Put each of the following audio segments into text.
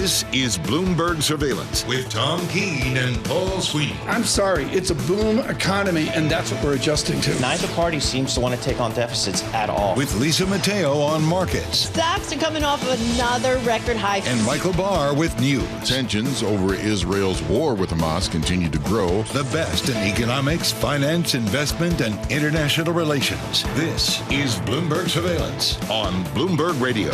This is Bloomberg Surveillance with Tom Keene and Paul Sweeney. I'm sorry, it's a boom economy, and that's what we're adjusting to. Neither party seems to want to take on deficits at all. With Lisa Mateo on markets. Stocks are coming off of another record high. And Michael Barr with news. Tensions over Israel's war with Hamas continue to grow. The best in economics, finance, investment, and international relations. This is Bloomberg Surveillance on Bloomberg Radio.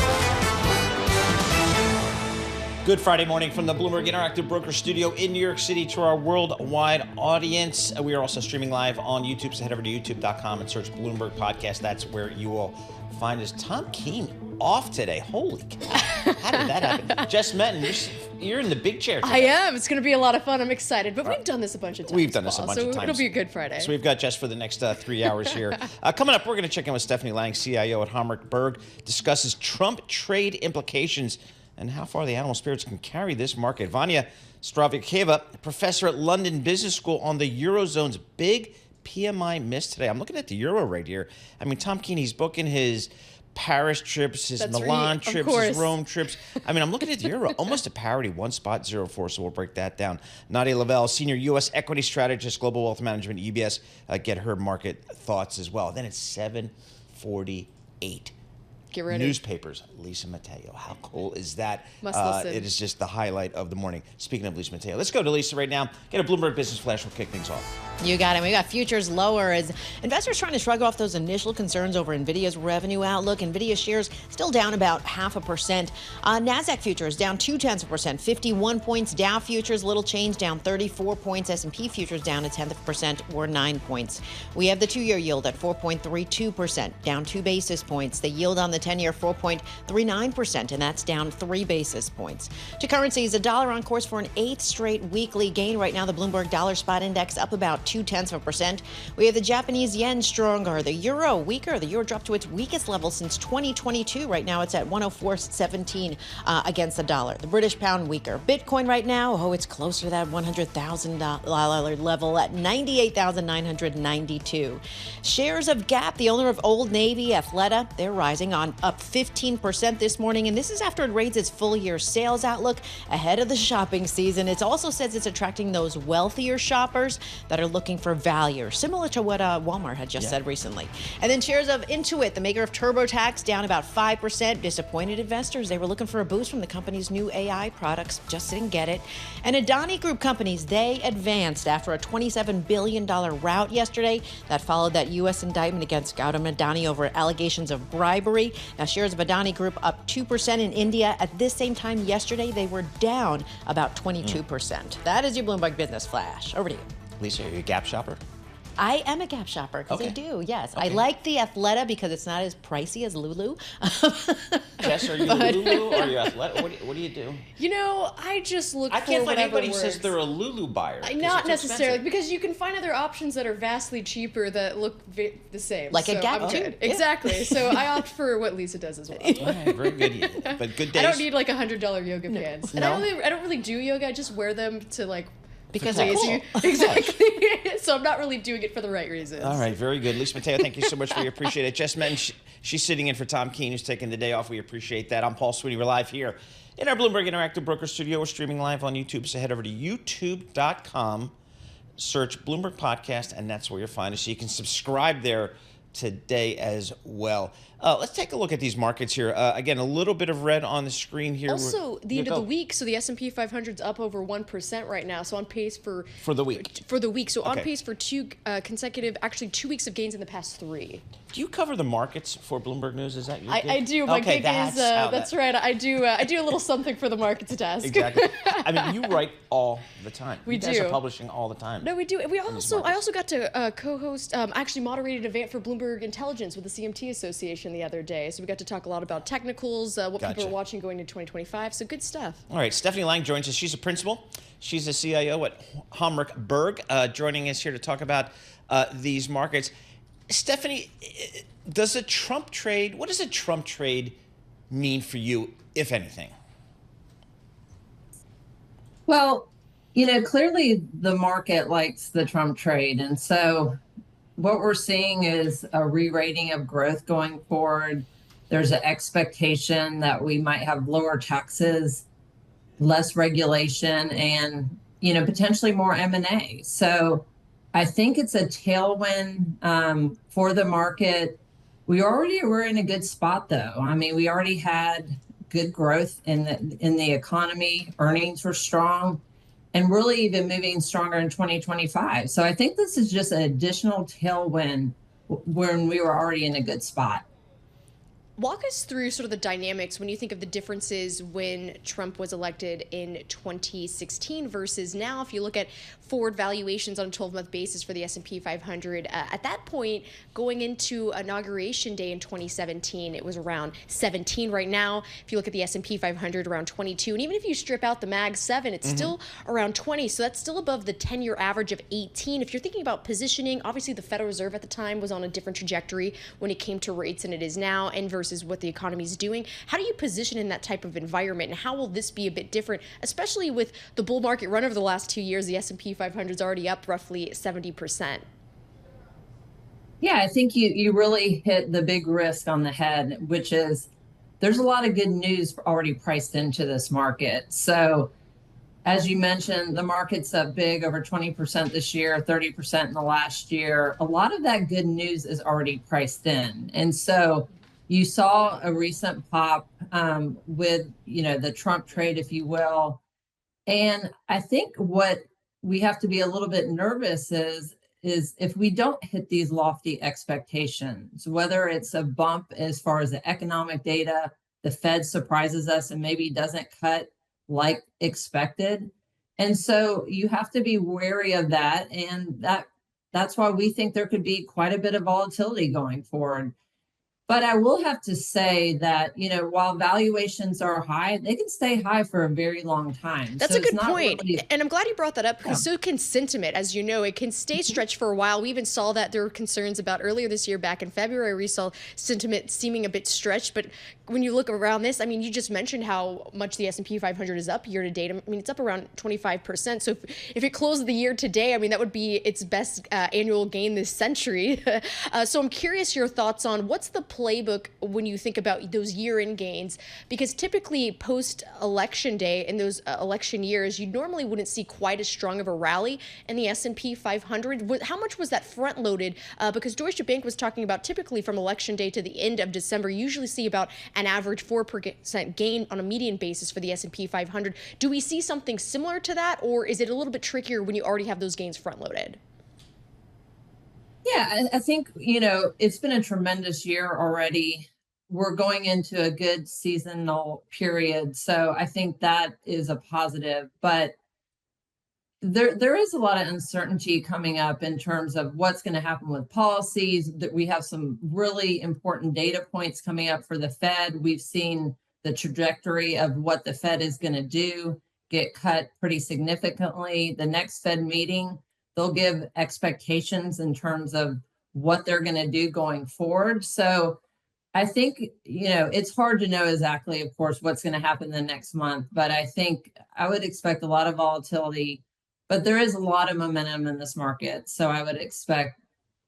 Good Friday morning from the Bloomberg Interactive Broker Studio in New York City to our worldwide audience. We are also streaming live on YouTube, so head over to youtube.com and search Bloomberg Podcast. That's where you will find us. Tom Keene off today. Holy cow. How did that happen? Jess Metten, you're in the big chair today. I am. It's going to be a lot of fun. I'm excited. But we've done this a bunch of times. We've done this a bunch of times. So it'll be a good Friday. So we've got Jess for the next 3 hours here. Coming up, we're going to check in with Stephanie Lang, CIO at Hamrick discusses Trump trade implications and how far the animal spirits can carry this market. Vania Stavrakeva, professor at London Business School, on the Eurozone's big PMI miss today. I'm looking at the euro right here. I mean, Tom Keene, he's booking his Paris trips, his Milan trips, his Rome trips. I mean, I'm looking at the euro, almost a parity, 1.04, so we'll break that down. Nadia Lavelle, senior U.S. equity strategist, Global Wealth Management, UBS, get her market thoughts as well. Then it's 7:48. Get ready. Newspapers, Lisa Mateo. How cool is that? Must listen. It is just the highlight of the morning. Speaking of Lisa Mateo, let's go to Lisa right now. Get a Bloomberg Business Flash. We'll kick things off. You got it. We got futures lower as investors trying to shrug off those initial concerns over NVIDIA's revenue outlook. NVIDIA shares still down about 0.5%. NASDAQ futures down 0.2%, 51 points. Dow futures, little change, down 34 points. S&P futures down 0.1% or 9 points. We have the 2-year yield at 4.32%, down 2 basis points. The yield on the 10-year 4.39%, and that's down 3 basis points. To currencies, a dollar on course for an 8th straight weekly gain. Right now, the Bloomberg Dollar Spot Index up about 0.2%. We have the Japanese yen stronger, the euro weaker. The euro dropped to its weakest level since 2022. Right now, it's at 104.17 against the dollar. The British pound weaker. Bitcoin right now, it's closer to that $100,000 level at 98,992. Shares of Gap, the owner of Old Navy, Athleta, they're rising on up 15% this morning, and this is after it raised its full-year sales outlook ahead of the shopping season. It also says it's attracting those wealthier shoppers that are looking for value, similar to what Walmart had just said recently. And then shares of Intuit, the maker of TurboTax, down about 5%. Disappointed investors. They were looking for a boost from the company's new AI products, just didn't get it. And Adani Group companies, they advanced after a $27 billion rout yesterday. That followed that U.S. indictment against Gautam Adani over allegations of bribery. Now, shares of Adani Group up 2% in India. At this same time yesterday, they were down about 22%. That is your Bloomberg Business Flash. Over to you. Lisa, are you a Gap shopper? I am a Gap shopper because I do, yes. Okay. I like the Athleta because it's not as pricey as Lulu. Jess, are you Lulu or are you Athleta? What do you do? You know, I just look I for can't find whatever anybody who works. says they're a Lulu buyer. Not it's necessarily, expensive. because you can find other options that are vastly cheaper that look the same. Like a so Gap I'm too. good. Yeah. Exactly. So I opt for what Lisa does as well. All right, very good. But good days. I don't need like $100 yoga pants. And No. I don't really do yoga. I just wear them to like Because please they're you. cool. Exactly. So I'm not really doing it for the right reasons. All right, very good. Lisa Mateo, thank you so much. We appreciate it. Jess Metten, she's sitting in for Tom Keene, who's taking the day off. We appreciate that. I'm Paul Sweeney. We're live here in our Bloomberg Interactive Broker Studio. We're streaming live on YouTube, so head over to youtube.com, search Bloomberg Podcast, and that's where you'll find us. So you can subscribe there today as well. Let's take a look at these markets here. Again, a little bit of red on the screen here. Also, the end of the week, so the S&P 500's up over 1% right now, so on pace for the week. For the week, so on Okay. pace for 2 weeks of gains in the past 3. Do you cover the markets for Bloomberg News? Is that your gig? I do. My gig is how that's that- right. I do a little something for the markets desk. Exactly. I mean, you write all the time. We you guys do. are publishing all the time. No, we do. I also got to co-host, actually moderated an event for Bloomberg Intelligence with the CMT Association the other day. So we got to talk a lot about technicals, what people are watching going into 2025. So good stuff. All right, Stephanie Lang joins us. She's a principal. She's a CIO at Hamrick, joining us here to talk about these markets. Stephanie, what does a Trump trade mean for you, if anything? Well, clearly the market likes the Trump trade. And so what we're seeing is a re-rating of growth going forward. There's an expectation that we might have lower taxes less regulation, and, potentially more M&A. So I think it's a tailwind for the market. We already were in a good spot, though. I mean, we already had good growth in the economy. Earnings were strong, and really even moving stronger in 2025. So I think this is just an additional tailwind when we were already in a good spot. Walk us through sort of the dynamics when you think of the differences when Trump was elected in 2016 versus now. If you look at forward valuations on a 12-month basis for the S&P 500, at that point, going into Inauguration Day in 2017, it was around 17. Right now, if you look at the S&P 500, around 22. And even if you strip out the Mag 7, it's still around 20. So that's still above the 10-year average of 18. If you're thinking about positioning, obviously the Federal Reserve at the time was on a different trajectory when it came to rates than it is now, and versus what the economy is doing. How do you position in that type of environment, and how will this be a bit different, especially with the bull market run over the last 2 years? The S&P 500 is already up roughly 70%. Yeah, I think you really hit the big risk on the head, which is there's a lot of good news already priced into this market. So as you mentioned, the market's up big, over 20% this year, 30% in the last year. A lot of that good news is already priced in. And so you saw a recent pop with, the Trump trade, if you will. And I think what we have to be a little bit nervous is if we don't hit these lofty expectations, whether it's a bump as far as the economic data, the Fed surprises us and maybe doesn't cut like expected. And so you have to be wary of that. And that's why we think there could be quite a bit of volatility going forward. But I will have to say that, while valuations are high, they can stay high for a very long time. That's so a good point. Really... And I'm glad you brought that up, because so can sentiment. As you know, it can stay stretched for a while. We even saw that there were concerns about earlier this year, back in February, we saw sentiment seeming a bit stretched. But when you look around this, I mean, you just mentioned how much the S&P 500 is up year to date. I mean, it's up around 25%. So if it closed the year today, I mean, that would be its best annual gain this century. So I'm curious your thoughts on what's the playbook when you think about those year-end gains, because typically post-election day in those election years, you normally wouldn't see quite as strong of a rally in the S&P 500. How much was that front-loaded? Because Deutsche Bank was talking about typically from election day to the end of December, you usually see about an average 4% gain on a median basis for the S&P 500. Do we see something similar to that, or is it a little bit trickier when you already have those gains front-loaded? Yeah, I think, it's been a tremendous year already. We're going into a good seasonal period. So I think that is a positive. But there is a lot of uncertainty coming up in terms of what's going to happen with policies. That we have some really important data points coming up for the Fed. We've seen the trajectory of what the Fed is going to do get cut pretty significantly. The next Fed meeting, they'll give expectations in terms of what they're going to do going forward. So I think, it's hard to know exactly, of course, what's going to happen the next month. But I think I would expect a lot of volatility. But there is a lot of momentum in this market. So I would expect,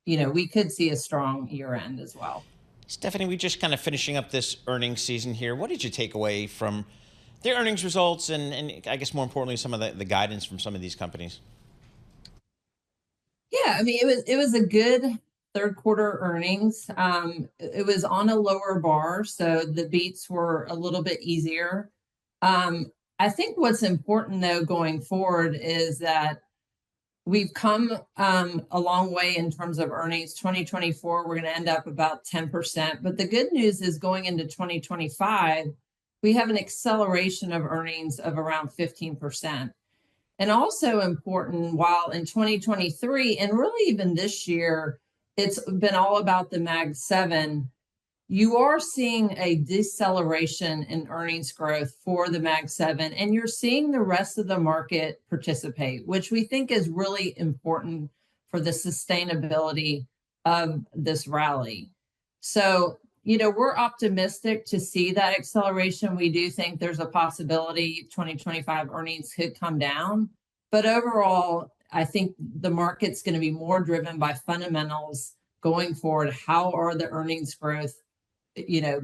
we could see a strong year end as well. Stephanie, we're just kind of finishing up this earnings season here. What did you take away from their earnings results and I guess more importantly, some of the guidance from some of these companies? Yeah, I mean, it was a good third quarter earnings. It was on a lower bar, so the beats were a little bit easier. I think what's important, though, going forward is that we've come a long way in terms of earnings. 2024, we're going to end up about 10%. But the good news is going into 2025, we have an acceleration of earnings of around 15%. And also important, while in 2023, and really even this year, it's been all about the Mag 7, you are seeing a deceleration in earnings growth for the Mag 7, and you're seeing the rest of the market participate, which we think is really important for the sustainability of this rally. So, we're optimistic to see that acceleration. We do think there's a possibility 2025 earnings could come down. But overall, I think the market's going to be more driven by fundamentals going forward. How are the earnings growth,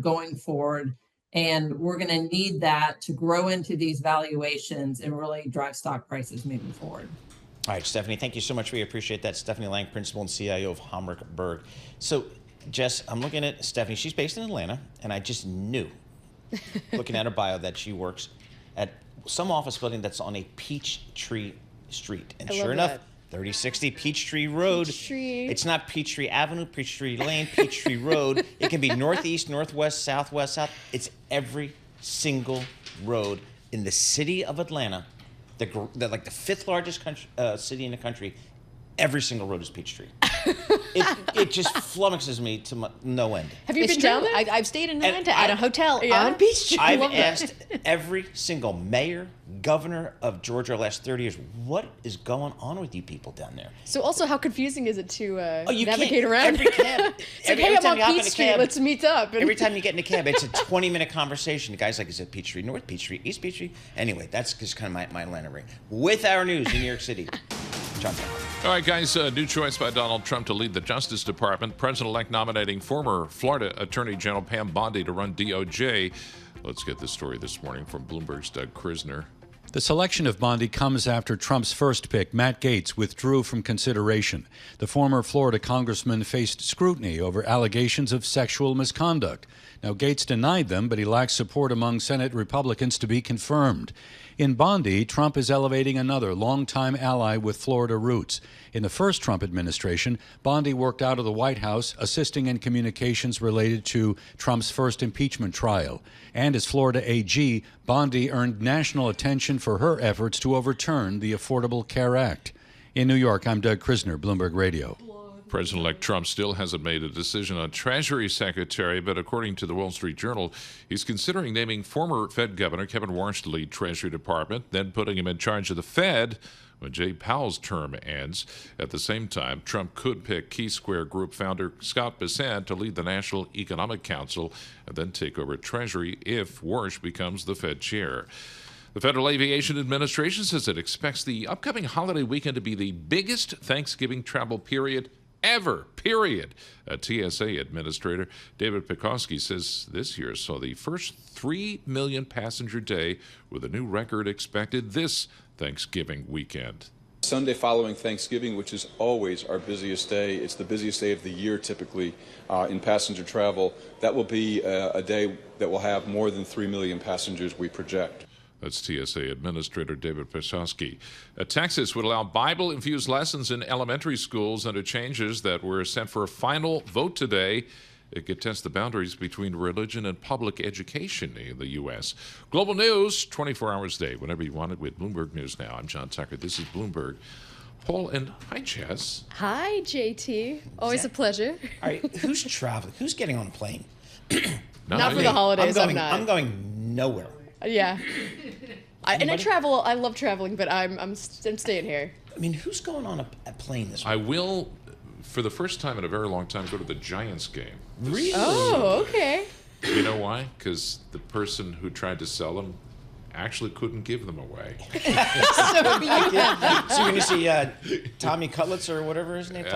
going forward? And we're going to need that to grow into these valuations and really drive stock prices moving forward. All right, Stephanie, thank you so much. We appreciate that. Stephanie Lang, Principal and CIO of Hamrick Berg. So, Jess, I'm looking at Stephanie. She's based in Atlanta, and I just knew, looking at her bio, that she works at some office building that's on a Peachtree Street. And sure enough, 3060 Peachtree Road. Peachtree. It's not Peachtree Avenue, Peachtree Lane, Peachtree Road. It can be northeast, northwest, southwest, south. It's every single road in the city of Atlanta, like the fifth largest city in the country. Every single road is Peachtree. It just flummoxes me to no end. Have you been down there? I've stayed in Atlanta at a hotel on Peachtree. I've asked every single mayor, governor of Georgia the last 30 years, what is going on with you people down there? So also, how confusing is it to you navigate can't, around? Every cab. It's like, hey, I'm on Peachtree, let's meet up. Every time you get in a cab, it's a 20-minute conversation. The guy's like, is it Peachtree North, Peachtree East, Peachtree? Anyway, that's just kind of my Atlanta ring. With our news in New York City, John Tucker. All right, guys, new choice by Donald Trump to lead the Justice Department. President-elect nominating former Florida Attorney General Pam Bondi to run DOJ. Let's get this story this morning from Bloomberg's Doug Krisner. The selection of Bondi comes after Trump's first pick, Matt Gaetz, withdrew from consideration. The former Florida congressman faced scrutiny over allegations of sexual misconduct. Now, Gaetz denied them, but he lacks support among Senate Republicans to be confirmed. In Bondi, Trump is elevating another longtime ally with Florida roots. In the first Trump administration, Bondi worked out of the White House, assisting in communications related to Trump's first impeachment trial. And as Florida AG, Bondi earned national attention for her efforts to overturn the Affordable Care Act. In New York, I'm Doug Krisner, Bloomberg Radio. President-elect Trump still hasn't made a decision on Treasury Secretary, but according to the Wall Street Journal, he's considering naming former Fed Governor Kevin Warsh to lead Treasury Department, then putting him in charge of the Fed when Jay Powell's term ends. At the same time, Trump could pick Key Square Group founder Scott Bessent to lead the National Economic Council and then take over Treasury if Warsh becomes the Fed chair. The Federal Aviation Administration says it expects the upcoming holiday weekend to be the biggest Thanksgiving travel period ever, period. A TSA administrator, David Pekoski, says this year saw the first 3 million passenger day with a new record expected this Thanksgiving weekend. Sunday following Thanksgiving, which is always our busiest day, it's the busiest day of the year typically in passenger travel. That will be a day that will have more than 3 million passengers, we project. That's TSA Administrator David Pekoski. Texas would allow Bible-infused lessons in elementary schools under changes that were sent for a final vote today. It could test the boundaries between religion and public education in the U.S. Global news, 24 hours a day, whenever you want it, with Bloomberg News Now. I'm John Tucker. This is Bloomberg. Paul and hi, Jess. Hi, JT. Always a pleasure. All right, who's traveling? Who's getting on a plane? Not for the holidays, I'm not. I'm going nowhere. Yeah. I love traveling, but I'm staying here. I mean, who's going on a plane this week? I will, for the first time in a very long time, go to the Giants game. Really? Oh, okay. You know why? Because the person who tried to sell them actually couldn't give them away. So you're going to see Tommy Cutlets or whatever his name is?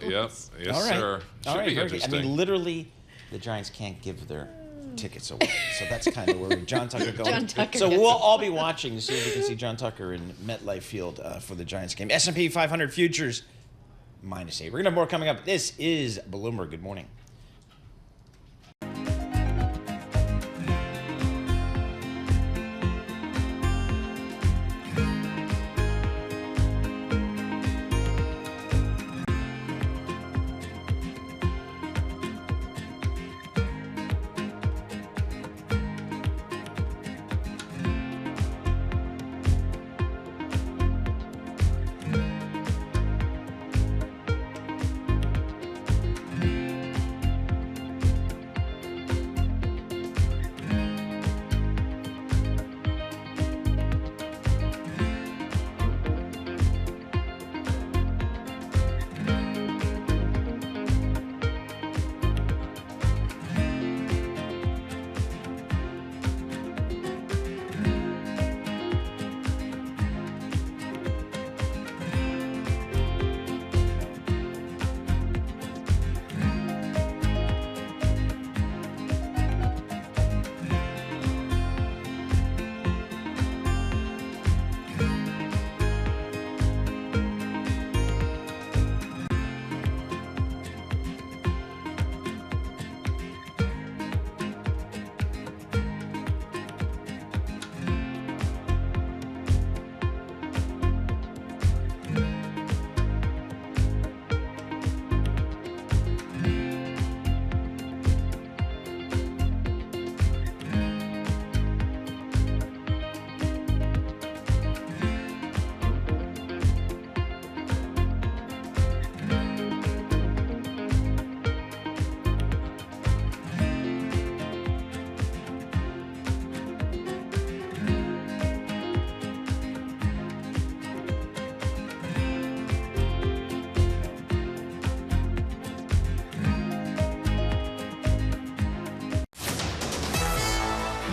Yes, All right. sir. Should be interesting. I mean, literally, the Giants can't give their tickets away. So that's kind of where John Tucker going. John Tucker So we'll all be watching to see if we can see John Tucker in MetLife Field for the Giants game. S&P 500 futures -8. We're going to have more coming up. This is Bloomberg. Good morning.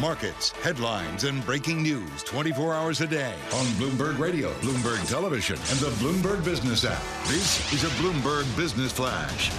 Markets, headlines, and breaking news 24 hours a day on Bloomberg Radio, Bloomberg Television, and the Bloomberg Business app. This is a Bloomberg Business Flash.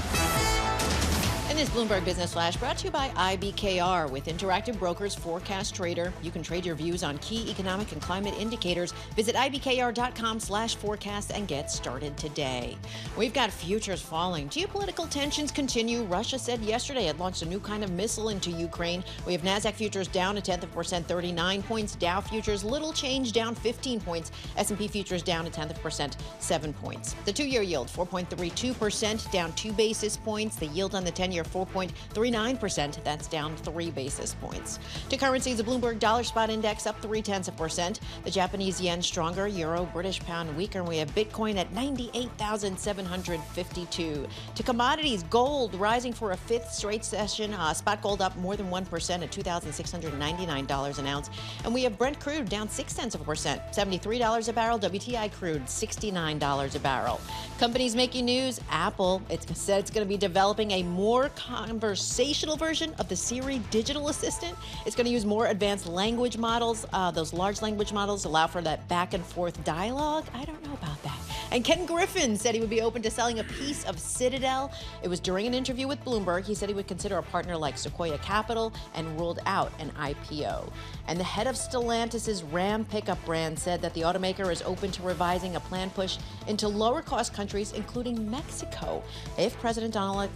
And this Bloomberg Business Flash brought to you by IBKR. With Interactive Brokers Forecast Trader, you can trade your views on key economic and climate indicators. Visit IBKR.com/forecast and get started today. We've got futures falling. Geopolitical tensions continue. Russia said yesterday it launched a new kind of missile into Ukraine. We have NASDAQ futures down 0.1%, 39 points. Dow futures, little change, down 15 points. S&P futures down 0.1%, 7 points. The two-year yield, 4.32%, down 2 basis points. The yield on the 10-year 4.39%. That's down 3 basis points. To currencies, the Bloomberg Dollar Spot Index up 0.3%. The Japanese yen stronger, euro, British pound weaker, and we have Bitcoin at 98,752. To commodities, gold rising for a fifth straight session. Spot gold up more than 1% at $2,699 an ounce. And we have Brent crude down 0.6%, $73 a barrel. WTI crude $69 a barrel. Companies making news. Apple, it said it's going to be developing a more conversational version of the Siri digital assistant. It's going to use more advanced language models. Those large language models allow for that back and forth dialogue. I don't know about that. And Ken Griffin said he would be open to selling a piece of Citadel. It was during an interview with Bloomberg. He said he would consider a partner like Sequoia Capital and ruled out an IPO. And the head of Stellantis' Ram pickup brand said that the automaker is open to revising a planned push into lower-cost countries, including Mexico, if President Donald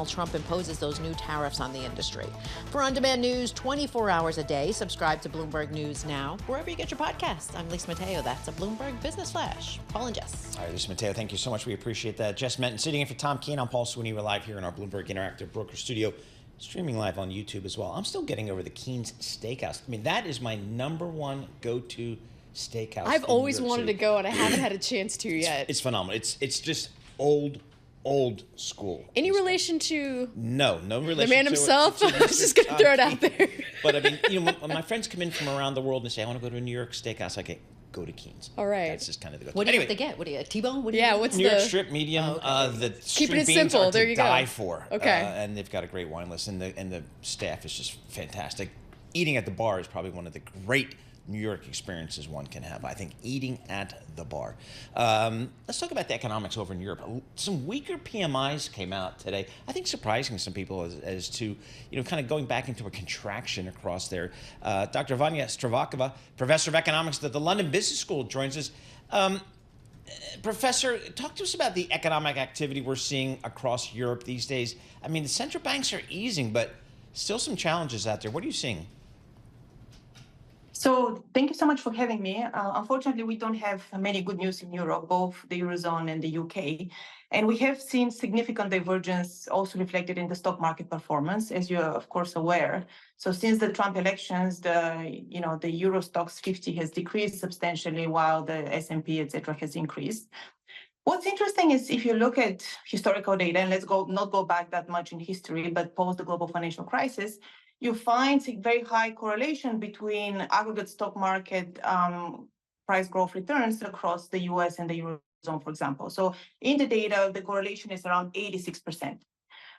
Trump imposes those new tariffs on the industry. For on-demand news 24 hours a day, subscribe to Bloomberg News Now, wherever you get your podcasts. I'm Lisa Mateo. That's a Bloomberg Business Flash. Paul and Jess. All right, Lisa Mateo, thank you so much. We appreciate that. Jess Menton sitting in for Tom Keene. I'm Paul Sweeney. We're live here in our Bloomberg Interactive Broker Studio, streaming live on YouTube as well. I'm still getting over the Keene's Steakhouse. I mean, that is my #1 go-to steakhouse. I've always wanted to go, and I haven't had a chance to yet. It's phenomenal. It's just old school. Any relation to no relation the man to himself? I was just gonna throw it out there. But I mean, when my friends come in from around the world and say, I want to go to a New York steakhouse, I go to Keene's. All right. That's just kind of the go-to. What do you have to get? What do you, a T-bone? What do you what's New York strip medium. The keeping it street beans simple. are There to you die go. for. Okay. And they've got a great wine list, and the staff is just fantastic. Eating at the bar is probably one of the great New York experiences one can have. I think eating at the bar. Let's talk about the economics over in Europe. Some weaker PMIs came out today. I think surprising some people as to, kind of going back into a contraction across there. Dr. Vania Stavrakeva, professor of economics at the London Business School, joins us. Professor, talk to us about the economic activity we're seeing across Europe these days. I mean, the central banks are easing, but still some challenges out there. What are you seeing? So thank you so much for having me. Unfortunately, we don't have many good news in Europe, both the Eurozone and the UK. And we have seen significant divergence also reflected in the stock market performance, as you're, of course, aware. So since the Trump elections, the Euro Stoxx 50 has decreased substantially while the S&P, et cetera, has increased. What's interesting is if you look at historical data, and not go back that much in history, but post the global financial crisis, you find a very high correlation between aggregate stock market price growth returns across the US and the Eurozone, for example. So in the data, the correlation is around 86%.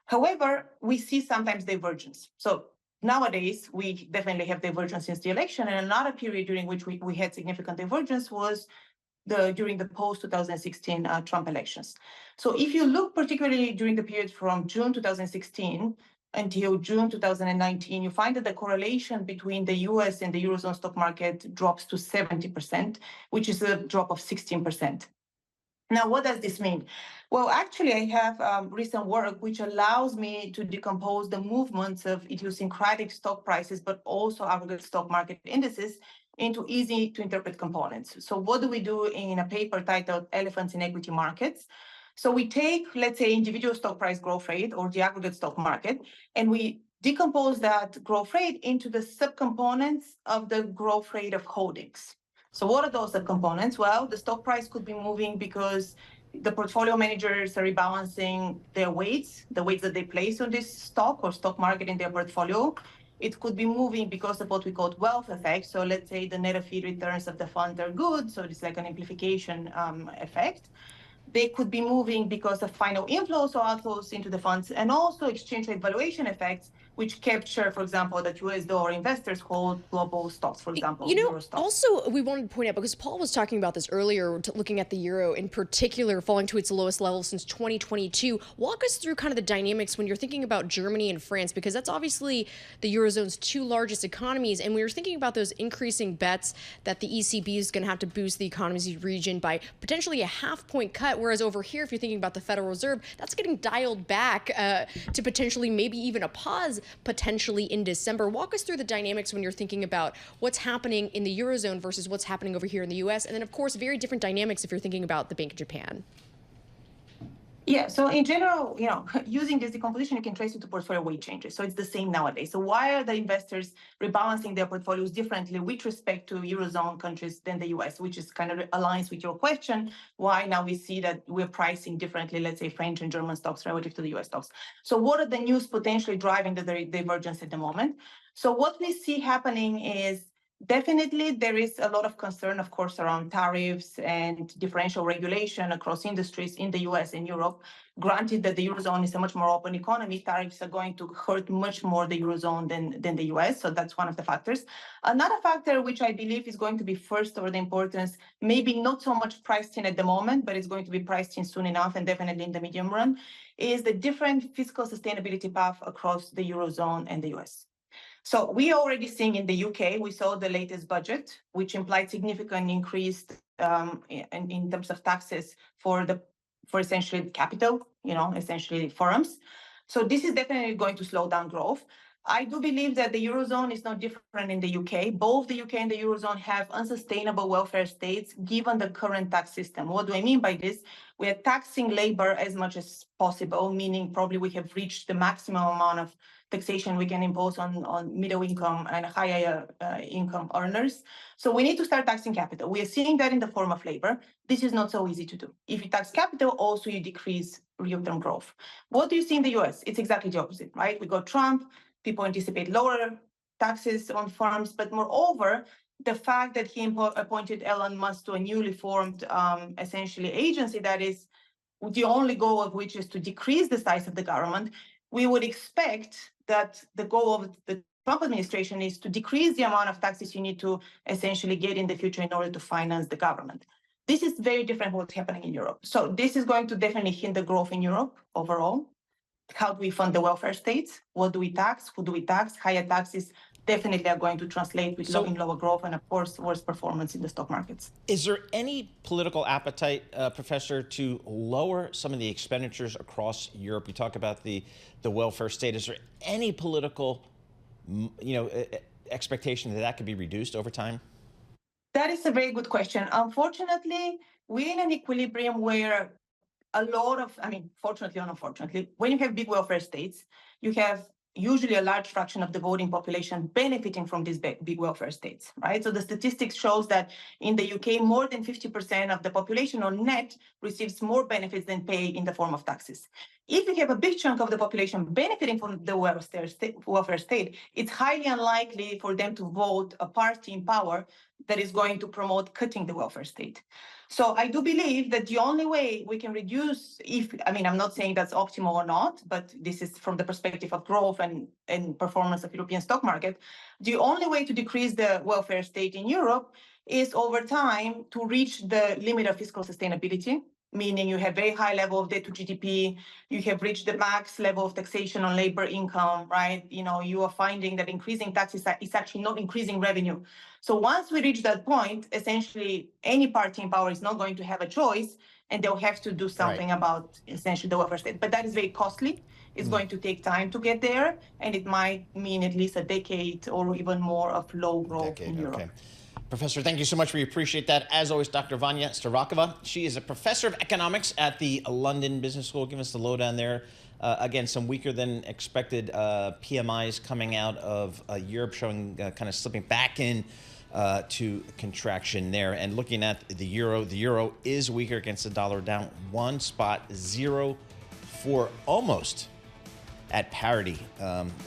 During we see sometimes divergence. So nowadays, we definitely have divergence since the election. And another period during which we had significant divergence was during the post-2016 Trump elections. So if you look particularly during the period from June 2016 until June 2019, you find that the correlation between the US and the Eurozone stock market drops to 70%, which is a drop of 16%. Now, what does this mean? Well, actually, I have recent work which allows me to decompose the movements of idiosyncratic stock prices, but also aggregate stock market indices into easy to interpret components. So what do we do in a paper titled Elephants in Equity Markets? So we take, let's say, individual stock price growth rate or the aggregate stock market, and we decompose that growth rate into the subcomponents of the growth rate of holdings. So what are those subcomponents? Well, the stock price could be moving because the portfolio managers are rebalancing their weights, the weights that they place on this stock or stock market in their portfolio. It could be moving because of what we call wealth effect. So let's say the net of fee returns of the fund are good. So it's like an amplification effect. They could be moving because of final inflows or outflows into the funds, and also exchange rate valuation effects, which capture, for example, that US dollar investors hold global stocks, for example, Euro stocks. Also, we wanted to point out, because Paul was talking about this earlier, looking at the euro in particular falling to its lowest level since 2022. Walk us through kind of the dynamics when you're thinking about Germany and France, because that's obviously the Eurozone's two largest economies. And we were thinking about those increasing bets that the ECB is going to have to boost the economy's region by potentially a half-point cut. Whereas over here, if you're thinking about the Federal Reserve, that's getting dialed back to potentially maybe even a pause potentially in December. Walk us through the dynamics when you're thinking about what's happening in the Eurozone versus what's happening over here in the US. And then, of course, very different dynamics if you're thinking about the Bank of Japan. Yeah, so in general, using this decomposition, you can trace it to portfolio weight changes. So it's the same nowadays. So why are the investors rebalancing their portfolios differently with respect to Eurozone countries than the US, which is kind of aligns with your question, why now we see that we're pricing differently, let's say French and German stocks relative to the US stocks. So what are the news potentially driving the divergence at the moment? So what we see happening is definitely there is a lot of concern, of course, around tariffs and differential regulation across industries in the US and Europe. Granted that the Eurozone is a much more open economy, tariffs are going to hurt much more the Eurozone than the US. So that's one of the factors. Another factor, which I believe is going to be first order importance, maybe not so much priced in at the moment, but it's going to be priced in soon enough and definitely in the medium run, is the different fiscal sustainability path across the Eurozone and the US. So we already seeing in the UK, we saw the latest budget, which implied significant increase in terms of taxes for essentially capital, essentially firms. So this is definitely going to slow down growth. I do believe that the Eurozone is not different in the UK. Both the UK and the Eurozone have unsustainable welfare states given the current tax system. What do I mean by this? We are taxing labor as much as possible, meaning probably we have reached the maximum amount of taxation we can impose on middle income and higher income earners. So we need to start taxing capital. We are seeing that in the form of labor. This is not so easy to do. If you tax capital, also you decrease real-term growth. What do you see in the US? It's exactly the opposite, right? We got Trump. People anticipate lower taxes on firms, but moreover, the fact that he appointed Elon Musk to a newly formed, essentially agency that is the only goal of which is to decrease the size of the government, we would expect that the goal of the Trump administration is to decrease the amount of taxes you need to essentially get in the future in order to finance the government. This is very different from what's happening in Europe. So this is going to definitely hinder growth in Europe overall. How do we fund the welfare states? What do we tax? Who do we tax? Higher taxes definitely are going to translate with lower growth and, of course, worse performance in the stock markets. Is there any political appetite, Professor, to lower some of the expenditures across Europe? You talk about the welfare state. Is there any political, expectation that could be reduced over time? That is a very good question. Unfortunately, we're in an equilibrium where fortunately or unfortunately, when you have big welfare states, you have usually a large fraction of the voting population benefiting from these big welfare states, right? So the statistics shows that in the UK, more than 50% of the population on net receives more benefits than pay in the form of taxes. If you have a big chunk of the population benefiting from the welfare state, it's highly unlikely for them to vote a party in power that is going to promote cutting the welfare state. So I do believe that the only way we can reduce, I'm not saying that's optimal or not, but this is from the perspective of growth and performance of European stock market. The only way to decrease the welfare state in Europe is over time to reach the limit of fiscal sustainability, meaning you have very high level of debt to GDP, you have reached the max level of taxation on labor income, right? You are finding that increasing taxes is actually not increasing revenue. So once we reach that point, essentially any party in power is not going to have a choice and they'll have to do something about essentially the welfare state. But that is very costly. It's going to take time to get there, and it might mean at least a decade or even more of low growth in Europe. Okay. Professor, thank you so much. We appreciate that. As always, Dr. Vania Stavrakeva. She is a professor of economics at the London Business School. Give us the lowdown there. Again, some weaker than expected PMIs coming out of Europe, showing kind of slipping back in to contraction there. And looking at the euro is weaker against the dollar, down 1.04, almost at parity,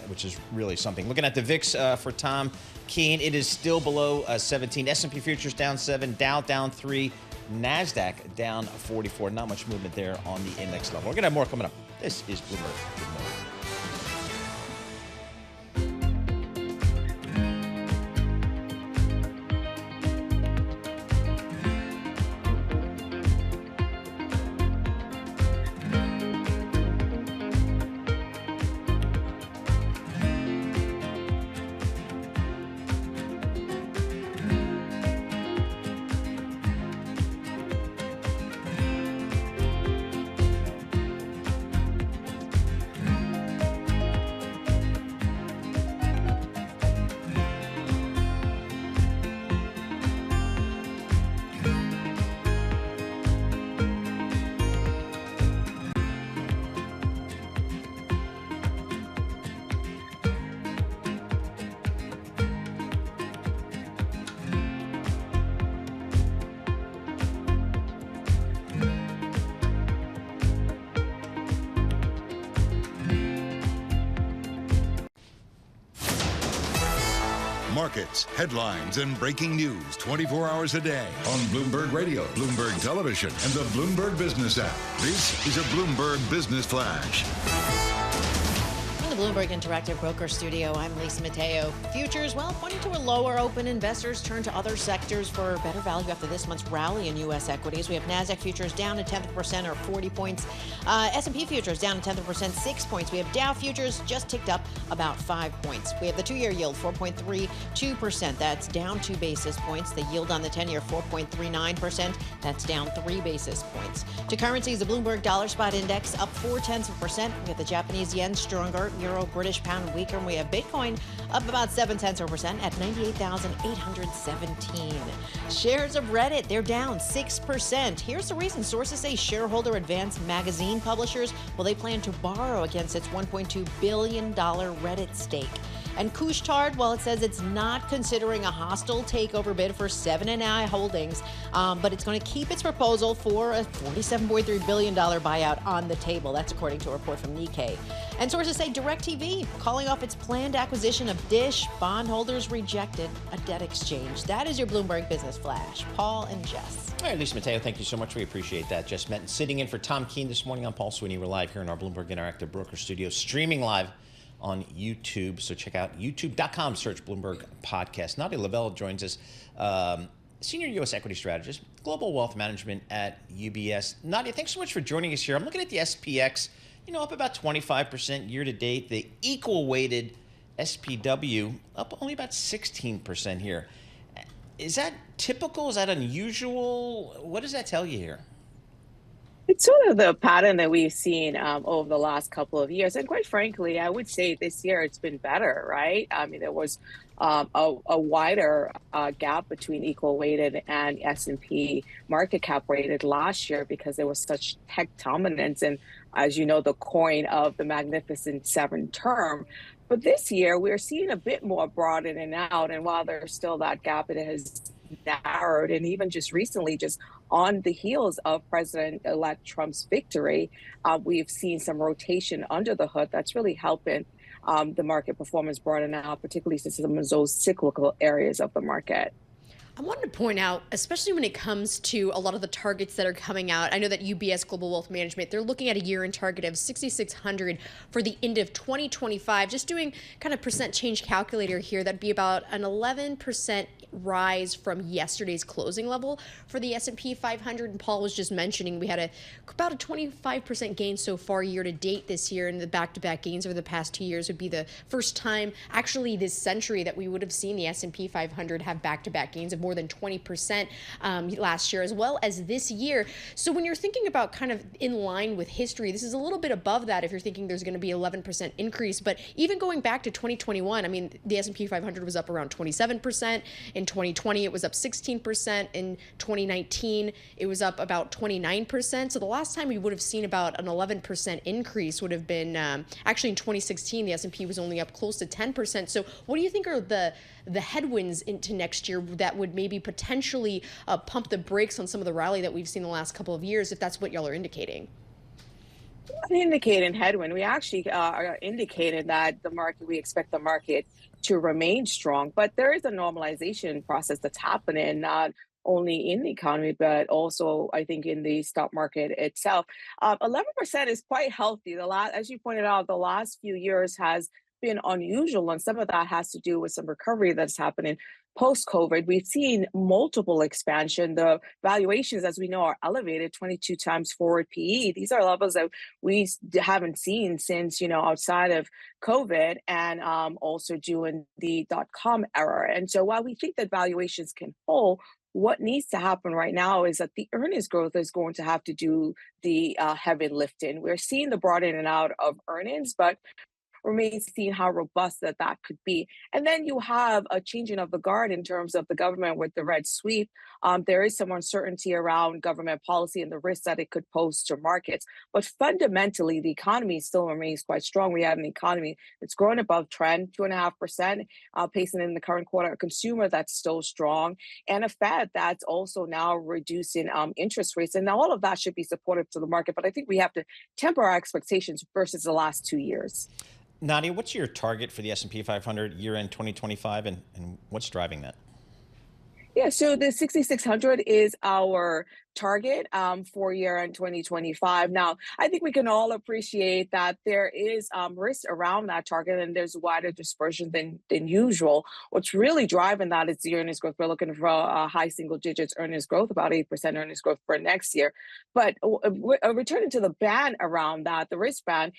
which is really something. Looking at the VIX for Tom Keene, it is still below 17. S&P futures down 7, Dow down 3, NASDAQ down 44. Not much movement there on the index level. We're going to have more coming up. This is Bloomberg. Good morning. Markets, headlines, and breaking news 24 hours a day on Bloomberg Radio, Bloomberg Television, and the Bloomberg Business app. This is a Bloomberg Business Flash. From the Bloomberg Interactive Broker Studio, I'm Lisa Mateo. Futures, well, pointing to a lower open. Investors turn to other sectors for better value after this month's rally in U.S. equities. We have NASDAQ futures down 0.1% or 40 points. S&P futures down 0.1%, 6 points. We have Dow futures just ticked up about 5 points. We have the 2-year yield, 4.32%. That's down 2 basis points. The yield on the 10-year, 4.39%. That's down 3 basis points. To currencies, the Bloomberg Dollar Spot Index up 0.4%. We have the Japanese yen stronger, Euro, British pound weaker, and we have Bitcoin up about 0.7% at 98,817. Shares of Reddit, they're down 6%. Here's the reason. Sources say shareholder Advance magazine publishers, well, they plan to borrow against its $1.2 billion Reddit stake. And Couche-Tard, well, it says it's not considering a hostile takeover bid for 7&i Holdings, but it's going to keep its proposal for a $47.3 billion buyout on the table. That's according to a report from Nikkei. And sources say DirecTV calling off its planned acquisition of Dish. Bondholders rejected a debt exchange. That is your Bloomberg Business Flash. Paul and Jess. All right, Lisa Mateo, thank you so much. We appreciate that. Jess Metton sitting in for Tom Keene this morning. I'm Paul Sweeney. We're live here in our Bloomberg Interactive Broker Studio, streaming live on YouTube. So check out youtube.com, search Bloomberg Podcast. Nadia Lavelle joins us, Senior U.S. Equity Strategist, Global Wealth Management at UBS. Nadia, thanks so much for joining us here. I'm looking at the SPX, up about 25% year to date. The equal weighted SPW up only about 16% here. Is that typical? Is that unusual? What does that tell you here? It's sort of the pattern that we've seen over the last couple of years. And quite frankly, I would say this year it's been better, right? I mean, there was a wider gap between equal weighted and S&P market cap rated last year because there was such tech dominance and, as you know, the coin of the Magnificent Seven term. But this year, we're seeing a bit more broadening out. And while there's still that gap, it has narrowed. And even just recently, just on the heels of President-elect Trump's victory, we've seen some rotation under the hood that's really helping the market performance broaden out, particularly since some of those cyclical areas of the market. I wanted to point out, especially when it comes to a lot of the targets that are coming out, I know that UBS Global Wealth Management, they're looking at a year-end target of 6,600 for the end of 2025. Just doing kind of percent change calculator here, that'd be about an 11% rise from yesterday's closing level for the S&P 500. And Paul was just mentioning we had about a 25% gain so far year to date this year, and the back-to-back gains over the past 2 years would be the first time actually this century that we would have seen the S&P 500 have back-to-back gains of more than 20% last year, as well as this year. So when you're thinking about kind of in line with history, this is a little bit above that if you're thinking there's going to be 11% increase. But even going back to 2021, I mean, the S&P 500 was up around 27%. In 2020, it was up 16%. In 2019, it was up about 29%. So the last time we would have seen about an 11% increase would have been actually in 2016, the S&P was only up close to 10%. So what do you think are the headwinds into next year that would maybe potentially pump the brakes on some of the rally that we've seen the last couple of years, if that's what y'all are indicating? Indicating headwind. We actually are indicating that we expect the market to remain strong, but there is a normalization process that's happening, not only in the economy, but also I think in the stock market itself. 11% is quite healthy. As you pointed out, the last few years has been unusual, and some of that has to do with some recovery that's happening post-COVID. We've seen multiple expansion. The valuations, as we know, are elevated, 22 times forward PE. These are levels that we haven't seen since, outside of COVID and also during the .com era. And so while we think that valuations can hold, what needs to happen right now is that the earnings growth is going to have to do the heavy lifting. We're seeing the broadening out of earnings, but remains seeing how robust that could be. And then you have a changing of the guard in terms of the government with the red sweep. There is some uncertainty around government policy and the risks that it could pose to markets. But fundamentally, the economy still remains quite strong. We have an economy that's growing above trend, 2.5%, pacing in the current quarter, a consumer that's still strong, and a Fed that's also now reducing interest rates. And all of that should be supportive to the market. But I think we have to temper our expectations versus the last 2 years. Nadia, what's your target for the S&P 500 year-end 2025, and what's driving that? Yeah, so the 6,600 is our target for year-end 2025. Now, I think we can all appreciate that there is risk around that target, and there's wider dispersion than usual. What's really driving that is the earnings growth. We're looking for high single digits earnings growth, about 8% earnings growth for next year. But returning to the band around that, the risk band,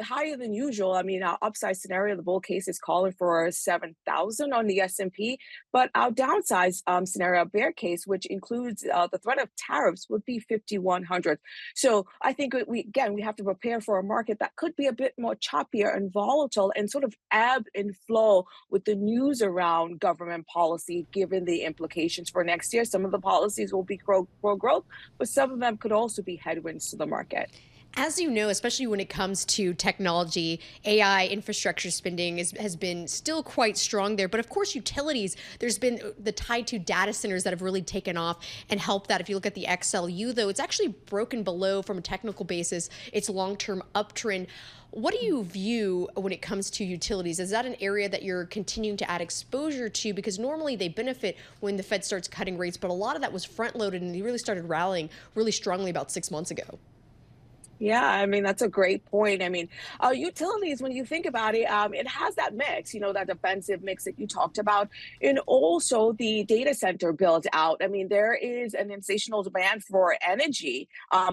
higher than usual. I mean, our upside scenario, the bull case is calling for 7,000 on the S&P, but our downside scenario, bear case, which includes the threat of tariffs, would be 5,100. So I think we have to prepare for a market that could be a bit more choppier and volatile and sort of ebb and flow with the news around government policy, given the implications for next year. Some of the policies will be pro-growth, but some of them could also be headwinds to the market. As you know, especially when it comes to technology, AI infrastructure spending has been still quite strong there. But of course, utilities, there's been the tie to data centers that have really taken off and helped that. If you look at the XLU, though, it's actually broken below from a technical basis its long-term uptrend. What do you view when it comes to utilities? Is that an area that you're continuing to add exposure to? Because normally they benefit when the Fed starts cutting rates, but a lot of that was front-loaded and they really started rallying really strongly about 6 months ago. Yeah, I mean, that's a great point. I mean, utilities, when you think about it, it has that mix, that defensive mix that you talked about, and also the data center build out. I mean, there is an insatiable demand for energy,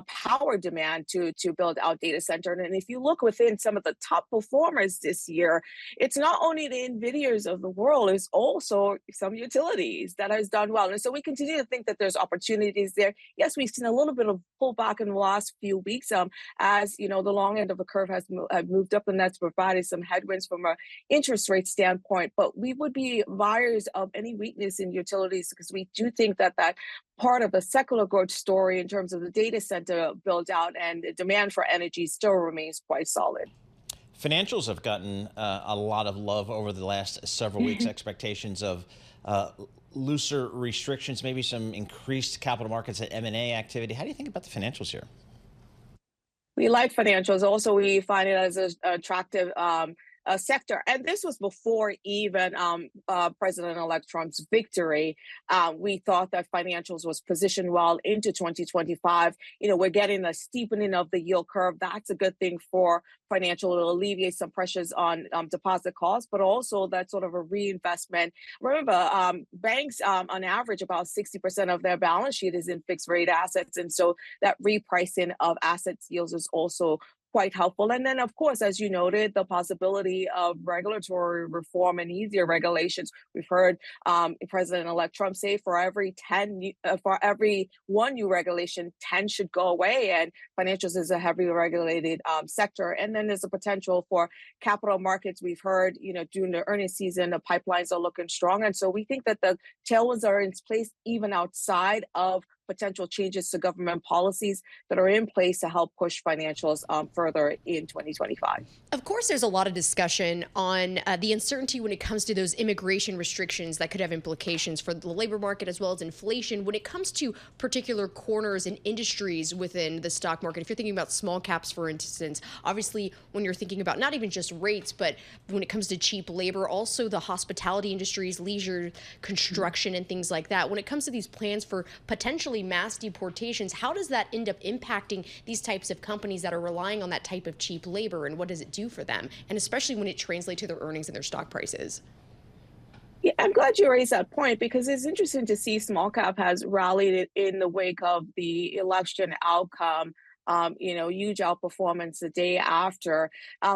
power demand to build out data center. And if you look within some of the top performers this year, it's not only the NVIDIAs of the world, it's also some utilities that has done well. And so we continue to think that there's opportunities there. Yes, we've seen a little bit of pullback in the last few weeks. As the long end of the curve has moved up, and that's provided some headwinds from an interest rate standpoint. But we would be buyers of any weakness in utilities because we do think that part of the secular growth story in terms of the data center build out and the demand for energy still remains quite solid. Financials have gotten a lot of love over the last several weeks. Expectations of looser restrictions, maybe some increased capital markets and M&A activity. How do you think about the financials here? We like financials. Also, we find it as an attractive sector. And this was before even President-elect Trump's victory. We thought that financials was positioned well into 2025. We're getting a steepening of the yield curve. That's a good thing for financial. It'll alleviate some pressures on deposit costs, but also that sort of a reinvestment. Remember, banks, on average, about 60% of their balance sheet is in fixed rate assets. And so that repricing of asset yields is also quite helpful. And then, of course, as you noted, the possibility of regulatory reform and easier regulations. We've heard President-elect Trump say for every one new regulation, 10 should go away. And financials is a heavily regulated sector. And then there's a potential for capital markets. We've heard, during the earnings season, the pipelines are looking strong. And so we think that the tailwinds are in place even outside of potential changes to government policies that are in place to help push financials further in 2025. Of course, there's a lot of discussion on the uncertainty when it comes to those immigration restrictions that could have implications for the labor market as well as inflation. When it comes to particular corners and industries within the stock market, if you're thinking about small caps, for instance, obviously when you're thinking about not even just rates, but when it comes to cheap labor, also the hospitality industries, leisure, construction, and things like that. When it comes to these plans for potentially mass deportations, how does that end up impacting these types of companies that are relying on that type of cheap labor, and what does it do for them? And especially when it translates to their earnings and their stock prices. Yeah, I'm glad you raised that point because it's interesting to see small cap has rallied in the wake of the election outcome. Huge outperformance the day after.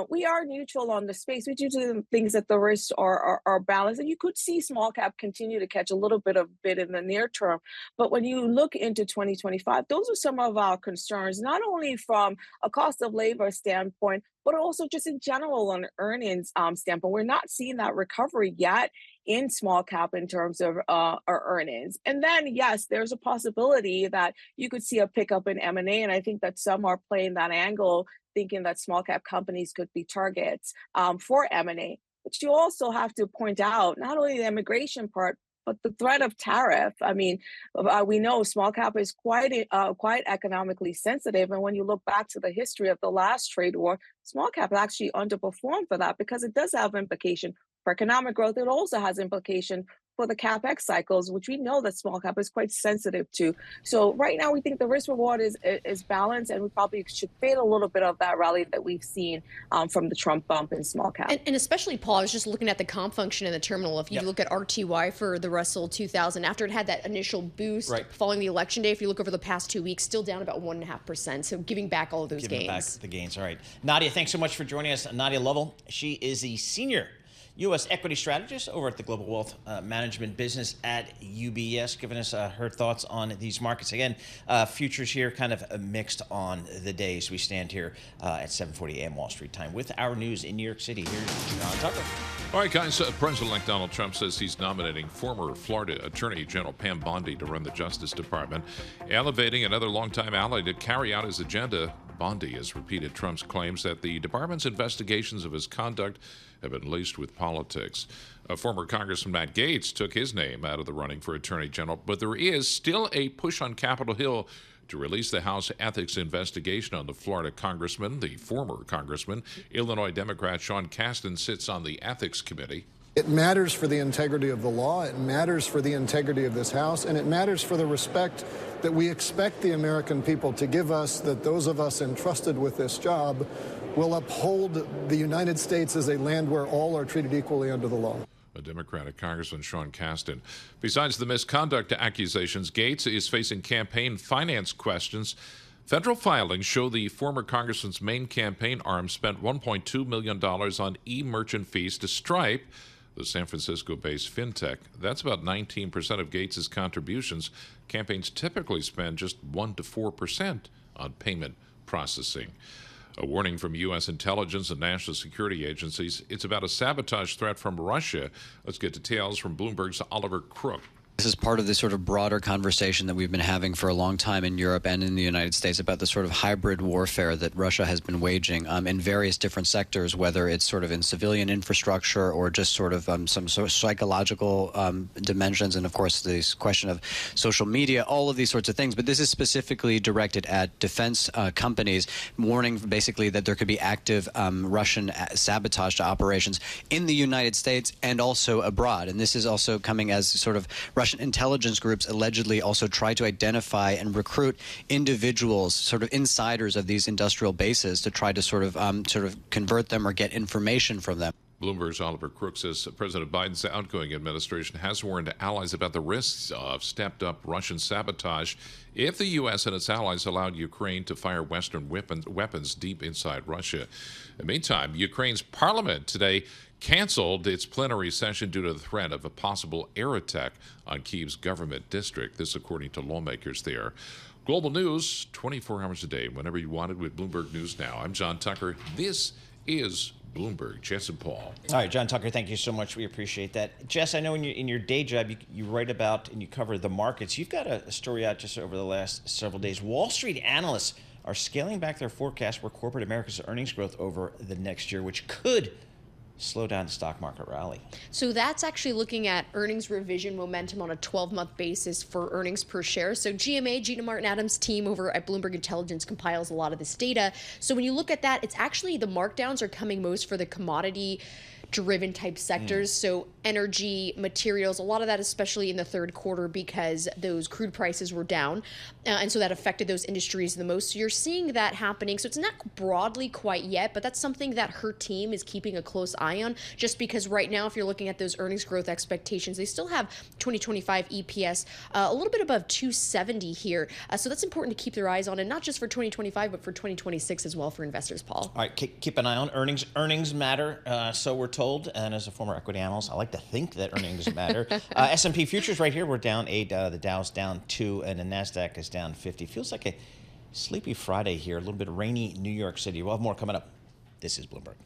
We are neutral on the space. We do things that the risks are balanced. And you could see small cap continue to catch a little bit in the near term. But when you look into 2025, those are some of our concerns, not only from a cost of labor standpoint, but also just in general on earnings standpoint. We're not seeing that recovery yet in small cap in terms of our earnings. And then, yes, there's a possibility that you could see a pickup in M&A. And I think that some are playing that angle, thinking that small cap companies could be targets for M&A. But you also have to point out not only the immigration part, But the threat of tariff, I mean, we know small cap is quite economically sensitive. And when you look back to the history of the last trade war, small cap actually underperformed for that because it does have implication for economic growth. It also has implication for the capex cycles, which we know that small cap is quite sensitive to. So right now, we think the risk reward is balanced, and we probably should fade a little bit of that rally that we've seen from the Trump bump in small cap. And especially, Paul, I was just looking at the comp function in the terminal. If you look at RTY for the Russell 2000, after it had that initial boost following the election day, if you look over the past 2 weeks, still down about 1.5%. So giving back all of those gains. Back the gains. All right. Nadia, thanks so much for joining us. Nadia Lovell, she is the senior U.S. equity strategist over at the Global Wealth Management business at UBS, giving us her thoughts on these markets. Again, futures here kind of mixed on the day as we stand here at 7:40 a.m. Wall Street time with our news in New York City. Here's John Tucker. All right, guys. President-elect Donald Trump says he's nominating former Florida Attorney General Pam Bondi to run the Justice Department, elevating another longtime ally to carry out his agenda. Bondi has repeated Trump's claims that the department's investigations of his conduct have been laced with politics. Former Congressman Matt Gaetz took his name out of the running for Attorney General, but there is still a push on Capitol Hill to release the House ethics investigation on the Florida congressman. The former congressman, Illinois Democrat Sean Casten, sits on the Ethics Committee. It matters for the integrity of the law, it matters for the integrity of this House, and it matters for the respect that we expect the American people to give us, that those of us entrusted with this job will uphold the United States as a land where all are treated equally under the law. A Democratic Congressman, Sean Casten. Besides the misconduct accusations, Gaetz is facing campaign finance questions. Federal filings show the former congressman's main campaign arm spent $1.2 million on e-merchant fees to Stripe, the San Francisco-based fintech. That's about 19% of Gaetz's contributions. Campaigns typically spend just 1% to 4% on payment processing. A warning from U.S. intelligence and national security agencies. It's about a sabotage threat from Russia. Let's get details from Bloomberg's Oliver Crook. This is part of this sort of broader conversation that we've been having for a long time in Europe and in the United States about the sort of hybrid warfare that Russia has been waging in various different sectors, whether it's sort of in civilian infrastructure or just sort of some sort of psychological dimensions. And, of course, this question of social media, all of these sorts of things. But this is specifically directed at defense companies, warning basically that there could be active Russian sabotage operations in the United States and also abroad. And this is also coming as sort of Russian intelligence groups allegedly also try to identify and recruit individuals, sort of insiders of these industrial bases, to try to sort of convert them or get information from them. Bloomberg's Oliver Crook says President Biden's outgoing administration has warned allies about the risks of stepped-up Russian sabotage if the U.S. and its allies allowed Ukraine to fire Western weapons deep inside Russia. In the meantime, Ukraine's parliament today canceled its plenary session due to the threat of a possible air attack on Kyiv's government district. This according to lawmakers there. Global news, 24 hours a day, whenever you want it with Bloomberg News Now. I'm John Tucker. This is Bloomberg. Jess and Paul. All right, John Tucker, thank you so much. We appreciate that. Jess, I know in your day job, you write about and you cover the markets. You've got a story out just over the last several days. Wall Street analysts are scaling back their forecast for corporate America's earnings growth over the next year, which could slow down the stock market rally. So that's actually looking at earnings revision momentum on a 12-month basis for earnings per share. So GMA, Gina Martin Adams' team over at Bloomberg Intelligence compiles a lot of this data. So when you look at that, it's actually the markdowns are coming most for the commodity driven type sectors. So energy, materials, a lot of that, especially in the third quarter, because those crude prices were down. And so that affected those industries the most. So you're seeing that happening. So it's not broadly quite yet, but that's something that her team is keeping a close eye on, just because right now, if you're looking at those earnings growth expectations, they still have 2025 EPS a little bit above 270 here. So that's important to keep their eyes on, and not just for 2025, but for 2026 as well for investors, Paul. All right, keep an eye on earnings. Earnings matter, so we're told. And as a former equity analyst, I like to think that earnings matter. S&P futures right here, we're down 8. The Dow's down 2, and the NASDAQ is down 50. Feels like a sleepy Friday here, a little bit rainy New York City. We'll have more coming up. This is Bloomberg.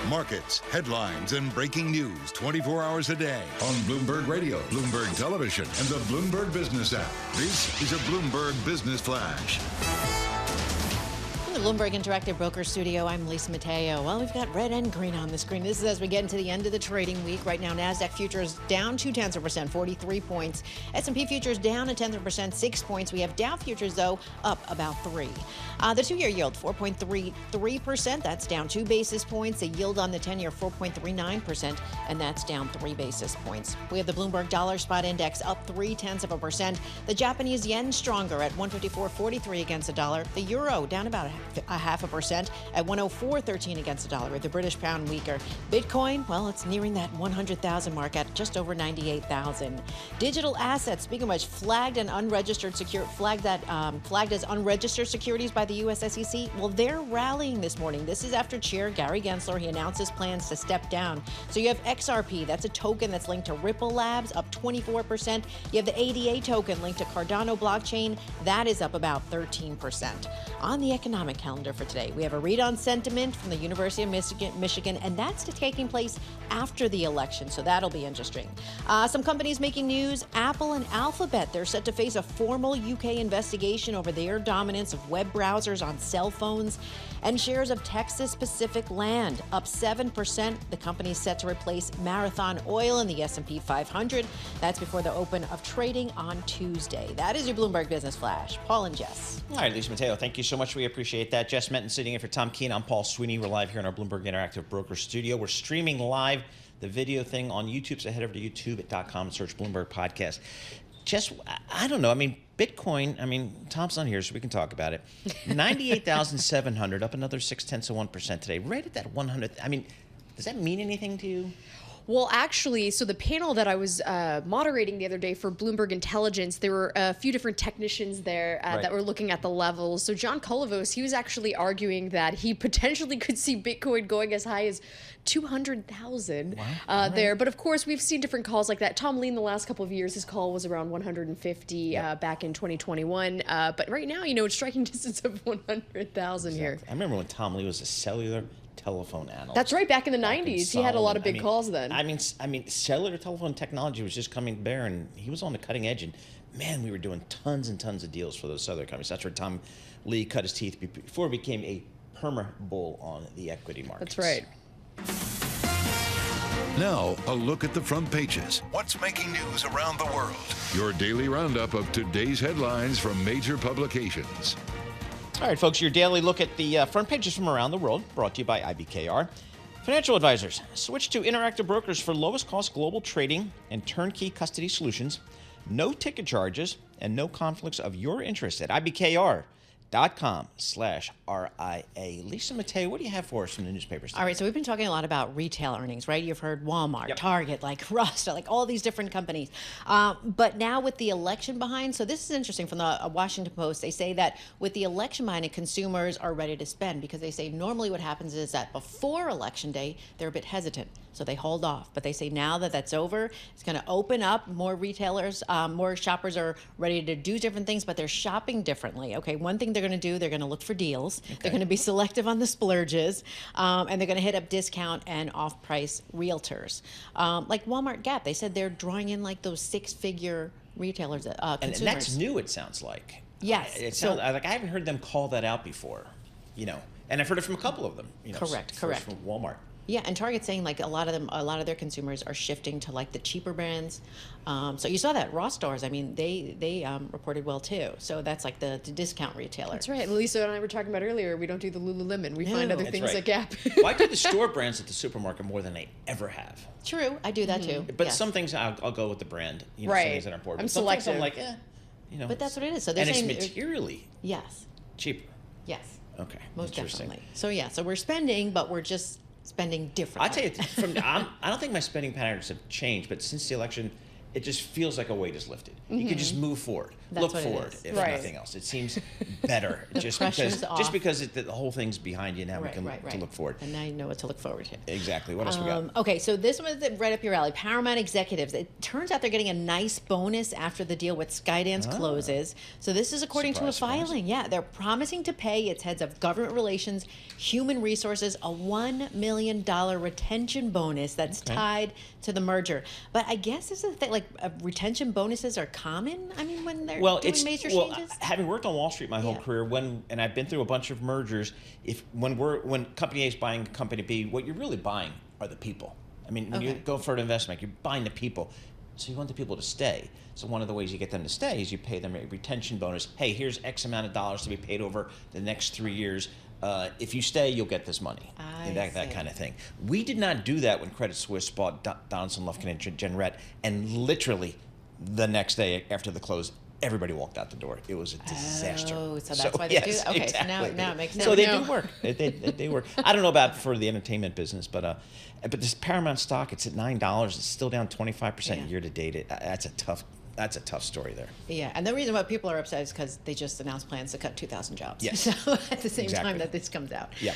Markets, headlines, and breaking news 24 hours a day on Bloomberg Radio, Bloomberg Television, and the Bloomberg Business app. This is a Bloomberg Business Flash. From the Bloomberg Interactive Broker Studio, I'm Lisa Mateo. Well, we've got red and green on the screen. This is as we get into the end of the trading week. Right now, NASDAQ futures down 0.2%, 43 points. S&P futures down 0.1%, 6 points. We have Dow futures, though, up about 3. The two-year yield, 4.33%. That's down 2 basis points. The yield on the 10-year, 4.39%, and that's down 3 basis points. We have the Bloomberg Dollar Spot Index up 0.3%. The Japanese yen stronger at 154.43 against the dollar. The euro down about 0.5% at 104.13 against the dollar, with the British pound weaker. Bitcoin, well, it's nearing that 100,000 mark at just over 98,000. Digital assets, speaking of which, flagged as unregistered securities by the U.S. SEC. Well, they're rallying this morning. This is after Chair Gary Gensler, he announced his plans to step down. So you have XRP, that's a token that's linked to Ripple Labs, up 24%. You have the ADA token linked to Cardano blockchain, that is up about 13%. On the economic calendar for today, we have a read on sentiment from the University of Michigan, and that's taking place after the election, so that'll be interesting. Some companies making news: Apple and Alphabet, they're set to face a formal UK investigation over their dominance of web browsers on cell phones. And shares of Texas Pacific Land up 7%. The company is set to replace Marathon Oil in the S&P 500. That's before the open of trading on Tuesday. That is your Bloomberg Business Flash. Paul and Jess. All right, Lisa Mateo, thank you so much. We appreciate that. Jess Menton sitting in for Tom Keene. I'm Paul Sweeney. We're live here in our Bloomberg Interactive Broker Studio. We're streaming live the video thing on YouTube, so head over to youtube.com and search Bloomberg Podcast. Jess, I don't know. I mean, Bitcoin, Tom's not here, so we can talk about it. 98,700, up another 0.6% today. Right at that 100. Does that mean anything to you? Well, actually, so the panel that I was moderating the other day for Bloomberg Intelligence, there were a few different technicians there that were looking at the levels. So John Kolovos, he was actually arguing that he potentially could see Bitcoin going as high as 200,000 there. But of course, we've seen different calls like that. Tom Lee, in the last couple of years, his call was around 150 back in 2021. But right now, it's striking distance of 100,000 here. I remember when Tom Lee was a cellular telephone analyst. That's right, back in the 90s. He had a lot of big calls then. Cellular telephone technology was just coming to bear, and he was on the cutting edge. And man, we were doing tons and tons of deals for those cellular companies. That's where Tom Lee cut his teeth before he became a perma-bull on the equity markets. That's right. Now, a look at the front pages. What's making news around the world? Your daily roundup of today's headlines from major publications. All right, folks, your daily look at the front pages from around the world, brought to you by IBKR. Financial advisors, switch to Interactive Brokers for lowest cost global trading and turnkey custody solutions. No ticket charges and no conflicts of your interest at IBKR.com/RIA. Lisa Mateo, what do you have for us from the newspapers today? All right, so we've been talking a lot about retail earnings, right? You've heard Walmart, Target, like Rust, like all these different companies. But now with the election behind, so this is interesting from the Washington Post. They say that with the election behind, consumers are ready to spend, because they say normally what happens is that before election day, they're a bit hesitant. So they hold off. But they say now that that's over, it's going to open up. More retailers, more shoppers are ready to do different things, but they're shopping differently. Okay, one thing they're going to do, they're going to look for deals. Okay. They're going to be selective on the splurges, and they're going to hit up discount and off-price realtors. Like Walmart, Gap, they said they're drawing in like those six-figure retailers, consumers. And that's new, it sounds like. Yes. It sounds like I haven't heard them call that out before, and I've heard it from a couple of them. Correct. From Walmart. Yeah, and Target's saying like a lot of their consumers are shifting to like the cheaper brands. So you saw that Ross stores. They reported well too. So that's like the discount retailer. That's right. Lisa and I were talking about earlier. We don't do the Lululemon. We find other things at Gap. Well, I do the store brands at the supermarket more than I ever have. True, I do that too. But some things I'll go with the brand. Some things that are important. I'm selective. I'm like, But that's what it is. So they're and saying it's materially cheaper. Yes. Okay. Most definitely. So so we're spending, but we're just spending differently. I tell you, I don't think my spending patterns have changed, but since the election, it just feels like a weight is lifted. You can just move forward, look forward, if nothing else. It seems better just because the whole thing's behind you. Now we can to look forward. And now you know what to look forward to. Exactly. What else we got? Okay, so this one is right up your alley. Paramount executives. It turns out they're getting a nice bonus after the deal with Skydance closes. So this is according to a filing. Yeah, they're promising to pay its heads of government relations, human resources, a $1 million retention bonus that's tied to the merger. But I guess this is the thing, like retention bonuses are common. I mean, when they're doing major changes. Having worked on Wall Street my whole career, and I've been through a bunch of mergers, when company A is buying company B, what you're really buying are the people. I mean, when you go for an investment, you're buying the people. So you want the people to stay. So one of the ways you get them to stay is you pay them a retention bonus. Hey, here's X amount of dollars to be paid over the next 3 years. If you stay, you'll get this money. That kind of thing. We did not do that when Credit Suisse bought Donaldson, Lufkin, and Genret, and literally the next day after the close, everybody walked out the door. It was a disaster. Oh, so that's why they do that. Okay, exactly. So now it makes sense. So they do work. They work. I don't know about for the entertainment business, but this Paramount stock, it's at $9. It's still down 25% year to date. That's a tough story there. Yeah, and the reason why people are upset is because they just announced plans to cut 2,000 jobs. Yes. So at the same time that this comes out. Yeah.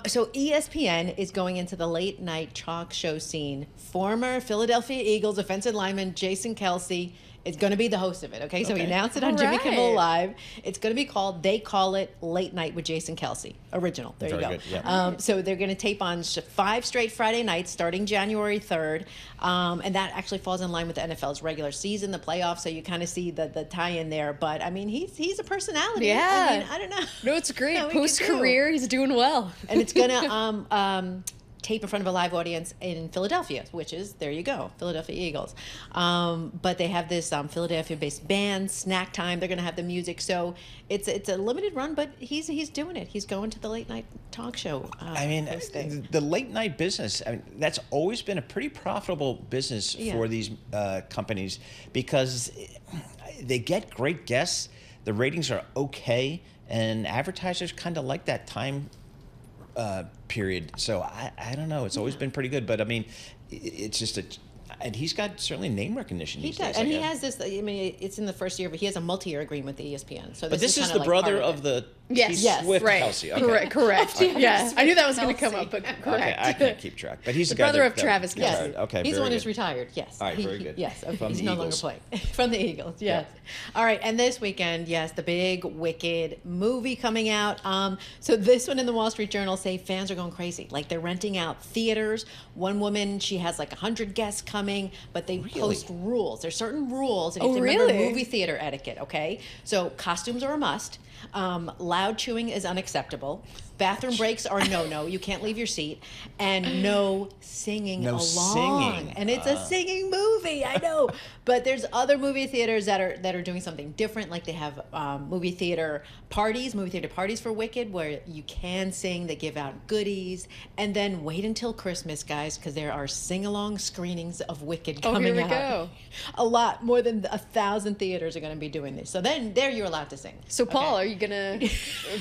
So ESPN is going into the late night talk show scene. Former Philadelphia Eagles offensive lineman Jason Kelce is going to be the host of it. Okay, so he announced it on Jimmy Kimmel Live. It's going to be called They Call It Late Night with Jason Kelce. Original. There Very you go. Good. Yeah. So they're going to tape on 5 straight Friday nights starting January 3rd. And that actually falls in line with the NFL's regular season, the playoffs. So you kind of see the tie-in there. But I mean, he's a personality. Yeah. I mean, I don't know. No, it's great. Post-career, he's doing well. And it's going to tape in front of a live audience in Philadelphia, which is, there you go, Philadelphia Eagles. But they have this Philadelphia-based band, Snack Time. They're going to have the music. So it's a limited run, but he's doing it. He's going to the late night talk show. I mean, the late night business, that's always been a pretty profitable business for these companies because they get great guests. The ratings are okay, and advertisers kind of like that time period. So I don't know. It's always been pretty good, but I mean, it's just and he's got certainly name recognition. He does, and he has this. I mean, it's in the first year, but he has a multi-year agreement with ESPN. So, but this is the brother of the Swift Kelce. Okay. Correct. Yeah, I knew that was going to come up, but correct. Okay, I can't keep track, but he's the brother of Travis Kelce. Yes. Okay, he's the one who's retired. Yes. All right, very good. Yes, from he's the no Eagles. longer playing from the Eagles. Yes. Yeah. All right, and this weekend, the big Wicked movie coming out. So this one in the Wall Street Journal say fans are going crazy. Like they're renting out theaters. One woman, she has like 100 guests coming, but they post rules. There's certain rules, and you have to remember movie theater etiquette. Okay, so costumes are a must. Loud chewing is unacceptable. Bathroom breaks are no. You can't leave your seat. And no singing along. And it's a singing movie, I know. But there's other movie theaters that are doing something different. Like they have movie theater parties for Wicked, where you can sing. They give out goodies. And then wait until Christmas, guys, because there are sing-along screenings of Wicked coming out. Here we go. A lot, more than 1,000 theaters are going to be doing this. So then there you're allowed to sing. So Paul, are you going to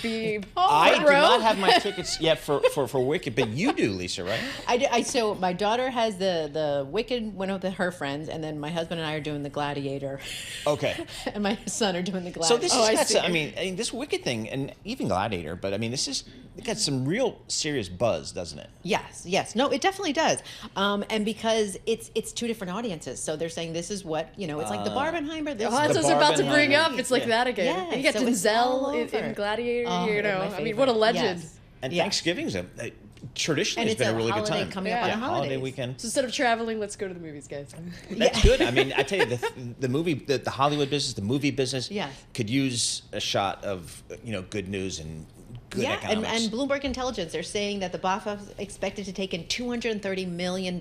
be I do not have my tickets yet for Wicked, but you do, Lisa, right? I do. So my daughter has the Wicked, went with her friends, and then my husband and I are doing the Gladiator. Okay. And my son are doing the Gladiator. So this I mean, this Wicked thing, and even Gladiator, but I mean, it got some real serious buzz, doesn't it? Yes. No, it definitely does. And because it's two different audiences, so they're saying this is what, it's like the Barbenheimer. That's what I was about to bring up. It's like that again. Yeah, you got so Denzel in Gladiator, I mean, what a legend. Yes. And Thanksgiving's traditionally has been a really good time. Coming up on holiday weekend. So instead of traveling, let's go to the movies, guys. That's good. I mean, I tell you, the movie, the Hollywood business, the movie business, could use a shot of good news and good economics. And Bloomberg Intelligence, they're saying that the box office is expected to take in $230 million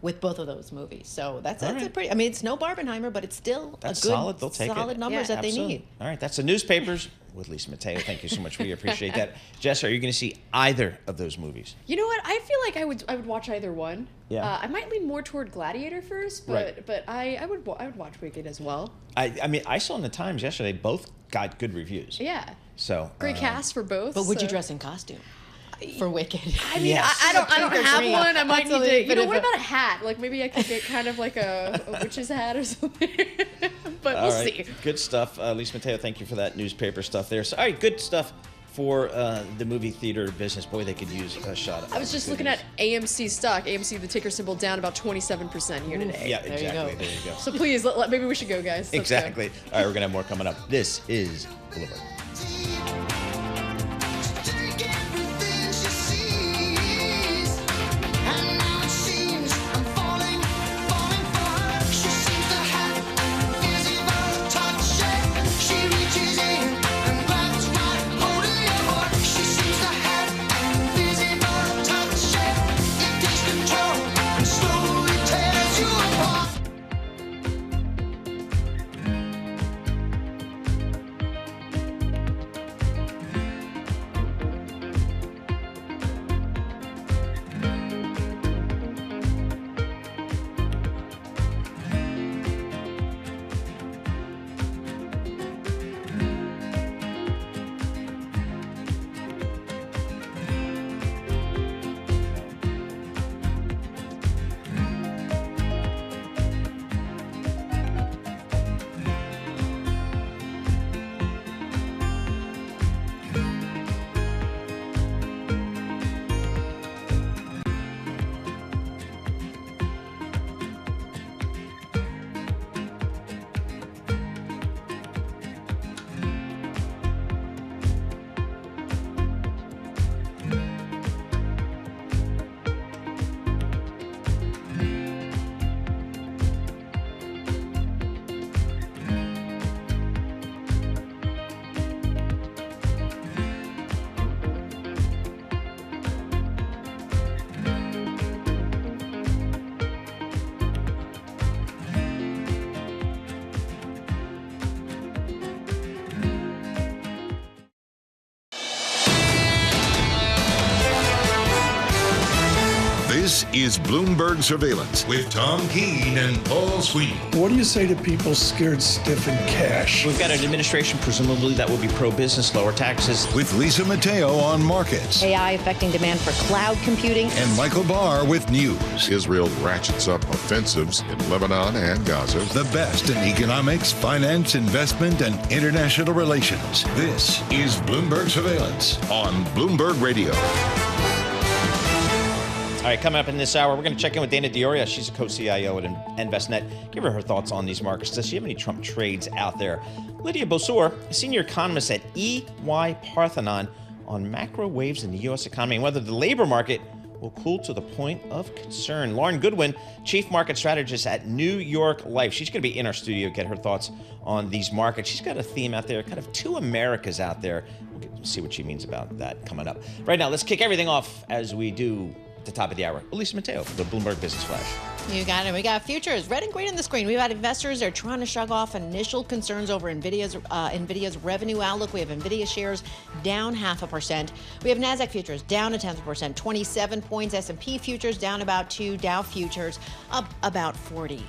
with both of those movies. So that's a pretty. I mean, it's no Barbenheimer, but it's still a good solid. They'll take solid numbers that they need. All right, that's the newspapers with Lisa Mateo. Thank you so much. We appreciate that. Jess, are you going to see either of those movies? You know what? I feel like I would watch either one. Yeah. I might lean more toward Gladiator first, but I would watch Wicked as well. I mean, I saw in the Times yesterday both got good reviews. Yeah. So great cast for both. But would you dress in costume? for Wicked. I mean, Yes. I don't have green. one. I might That's need to. a What bit of about a hat? Like maybe I could get kind of like a witch's hat or something. But we'll see. Good stuff. Lisa Mateo, thank you for that newspaper stuff there. So, all right, good stuff for the movie theater business. Boy, they could use a shot. I was just looking at AMC stock. AMC, the ticker symbol, down about 27% here today. Yeah, exactly. There you go. So please, maybe we should go, guys. Let's go. Exactly. All right, we're going to have more coming up. This is Bloomberg. This is Bloomberg Surveillance with Tom Keene and Paul Sweeney. What do you say to people scared stiff in cash? We've got an administration, presumably, that will be pro-business, lower taxes. With Lisa Mateo on markets. AI affecting demand for cloud computing. And Michael Barr with news. Israel ratchets up offensives in Lebanon and Gaza. The best in economics, finance, investment, and international relations. This is Bloomberg Surveillance on Bloomberg Radio. All right, coming up in this hour, we're going to check in with Dana Dioria. She's a co-CIO at InvestNet. Give her thoughts on these markets. Does she have any Trump trades out there? Lydia Bosor, a senior economist at EY Parthenon, on macro waves in the U.S. economy and whether the labor market will cool to the point of concern. Lauren Goodwin, chief market strategist at New York Life. She's going to be in our studio, get her thoughts on these markets. She's got a theme out there, kind of two Americas out there. We'll see what she means about that coming up. Right now, let's kick everything off as we do at the top of the hour. Elisa Mateo for the Bloomberg Business Flash. You got it. We got futures red and green on the screen. We've got investors that are trying to shrug off initial concerns over NVIDIA's revenue outlook. We have NVIDIA shares down 0.5%. We have NASDAQ futures down 0.1%, 27 points. S&P futures down about 2. Dow futures up about 40.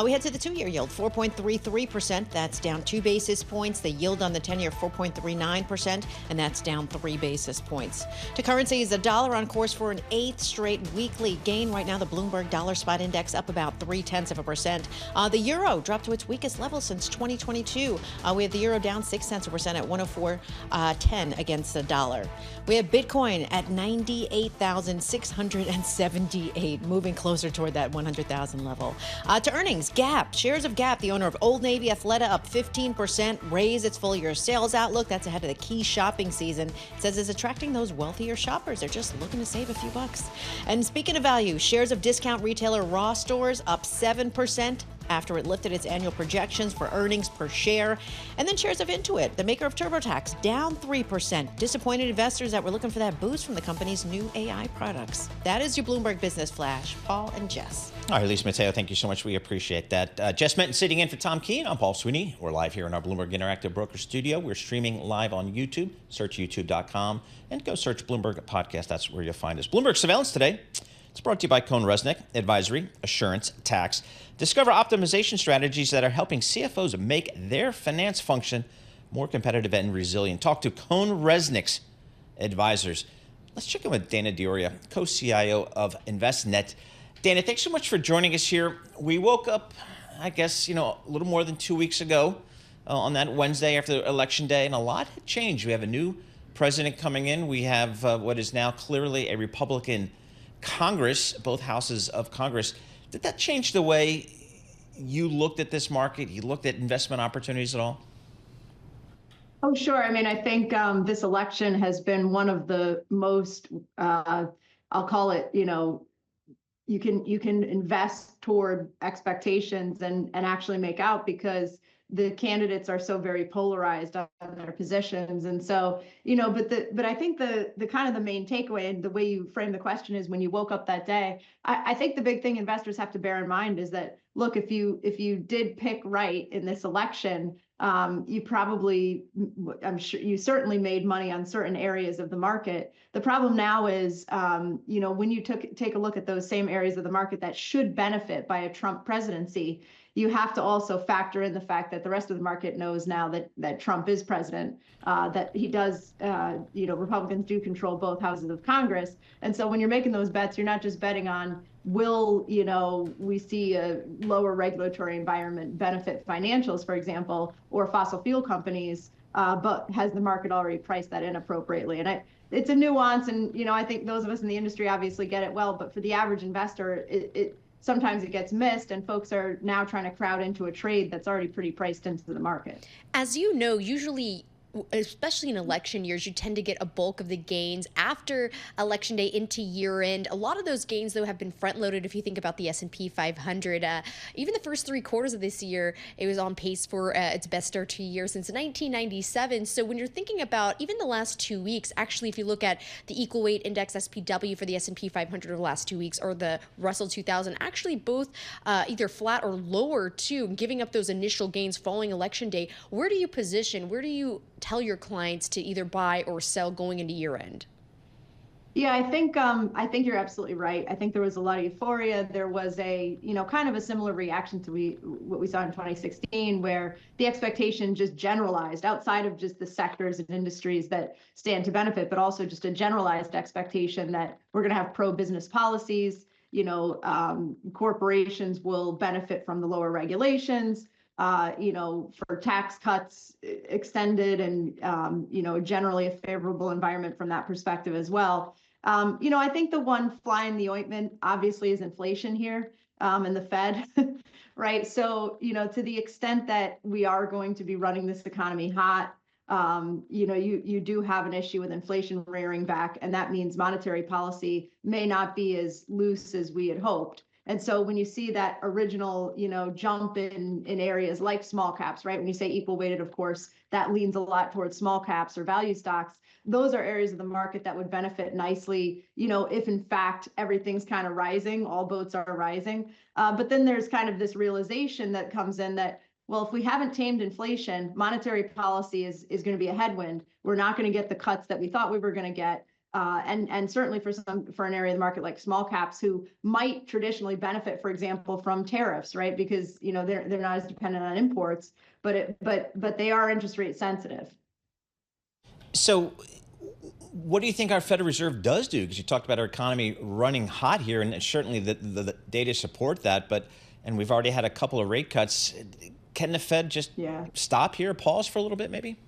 We head to the 2-year yield, 4.33%. That's down 2 basis points. The yield on the 10-year, 4.39%, and that's down 3 basis points. To currencies, the dollar on course for an 8th straight weekly gain. Right now, the Bloomberg Dollar Spot Index up about 0.3%. The euro dropped to its weakest level since 2022. We have the euro down 0.6% at 104.10 against the dollar. We have Bitcoin at 98,678, moving closer toward that 100,000 level. To earnings, Gap, shares of Gap, the owner of Old Navy Athleta, up 15%, raised its full year sales outlook. That's ahead of the key shopping season. It says it's attracting those wealthier shoppers. They're just looking to save a few bucks. And speaking of value, shares of discount retailer Ross Stores up 7% after it lifted its annual projections for earnings per share. And then shares of Intuit, the maker of TurboTax, down 3%. Disappointed investors that were looking for that boost from the company's new AI products. That is your Bloomberg Business Flash. Paul and Jess. All right, Lisa Mateo, thank you so much. We appreciate that. Jess Menton sitting in for Tom Keene. I'm Paul Sweeney. We're live here in our Bloomberg Interactive Broker Studio. We're streaming live on YouTube. Search youtube.com and go search Bloomberg Podcast. That's where you'll find us. Bloomberg Surveillance today. It's brought to you by Cohn Resnick, Advisory, Assurance, Tax. Discover optimization strategies that are helping CFOs make their finance function more competitive and resilient. Talk to Cohn Resnick's advisors. Let's check in with Dana Dioria, co-CIO of InvestNet. Dana, thanks so much for joining us here. We woke up, I guess, a little more than 2 weeks ago on that Wednesday after Election Day, and a lot had changed. We have a new president coming in. We have what is now clearly a Republican Congress, both houses of Congress. Did that change the way you looked at this market? You looked at investment opportunities at all? Oh, sure. I mean, I think this election has been one of the most, I'll call it, you can invest toward expectations and actually make out, because the candidates are so very polarized on their positions. And so, but I think the kind of the main takeaway and the way you frame the question is, when you woke up that day, I think the big thing investors have to bear in mind is that, look, if you did pick right in this election, you probably, I'm sure you certainly made money on certain areas of the market. The problem now is, when you take a look at those same areas of the market that should benefit by a Trump presidency, you have to also factor in the fact that the rest of the market knows now that Trump is president, that he does, Republicans do control both houses of Congress. And so when you're making those bets, you're not just betting on, will, we see a lower regulatory environment benefit financials, for example, or fossil fuel companies, but has the market already priced that in appropriately? And it's a nuance, and, I think those of us in the industry obviously get it well, but for the average investor, sometimes it gets missed, and folks are now trying to crowd into a trade that's already pretty priced into the market. As you know, usually, especially in election years, you tend to get a bulk of the gains after election day into year end. A lot of those gains, though, have been front loaded. If you think about the S&P 500, even the first 3 quarters of this year, it was on pace for its best start to a year since 1997. So when you're thinking about even the last 2 weeks, actually, if you look at the equal weight index SPW for the S&P 500 over the last 2 weeks, or the Russell 2000, actually both either flat or lower too, giving up those initial gains following election day. Where do you position? Where do you tell your clients to either buy or sell going into year end? Yeah, I think you're absolutely right. I think there was a lot of euphoria. There was a, kind of a similar reaction to what we saw in 2016, where the expectation just generalized outside of just the sectors and industries that stand to benefit, but also just a generalized expectation that we're going to have pro-business policies. Corporations will benefit from the lower regulations. For tax cuts extended, and, generally a favorable environment from that perspective as well. I think the one fly in the ointment obviously is inflation here, and the Fed, right? So, to the extent that we are going to be running this economy hot, you do have an issue with inflation rearing back, and that means monetary policy may not be as loose as we had hoped. And so when you see that original, jump in areas like small caps, right? When you say equal weighted, of course, that leans a lot towards small caps or value stocks. Those are areas of the market that would benefit nicely, if in fact everything's kind of rising, all boats are rising. But then there's kind of this realization that comes in that, well, if we haven't tamed inflation, monetary policy is going to be a headwind. We're not going to get the cuts that we thought we were going to get. And certainly for an area of the market like small caps, who might traditionally benefit, for example, from tariffs, right? Because they're not as dependent on imports, but they are interest rate sensitive. So, what do you think our Federal Reserve does do? Because you talked about our economy running hot here, and certainly the data support that. And we've already had a couple of rate cuts. Can the Fed just stop here, pause for a little bit, maybe?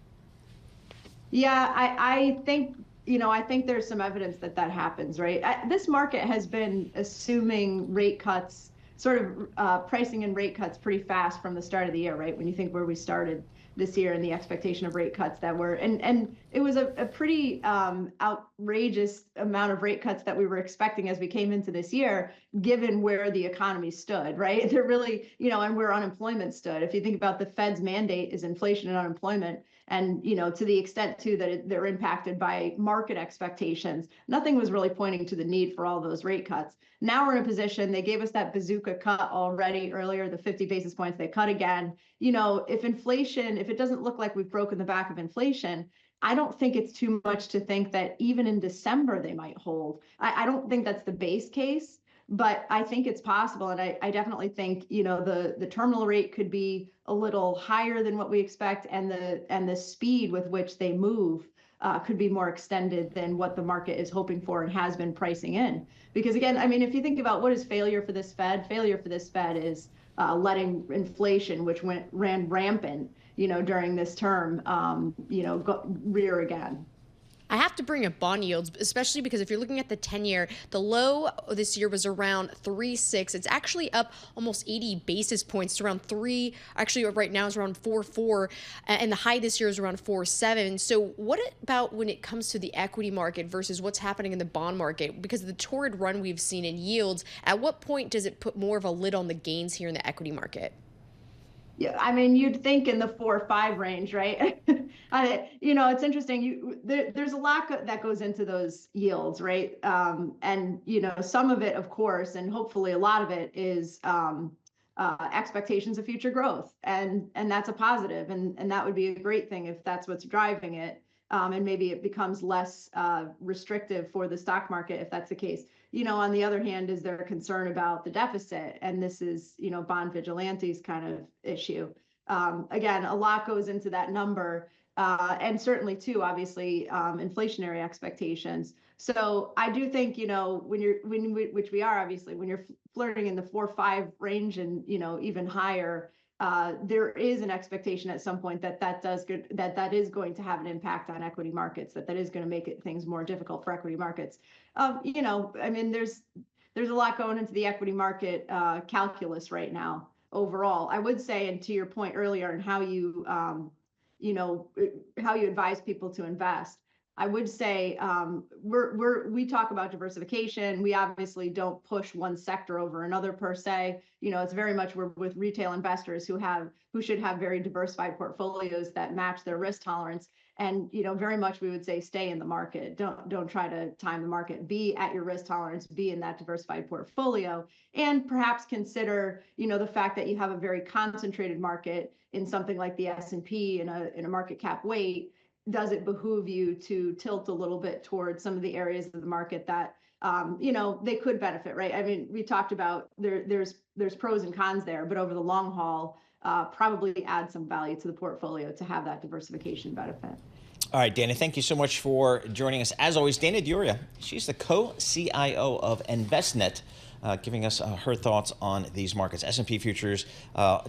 Yeah, I think. I think there's some evidence that happens, right? This market has been assuming rate cuts, sort of pricing in rate cuts pretty fast from the start of the year, right? When you think where we started this year and the expectation of rate cuts that were, and it was a pretty outrageous amount of rate cuts that we were expecting as we came into this year, given where the economy stood, right? They're really, and where unemployment stood. If you think about the Fed's mandate is inflation and unemployment, and, to the extent too that they're impacted by market expectations, nothing was really pointing to the need for all those rate cuts. Now we're in a position, they gave us that bazooka cut already earlier, the 50 basis points, they cut again. If it doesn't look like we've broken the back of inflation, I don't think it's too much to think that even in December they might hold. I don't think that's the base case, but I think it's possible. And I definitely think, the terminal rate could be a little higher than what we expect, and the speed with which they move could be more extended than what the market is hoping for and has been pricing in. Because again, I mean, if you think about what is failure for this Fed is letting inflation, which ran rampant, during this term, rear again. I have to bring up bond yields, especially because if you're looking at the 10-year, the low this year was around 3.6. It's actually up almost 80 basis points to around 3. Actually, right now is around 4.4, and the high this year is around 4.7. So what about when it comes to the equity market versus what's happening in the bond market? Because of the torrid run we've seen in yields, at what point does it put more of a lid on the gains here in the equity market? Yeah, I mean, you'd think in the 4 or 5 range, right? It's interesting. There's a lot that goes into those yields, right? And some of it, of course, and hopefully a lot of it is expectations of future growth, and that's a positive, and that would be a great thing if that's what's driving it. And maybe it becomes less restrictive for the stock market if that's the case. On the other hand, is there a concern about the deficit? And this is, bond vigilantes kind of issue. Again, a lot goes into that number, and certainly too, obviously, inflationary expectations. So I do think, which we are obviously, when you're flirting in the 4 or 5 range and, even higher, there is an expectation at some point that is going to have an impact on equity markets, that is going to make things more difficult for equity markets. I mean, there's a lot going into the equity market calculus right now. Overall, I would say, and to your point earlier, on how you advise people to invest, I would say we talk about diversification. We obviously don't push one sector over another per se. It's very much we're with retail investors who should have very diversified portfolios that match their risk tolerance. And very much we would say stay in the market. Don't try to time the market. Be at your risk tolerance. Be in that diversified portfolio, and perhaps consider the fact that you have a very concentrated market in something like the S&P in a market cap weight. Does it behoove you to tilt a little bit towards some of the areas of the market that they could benefit, right? I mean, we talked about there's pros and cons there, but over the long haul, probably add some value to the portfolio to have that diversification benefit. All right, Dana, thank you so much for joining us. As always, Dana Duria, she's the co-CIO of Envestnet, giving us her thoughts on these markets. S&P futures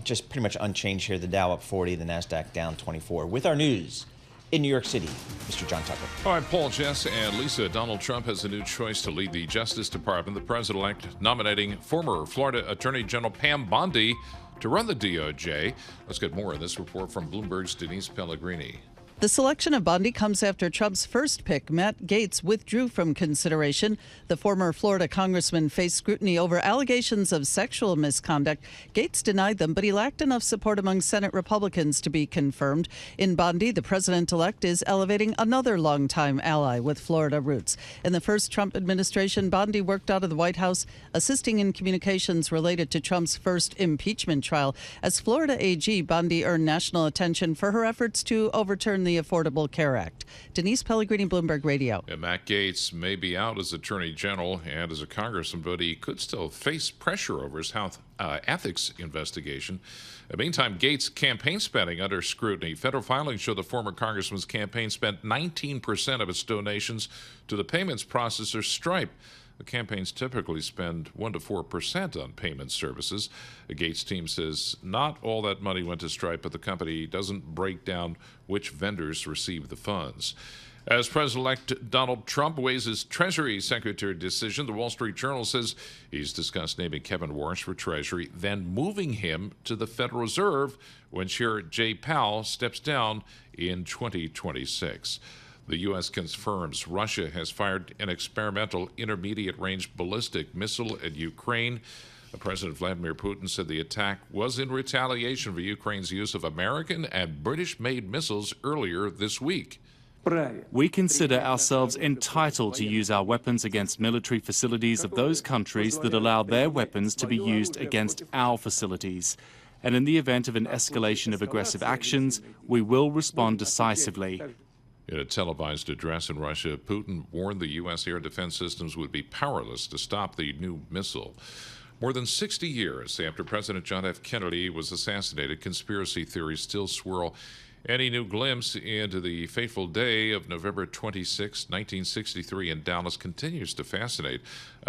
just pretty much unchanged here. The Dow up 40, the NASDAQ down 24. With our news in New York City, Mr. John Tucker. All right, Paul, Jess, and Lisa. Donald Trump has a new choice to lead the Justice Department. The president-elect nominating former Florida Attorney General Pam Bondi to run the DOJ. Let's get more of this report from Bloomberg's Denise Pellegrini. The selection of Bondi comes after Trump's first pick, Matt Gaetz, withdrew from consideration. The former Florida congressman faced scrutiny over allegations of sexual misconduct. Gaetz denied them, but he lacked enough support among Senate Republicans to be confirmed. In Bondi, the president-elect is elevating another longtime ally with Florida roots. In the first Trump administration, Bondi worked out of the White House, assisting in communications related to Trump's first impeachment trial. As Florida AG, Bondi earned national attention for her efforts to overturn the Affordable Care Act. Denise Pellegrini, Bloomberg Radio. And Matt Gaetz may be out as Attorney General and as a congressman, but he could still face pressure over his health ethics investigation. Meantime, Gaetz' campaign spending under scrutiny. Federal filings show the former congressman's campaign spent 19% of its donations to the payments processor Stripe. The campaigns typically spend 1% to 4% on payment services. The Gaetz team says not all that money went to Stripe, but the company doesn't break down which vendors received the funds. As President-elect Donald Trump weighs his Treasury Secretary decision, the Wall Street Journal says he's discussed naming Kevin Warsh for Treasury, then moving him to the Federal Reserve when Chair Jay Powell steps down in 2026. The U.S. confirms Russia has fired an experimental intermediate-range ballistic missile at Ukraine. President Vladimir Putin said the attack was in retaliation for Ukraine's use of American and British-made missiles earlier this week. We consider ourselves entitled to use our weapons against military facilities of those countries that allow their weapons to be used against our facilities. And in the event of an escalation of aggressive actions, we will respond decisively. In a televised address in Russia, Putin warned the U.S. air defense systems would be powerless to stop the new missile. More than 60 years after President John F. Kennedy was assassinated, conspiracy theories still swirl Any new glimpse into the fateful day of November 26, 1963 in Dallas continues to fascinate.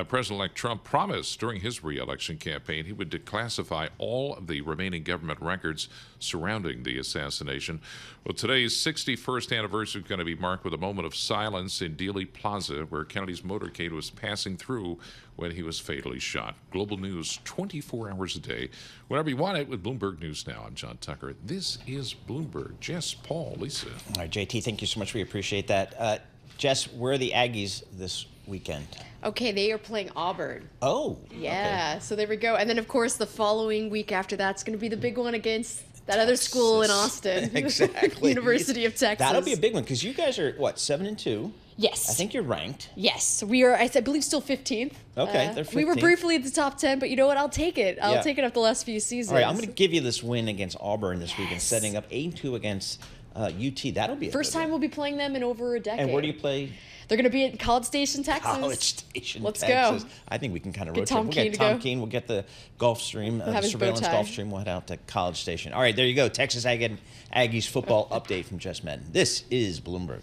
President-elect Trump promised during his re-election campaign he would declassify all of the remaining government records surrounding the assassination. Well, today's 61st anniversary is going to be marked with a moment of silence in Dealey Plaza, where Kennedy's motorcade was passing through when he was fatally shot. Global news 24 hours a day, whenever you want it, with Bloomberg News Now. I'm John Tucker. This is Bloomberg. Jess, Paul, Lisa. All right, JT, thank you so much. We appreciate that. Jess, where are the Aggies this weekend? Okay, they are playing Auburn. Oh. Yeah, okay. So there we go. And then, of course, the following week after that's going to be the big one against that other school in Austin. Exactly. University of Texas. That'll be a big one because you guys are, what, 7-2? Yes. I think you're ranked. Yes. We are, I believe, still 15th. Okay, they're 15th. We were briefly at the top 10, but you know what? I'll take it. I'll take it up the last few seasons. All right, I'm going to give you this win against Auburn this weekend, setting up 8-2 against UT. That'll be a first time we'll be playing them in over a decade. And where do you play? They're going to be at College Station, Texas. College Station, Let's Texas. go. I think we can kind of Get rotate. Tom We'll Keene get Tom to Keene. We'll get the Gulf Stream, We'll have his surveillance bow tie. Gulf Stream. We'll head out to College Station. All right, there you go. Texas Aggies football update from Jess Madden. This is Bloomberg.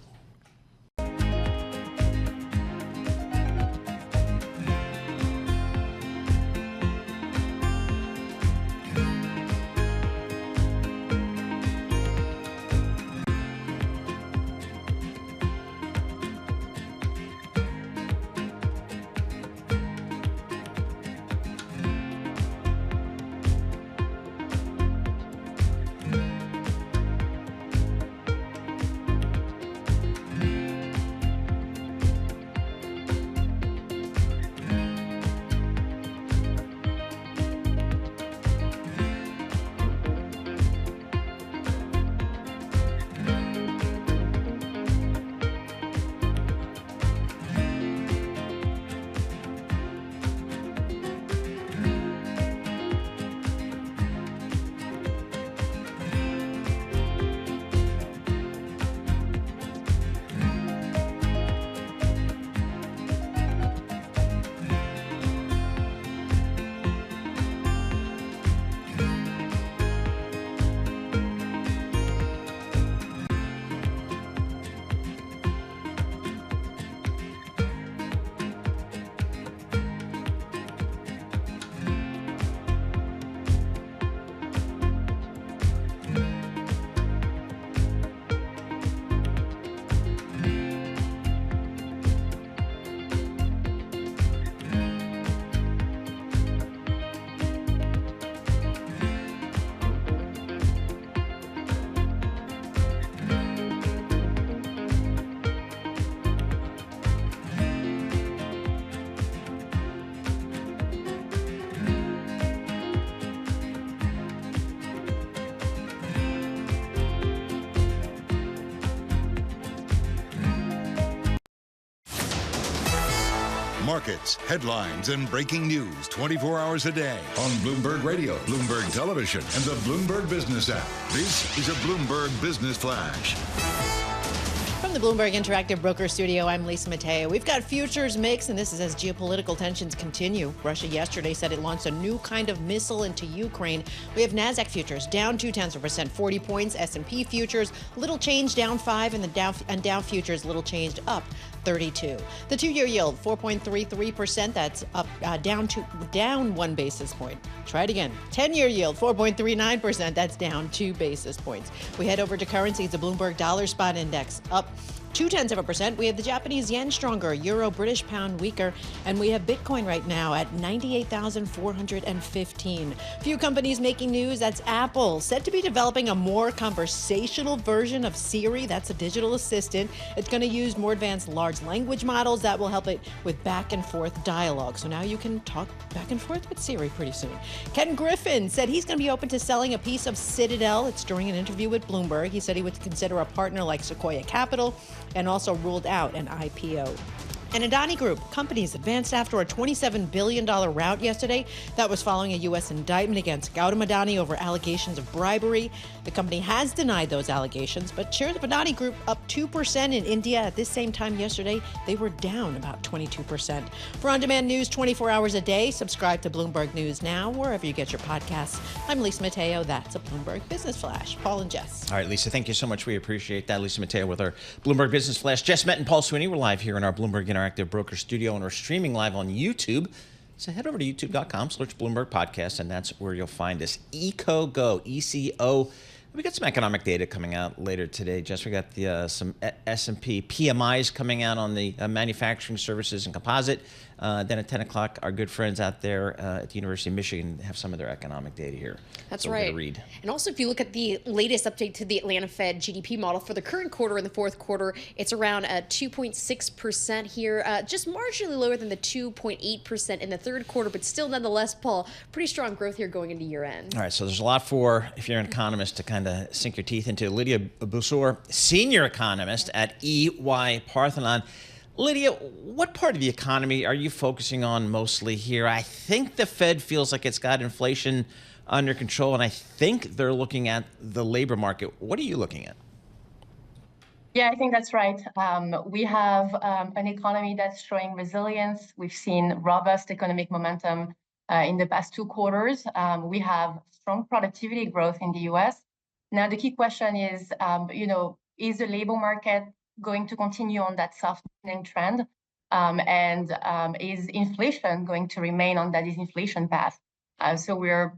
Markets, headlines, and breaking news 24 hours a day on Bloomberg Radio, Bloomberg Television, and the Bloomberg Business app. This is a Bloomberg Business Flash. From the Bloomberg Interactive Broker Studio, I'm Lisa Mateo. We've got futures mix, and this is as geopolitical tensions continue. Russia yesterday said it launched a new kind of missile into Ukraine. We have NASDAQ futures down 0.2%, 40 points. S&P futures, little change, down 5, and the Dow futures, little changed, up 32. The 2-year yield, 4.33%. That's up, down 1 basis point. Try it again. 10-year yield, 4.39%. That's down 2 basis points. We head over to currencies. The Bloomberg Dollar Spot Index up 0.2%. We have the Japanese yen stronger, euro, British pound weaker, and we have Bitcoin right now at 98,415. Few companies making news. That's Apple, said to be developing a more conversational version of Siri. That's a digital assistant. It's going to use more advanced large language models that will help it with back and forth dialogue. So now you can talk back and forth with Siri pretty soon. Ken Griffin said he's going to be open to selling a piece of Citadel. It's during an interview with Bloomberg. He said he would consider a partner like Sequoia Capital, and also ruled out an IPO. And Adani Group companies advanced after a $27 billion rout yesterday. That was following a U.S. indictment against Gautam Adani over allegations of bribery. The company has denied those allegations, but shares of Adani Group up 2% in India. At this same time yesterday, they were down about 22%. For on-demand news 24 hours a day, subscribe to Bloomberg News Now, wherever you get your podcasts. I'm Lisa Mateo. That's a Bloomberg Business Flash. Paul and Jess. All right, Lisa, thank you so much. We appreciate that. Lisa Mateo with our Bloomberg Business Flash. Jess Met and Paul Sweeney. We're live here in our Bloomberg Interactive Broker Studio, and we're streaming live on YouTube. So head over to youtube.com, search Bloomberg Podcast, and that's where you'll find us. EcoGo, E-C-O. We got some economic data coming out later today. Jess, we got the some S&P PMIs coming out on the manufacturing services and composite. Then at 10 o'clock, our good friends out there at the University of Michigan have some of their economic data here. That's so right. We'll get a read. And also, if you look at the latest update to the Atlanta Fed GDP model for the current quarter and the fourth quarter, it's around 2.6% here, just marginally lower than the 2.8% in the third quarter, but still nonetheless, Paul, pretty strong growth here going into year end. All right, so there's a lot for, if you're an economist, to kind of sink your teeth into. Lydia Bussour, senior economist at EY Parthenon. Lydia, what part of the economy are you focusing on mostly here? I think the Fed feels like it's got inflation under control, and I think they're looking at the labor market. What are you looking at? Yeah, I think that's right. We have an economy that's showing resilience. We've seen robust economic momentum in the past 2 quarters. We have strong productivity growth in the U.S. Now, the key question is, is the labor market going to continue on that softening trend? And is inflation going to remain on that disinflation path? So we're,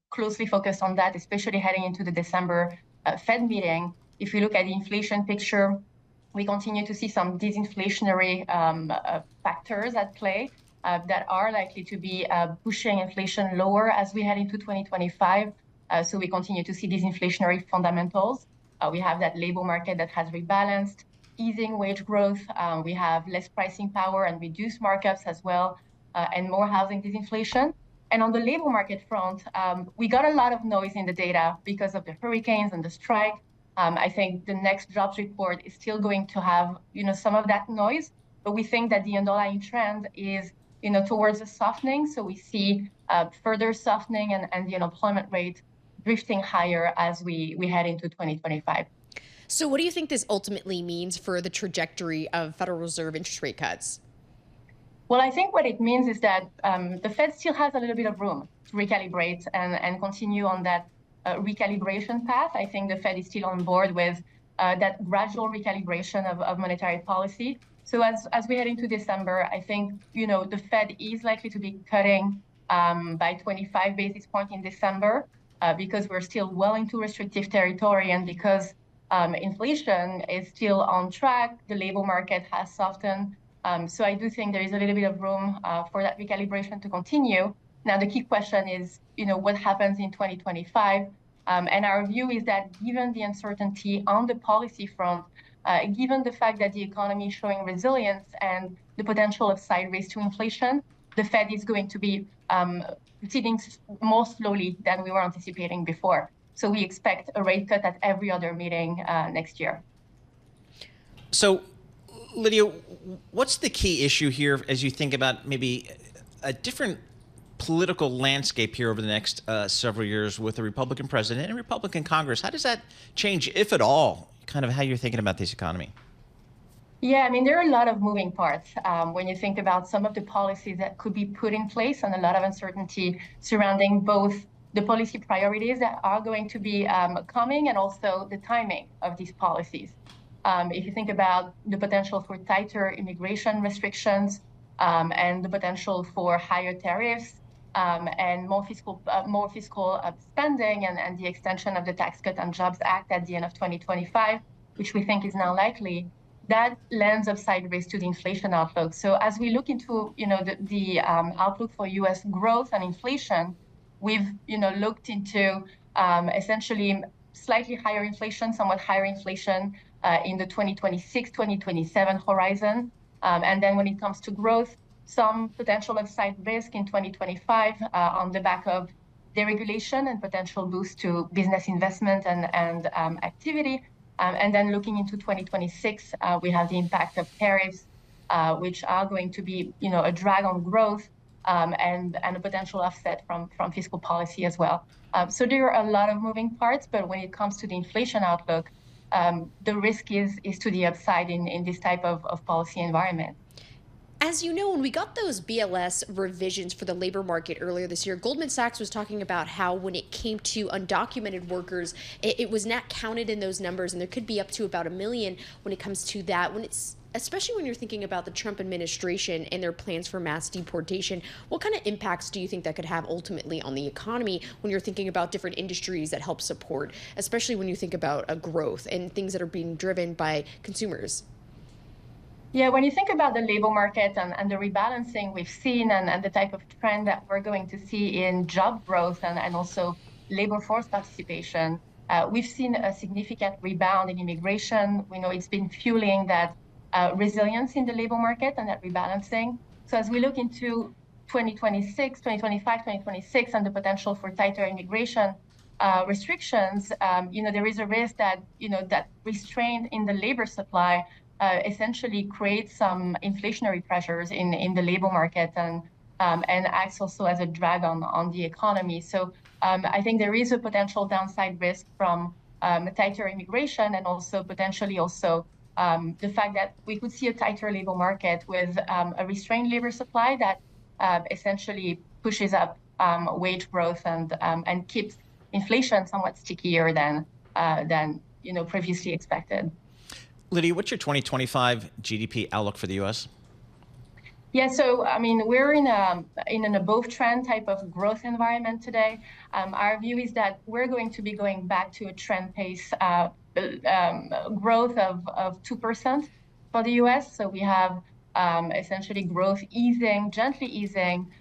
closely focused on that, especially heading into the December Fed meeting. If we look at the inflation picture, we continue to see some disinflationary factors at play that are likely to be pushing inflation lower as we head into 2025. So we continue to see disinflationary fundamentals. We have that labor market that has rebalanced, easing wage growth. We have less pricing power and reduced markups as well, and more housing disinflation. And on the labor market front, we got a lot of noise in the data because of the hurricanes and the strike. I think the next jobs report is still going to have, some of that noise, but we think that the underlying trend is, towards a softening. So we see further softening and the unemployment rate drifting higher as we head into 2025. So what do you think this ultimately means for the trajectory of Federal Reserve interest rate cuts? Well, I think what it means is that the Fed still has a little bit of room to recalibrate and continue on that recalibration path. I think the Fed is still on board with that gradual recalibration of monetary policy. So as we head into December, I think, the Fed is likely to be cutting by 25 basis points in December because we're still well into restrictive territory and because inflation is still on track. The labor market has softened. So I do think there is a little bit of room for that recalibration to continue. Now, the key question is, what happens in 2025? And our view is that given the uncertainty on the policy front, given the fact that the economy is showing resilience and the potential of side race to inflation, the Fed is going to be proceeding more slowly than we were anticipating before. So we expect a rate cut at every other meeting next year. So, Lydia, what's the key issue here as you think about maybe a different political landscape here over the next several years with a Republican president and a Republican Congress? How does that change, if at all, kind of how you're thinking about this economy? Yeah, there are a lot of moving parts when you think about some of the policies that could be put in place and a lot of uncertainty surrounding both the policy priorities that are going to be coming and also the timing of these policies. If you think about the potential for tighter immigration restrictions and the potential for higher tariffs and more fiscal spending and the extension of the Tax Cut and Jobs Act at the end of 2025, which we think is now likely, that lends upside risk to the inflation outlook. So as we look into the outlook for U.S. growth and inflation, we've looked into essentially slightly higher inflation, somewhat higher inflation in the 2026-2027 horizon. And then when it comes to growth, some potential upside risk in 2025 on the back of deregulation and potential boost to business investment and activity. And then looking into 2026, we have the impact of tariffs which are going to be, a drag on growth and a potential offset from fiscal policy as well. So there are a lot of moving parts, but when it comes to the inflation outlook, the risk is to the upside in this type of policy environment. As you know, when we got those BLS revisions for the labor market earlier this year, Goldman Sachs was talking about how when it came to undocumented workers, it was not counted in those numbers, and there could be up to about 1 million when it comes to that. Especially when you're thinking about the Trump administration and their plans for mass deportation, what kind of impacts do you think that could have ultimately on the economy when you're thinking about different industries that help support, especially when you think about a growth and things that are being driven by consumers? Yeah, when you think about the labor market and the rebalancing we've seen and the type of trend that we're going to see in job growth and also labor force participation, we've seen a significant rebound in immigration. We know it's been fueling that resilience in the labor market and that rebalancing. So as we look into 2026, 2025, 2026, and the potential for tighter immigration restrictions, there is a risk that, that restraint in the labor supply essentially creates some inflationary pressures in the labor market and acts also as a drag on the economy. So I think there is a potential downside risk from tighter immigration and also potentially the fact that we could see a tighter labor market with a restrained labor supply that essentially pushes up wage growth and keeps inflation somewhat stickier than previously expected. Lydia, what's your 2025 GDP outlook for the U.S.? Yeah, so we're in an above trend type of growth environment today. Our view is that we're going to be going back to a trend pace growth of 2% for the U.S. So we have essentially growth gently easing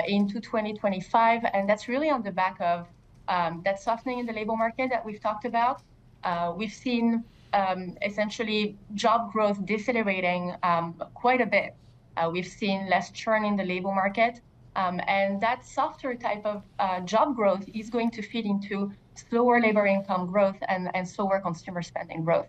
into 2025, and that's really on the back of that softening in the labor market that we've talked about. We've seen essentially job growth decelerating quite a bit. We've seen less churn in the labor market, and that softer type of job growth is going to feed into slower labor income growth and slower consumer spending growth.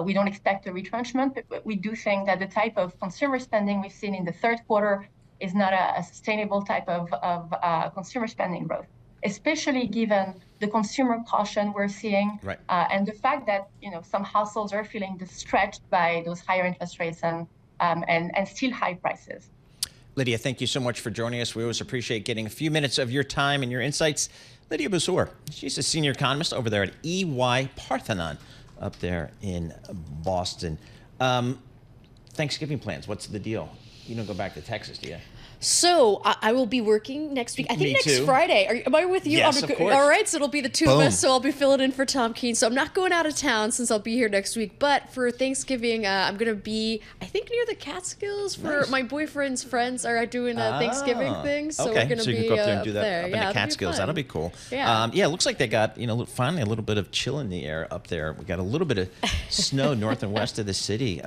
We don't expect a retrenchment, but we do think that the type of consumer spending we've seen in the third quarter is not a sustainable type of consumer spending growth, especially given the consumer caution we're seeing, right. And the fact that some households are feeling stretched by those higher interest rates and still high prices. Lydia, thank you so much for joining us. We always appreciate getting a few minutes of your time and your insights. Lydia Bassour, she's a senior economist over there at EY Parthenon up there in Boston. Thanksgiving plans, what's the deal? You don't go back to Texas, do you? So I will be working next week. I think next Friday. Am I with you? Yes, of course. All right, so it'll be the two of us. So I'll be filling in for Tom Keene. So I'm not going out of town since I'll be here next week. But for Thanksgiving, I'm going to be, I think, near the Catskills for my boyfriend's friends are doing a Thanksgiving thing. So we're going to be you can go up there and do that there. up in the Catskills. That'll be cool. Yeah. It looks like they got finally a little bit of chill in the air up there. We got a little bit of snow north and west of the city.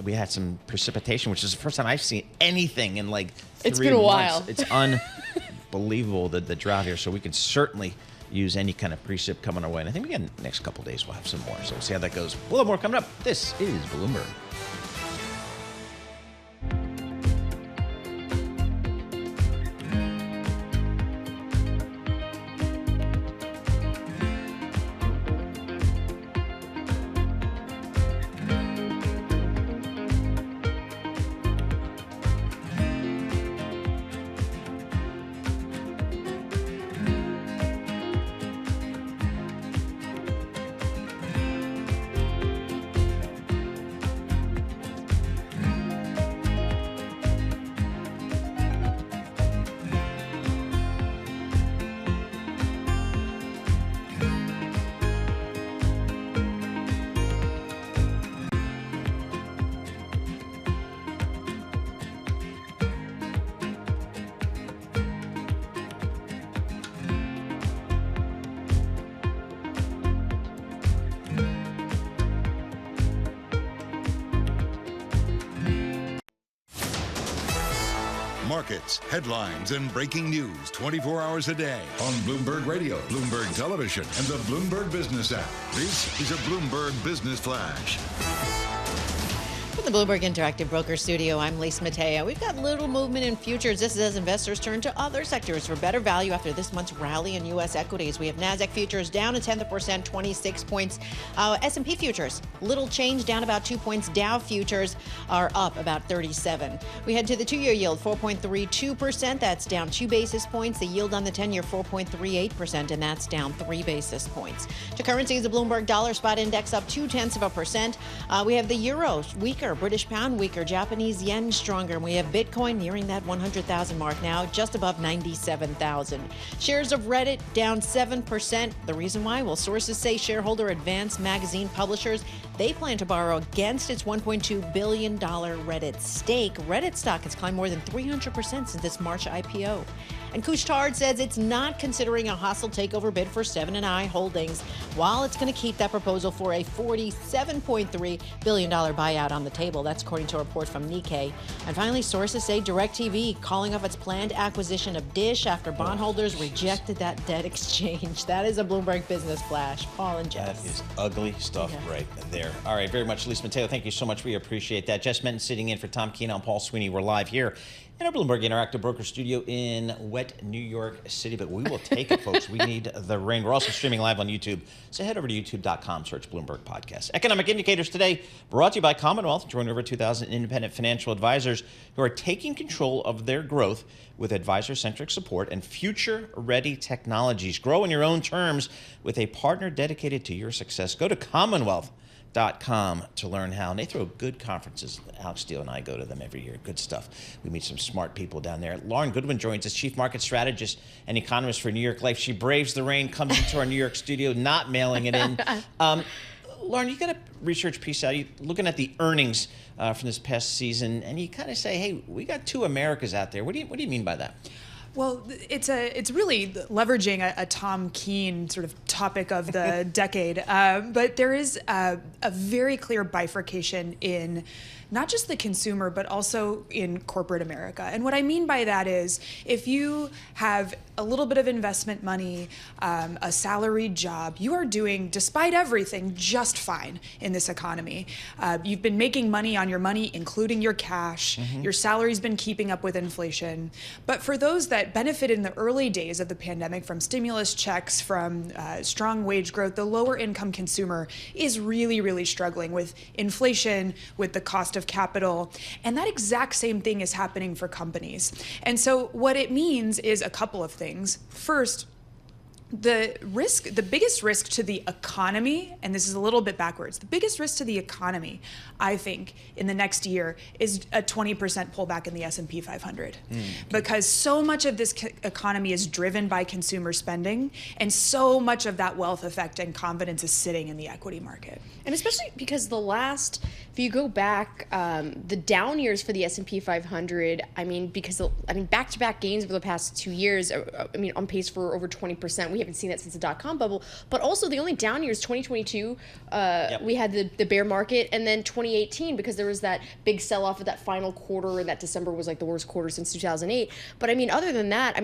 We had some precipitation, which is the first time I've seen anything in like 3 It's been a while. It's unbelievable, the drought here. So we can certainly use any kind of precip coming our way. And I think we got the next couple of days we'll have some more. So we'll see how that goes. We'll have more coming up. This is Bloomberg. Markets, headlines, and breaking news 24 hours a day on Bloomberg Radio, Bloomberg Television, and the Bloomberg Business app. This is a Bloomberg Business Flash. From the Bloomberg Interactive Broker Studio, I'm Lisa Mateo. We've got little movement in futures. This is as investors turn to other sectors for better value after this month's rally in U.S. equities. We have NASDAQ futures down 0.1%, 26 points. S&P futures, little change, down about 2 points. Dow futures are up about 37. We head to the 2-year yield, 4.32%. That's down 2 basis points. The yield on the 10-year, 4.38%, and that's down 3 basis points. To currencies, the Bloomberg Dollar Spot Index up 0.2%. We have the euro weaker, British pound weaker, Japanese yen stronger, and we have Bitcoin nearing that 100,000 mark now, just above 97,000. Shares of Reddit down 7%. The reason why? Well, sources say shareholder Advance magazine publishers, they plan to borrow against its $1.2 billion Reddit stake. Reddit stock has climbed more than 300% since its March IPO. And Couche-Tard says it's not considering a hostile takeover bid for Seven & i Holdings, while it's going to keep that proposal for a $47.3 billion buyout on the table. That's according to a report from Nikkei. And finally, sources say DirecTV calling off its planned acquisition of Dish after bondholders rejected that debt exchange. That is a Bloomberg Business Flash. Paul and Jess. That is ugly stuff right there. All right, very much, Lisa Mateo. Thank you so much. We appreciate that. Jess Menton sitting in for Tom Keene. I'm Paul Sweeney. We're live here in our Bloomberg Interactive Broker Studio in wet New York City, but we will take it, folks. We need the rain. We're also streaming live on YouTube, so head over to youtube.com, search Bloomberg Podcast. Economic Indicators today brought to you by Commonwealth, joined over 2,000 independent financial advisors who are taking control of their growth with advisor-centric support and future-ready technologies. Grow in your own terms with a partner dedicated to your success. Go to Commonwealth.com to learn how. And they throw good conferences. Alex Steele and I go to them every year. Good stuff. We meet some smart people down there. Lauren Goodwin joins us, Chief Market Strategist and Economist for New York Life. She braves the rain, comes into our New York studio, not mailing it in. Lauren, you got a research piece out. You're looking at the earnings from this past season, and you kind of say, hey, we got two Americas out there. What do you mean by that? Well, it's really leveraging a Tom Keene sort of topic of the decade, but there is a very clear bifurcation in not just the consumer, but also in corporate America. And what I mean by that is if you have a little bit of investment money, a salaried job, you are doing, despite everything, just fine in this economy. You've been making money on your money, including your cash. Your salary's been keeping up with inflation. But for those that benefited in the early days of the pandemic from stimulus checks, from strong wage growth, the lower income consumer is really, really struggling with inflation, with the cost of capital. And that exact same thing is happening for companies. And so what it means is a couple of things. First, the biggest risk to the economy, and this is a little bit backwards, the biggest risk to the economy, I think, in the next year is a 20% pullback in the S&P 500. Because so much of this economy is driven by consumer spending, and so much of that wealth effect and confidence is sitting in the equity market. And especially because if you go back, the down years for the S&P 500, back-to-back gains over the past 2 years, on pace for over 20%. We haven't seen that since the dot-com bubble. But also the only down years, 2022, we had the bear market, and then 2018, because there was that big sell-off of that final quarter, and that December was like the worst quarter since 2008. But other than that,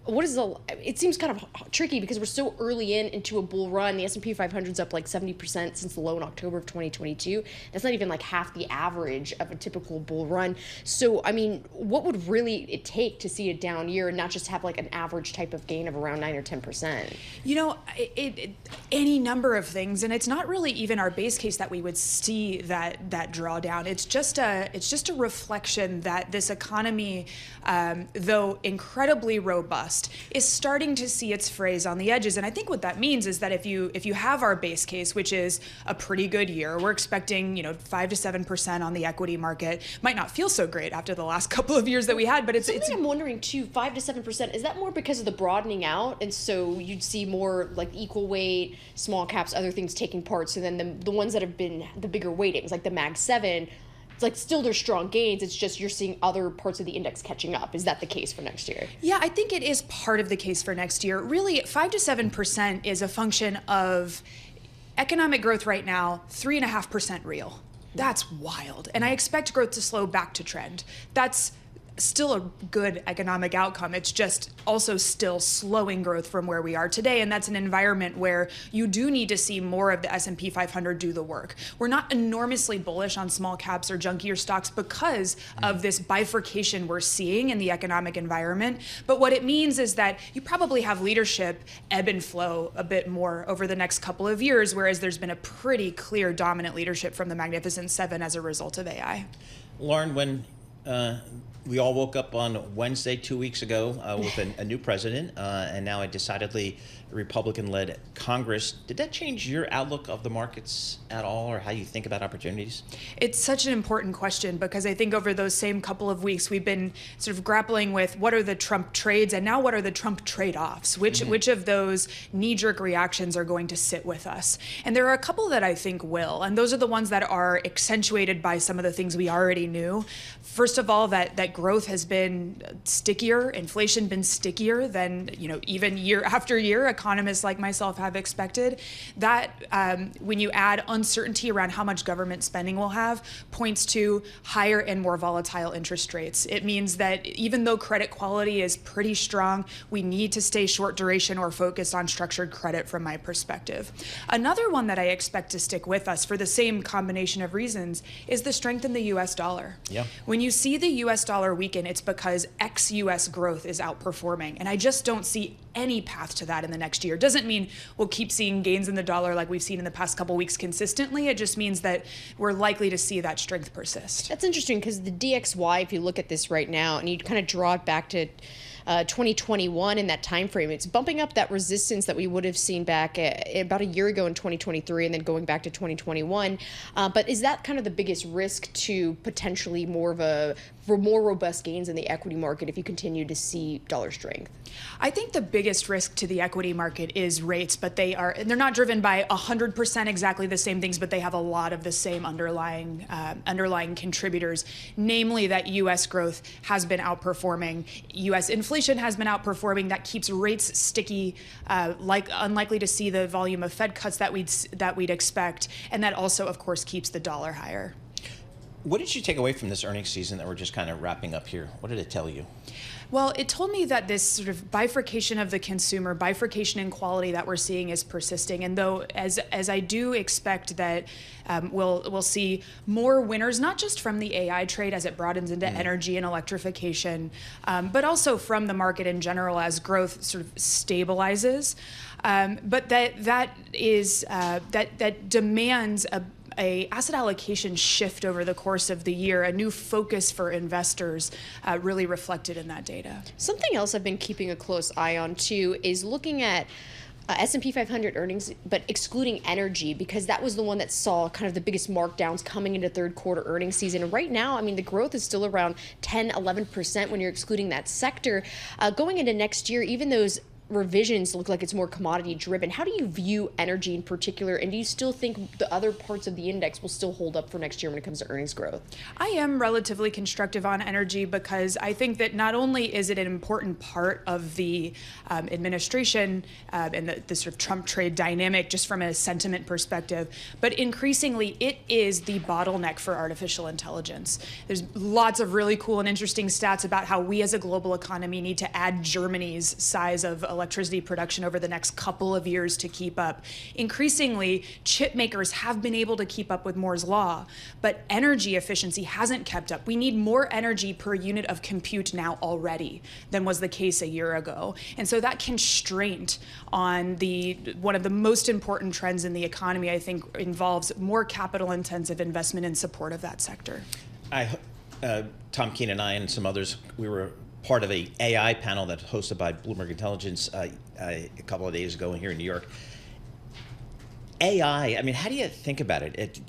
it seems kind of tricky because we're so early into a bull run. The S&P 500's up like 70% since the low in October of 2022. That's not even like half the average of a typical bull run. So, what would really it take to see a down year and not just have like an average type of gain of around 9 or 10%? Any number of things, and it's not really even our base case that we would see that drawdown. It's just a reflection that this economy, though incredibly robust, is starting to see its frays on the edges. And I think what that means is that if you have our base case, which is a pretty good year, we're expecting 5 to 7% on the equity market. Might not feel so great after the last couple of years that we had, but it's. I'm wondering too. 5 to 7%, is that more because of the broadening out, and so you'd see more like equal weight, small caps, other things taking part? So then the ones that have been the bigger weightings, like the Mag 7. It's like still there's strong gains. It's just you're seeing other parts of the index catching up. Is that the case for next year? Yeah, I think it is part of the case for next year. Really, 5 to 7% is a function of economic growth right now, 3.5% real. That's wild. And I expect growth to slow back to trend. That's still a good economic outcome. It's just also still slowing growth from where we are today. And that's an environment where you do need to see more of the S&P 500 do the work. We're not enormously bullish on small caps or junkier stocks because of this bifurcation we're seeing in the economic environment. But what it means is that you probably have leadership ebb and flow a bit more over the next couple of years, whereas there's been a pretty clear dominant leadership from the Magnificent Seven as a result of AI. Lauren, when we all woke up on Wednesday 2 weeks ago with a new president and now a decidedly Republican-led Congress. Did that change your outlook of the markets at all, or how you think about opportunities? It's such an important question because I think over those same couple of weeks, we've been sort of grappling with what are the Trump trades and now what are the Trump trade-offs? Which of those knee-jerk reactions are going to sit with us? And there are a couple that I think will, and those are the ones that are accentuated by some of the things we already knew. First of all, that growth has been stickier, inflation been stickier than even year after year economists like myself have expected. That when you add uncertainty around how much government spending we'll have, points to higher and more volatile interest rates. It means that even though credit quality is pretty strong, we need to stay short duration or focused on structured credit from my perspective. Another one that I expect to stick with us for the same combination of reasons is the strength in the US dollar. Yeah. When you see the US dollar weaken, it's because ex-US growth is outperforming. And I just don't see any path to that in the next year. Doesn't mean we'll keep seeing gains in the dollar like we've seen in the past couple weeks consistently. It just means that we're likely to see that strength persist. That's interesting because the DXY, if you look at this right now and you kind of draw it back to 2021 in that time frame, it's bumping up that resistance that we would have seen back about a year ago in 2023 and then going back to 2021. But is that kind of the biggest risk to potentially more robust gains in the equity market if you continue to see dollar strength? I think the biggest risk to the equity market is rates, but they're not driven by 100% exactly the same things, but they have a lot of the same underlying contributors, namely that U.S. growth has been outperforming, U.S. inflation has been outperforming. That keeps rates sticky, unlikely to see the volume of Fed cuts that we'd expect, and that also, of course, keeps the dollar higher. What did you take away from this earnings season that we're just kind of wrapping up here? What did it tell you? Well, it told me that this sort of bifurcation of the consumer, bifurcation in quality that we're seeing is persisting. And though, as I do expect that we'll see more winners, not just from the AI trade as it broadens into energy and electrification, but also from the market in general as growth sort of stabilizes. But that demands a asset allocation shift over the course of the year, a new focus for investors really reflected in that data. Something else I've been keeping a close eye on too is looking at S&P 500 earnings, but excluding energy, because that was the one that saw kind of the biggest markdowns coming into third quarter earnings season. And right now, I mean, the growth is still around 10, 11% when you're excluding that sector. Going into next year, even those revisions look like it's more commodity driven. How do you view energy in particular, and do you still think the other parts of the index will still hold up for next year when it comes to earnings growth? I am relatively constructive on energy because I think that not only is it an important part of the administration and the sort of Trump trade dynamic just from a sentiment perspective, but increasingly it is the bottleneck for artificial intelligence. There's lots of really cool and interesting stats about how we as a global economy need to add Germany's size of electricity production over the next couple of years to keep up. Increasingly, chip makers have been able to keep up with Moore's law, but energy efficiency hasn't kept up. We need more energy per unit of compute now already than was the case a year ago. And so that constraint on one of the most important trends in the economy, I think, involves more capital-intensive investment in support of that sector. Tom Keene and I and some others, we were part of a AI panel that's hosted by Bloomberg Intelligence a couple of days ago here in New York. AI, I mean, how do you think about it?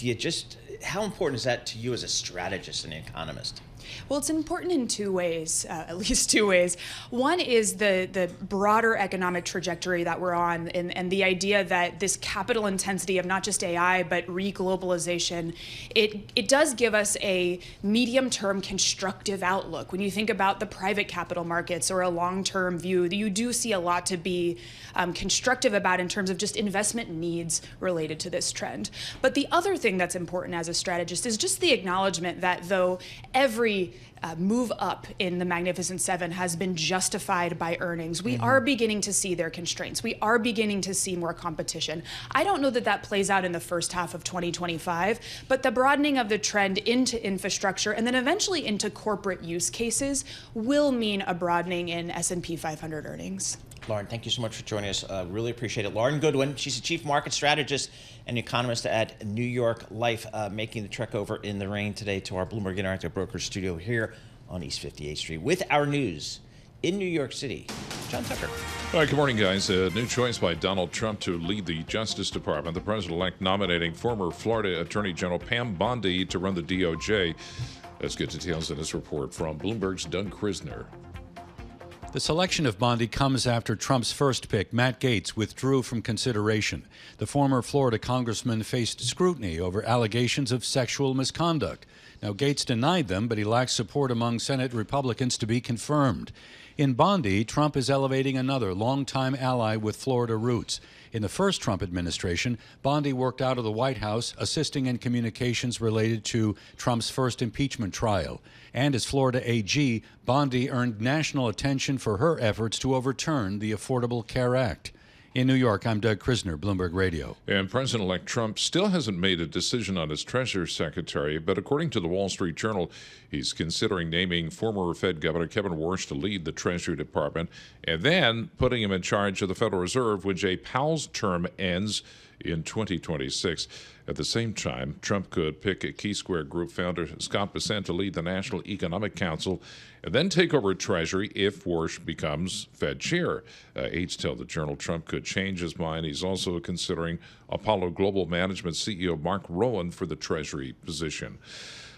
How important is that to you as a strategist and an economist? Well, it's important in two ways, at least two ways. One is the broader economic trajectory that we're on and the idea that this capital intensity of not just AI, but re-globalization, it does give us a medium-term constructive outlook. When you think about the private capital markets or a long-term view, you do see a lot to be constructive about in terms of just investment needs related to this trend. But the other thing that's important as a strategist is just the acknowledgement that though every every move up in the Magnificent Seven has been justified by earnings. We are beginning to see their constraints. We are beginning to see more competition. I don't know that that plays out in the first half of 2025, but the broadening of the trend into infrastructure and then eventually into corporate use cases will mean a broadening in S&P 500 earnings. Lauren, thank you so much for joining us. Really appreciate it. Lauren Goodwin, she's the chief market strategist and economist at New York Life, making the trek over in the rain today to our Bloomberg Interactive Brokers studio here on East 58th Street with our news in New York City. John Tucker. All right, good morning, guys. A new choice by Donald Trump to lead the Justice Department. The president-elect nominating former Florida Attorney General Pam Bondi to run the DOJ. Let's get details in this report from Bloomberg's Doug Krisner. The selection of Bondi comes after Trump's first pick, Matt Gaetz, withdrew from consideration. The former Florida congressman faced scrutiny over allegations of sexual misconduct. Now, Gaetz denied them, but he lacks support among Senate Republicans to be confirmed. In Bondi, Trump is elevating another longtime ally with Florida roots. In the first Trump administration, Bondi worked out of the White House, assisting in communications related to Trump's first impeachment trial. And as Florida AG, Bondi earned national attention for her efforts to overturn the Affordable Care Act. In New York, I'm Doug Krisner, Bloomberg Radio. And President-elect Trump still hasn't made a decision on his Treasury Secretary, but according to the Wall Street Journal, he's considering naming former Fed Governor Kevin Warsh to lead the Treasury Department and then putting him in charge of the Federal Reserve when Jay Powell's term ends in 2026. At the same time, Trump could pick a Key Square Group founder Scott Bessent to lead the National Economic Council and then take over Treasury if Warsh becomes Fed chair. Aides tell the Journal Trump could change his mind. He's also considering Apollo Global Management CEO Mark Rowan for the Treasury position.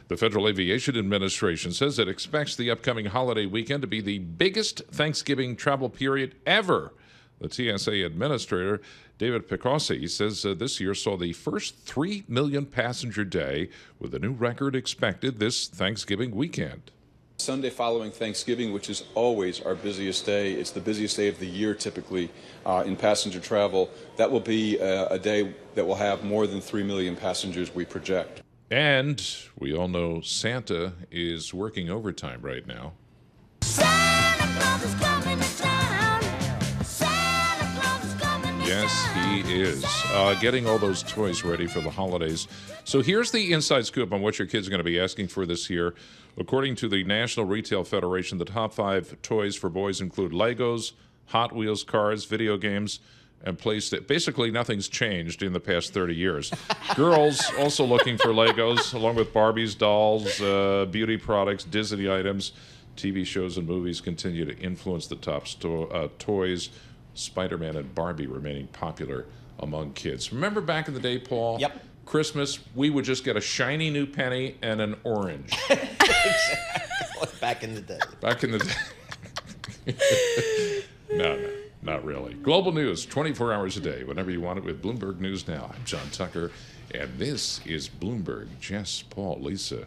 The Federal Aviation Administration says it expects the upcoming holiday weekend to be the biggest Thanksgiving travel period ever. The TSA administrator, David Picosi, says this year saw the first 3 million passenger day, with a new record expected this Thanksgiving weekend. Sunday following Thanksgiving, which is always our busiest day, it's the busiest day of the year typically in passenger travel. That will be a day that will have more than 3 million passengers, we project. And we all know Santa is working overtime right now. Yes, he is. Getting all those toys ready for the holidays. So here's the inside scoop on what your kids are going to be asking for this year. According to the National Retail Federation, the top 5 toys for boys include Legos, Hot Wheels cars, video games, and PlayStation. Basically, nothing's changed in the past 30 years. Girls also looking for Legos, along with Barbies, dolls, beauty products, Disney items. TV shows and movies continue to influence the top toys. Spider-Man and Barbie remaining popular among kids. Remember back in the day, Paul? Yep. Christmas, we would just get a shiny new penny and an orange. Exactly. Back in the day. Back in the day. No, not really. Global news, 24 hours a day, whenever you want it with Bloomberg News Now. I'm John Tucker, and this is Bloomberg. Jess, Paul, Lisa.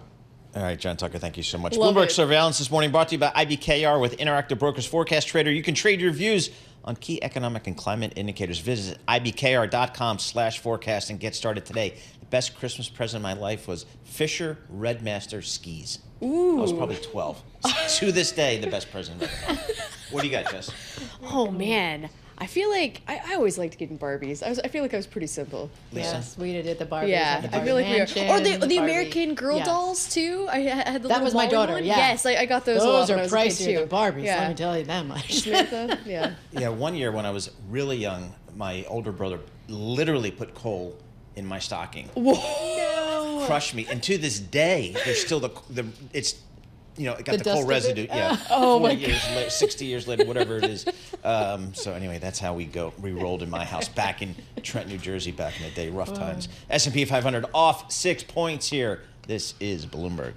All right, John Tucker, thank you so much. Love Bloomberg it. Surveillance this morning brought to you by IBKR with Interactive Brokers Forecast Trader. You can trade your views on key economic and climate indicators. Visit ibkr.com/forecast and get started today. The best Christmas present of my life was Fisher Redmaster skis. Ooh. I was probably 12. To this day, the best present of my life. What do you got, Jess? Oh man, I feel like I always liked getting Barbies. I feel like I was pretty simple. Lisa? Yes, we did the Barbies. Yeah, and the I feel like Mansion, we are. Or the Barbie. American Girl Yes. dolls too. I had the That little was my Wally daughter, one. yeah. Yes, I got those. Those a lot are when I was a kid, pricier too. than Barbies, Yeah. let me tell you that much. Samantha, yeah. Yeah, one year when I was really young, my older brother literally put coal in my stocking. Whoa. No. Crushed me. And to this day, there's still it's, you know, it got The the dust coal of it? residue. Yeah. Oh, 40 my years later, 60 years later, whatever it is. So anyway, that's how we rolled in my house back in Trent, New Jersey, back in the day. Rough times. S&P 500 off 6 points here. This is Bloomberg.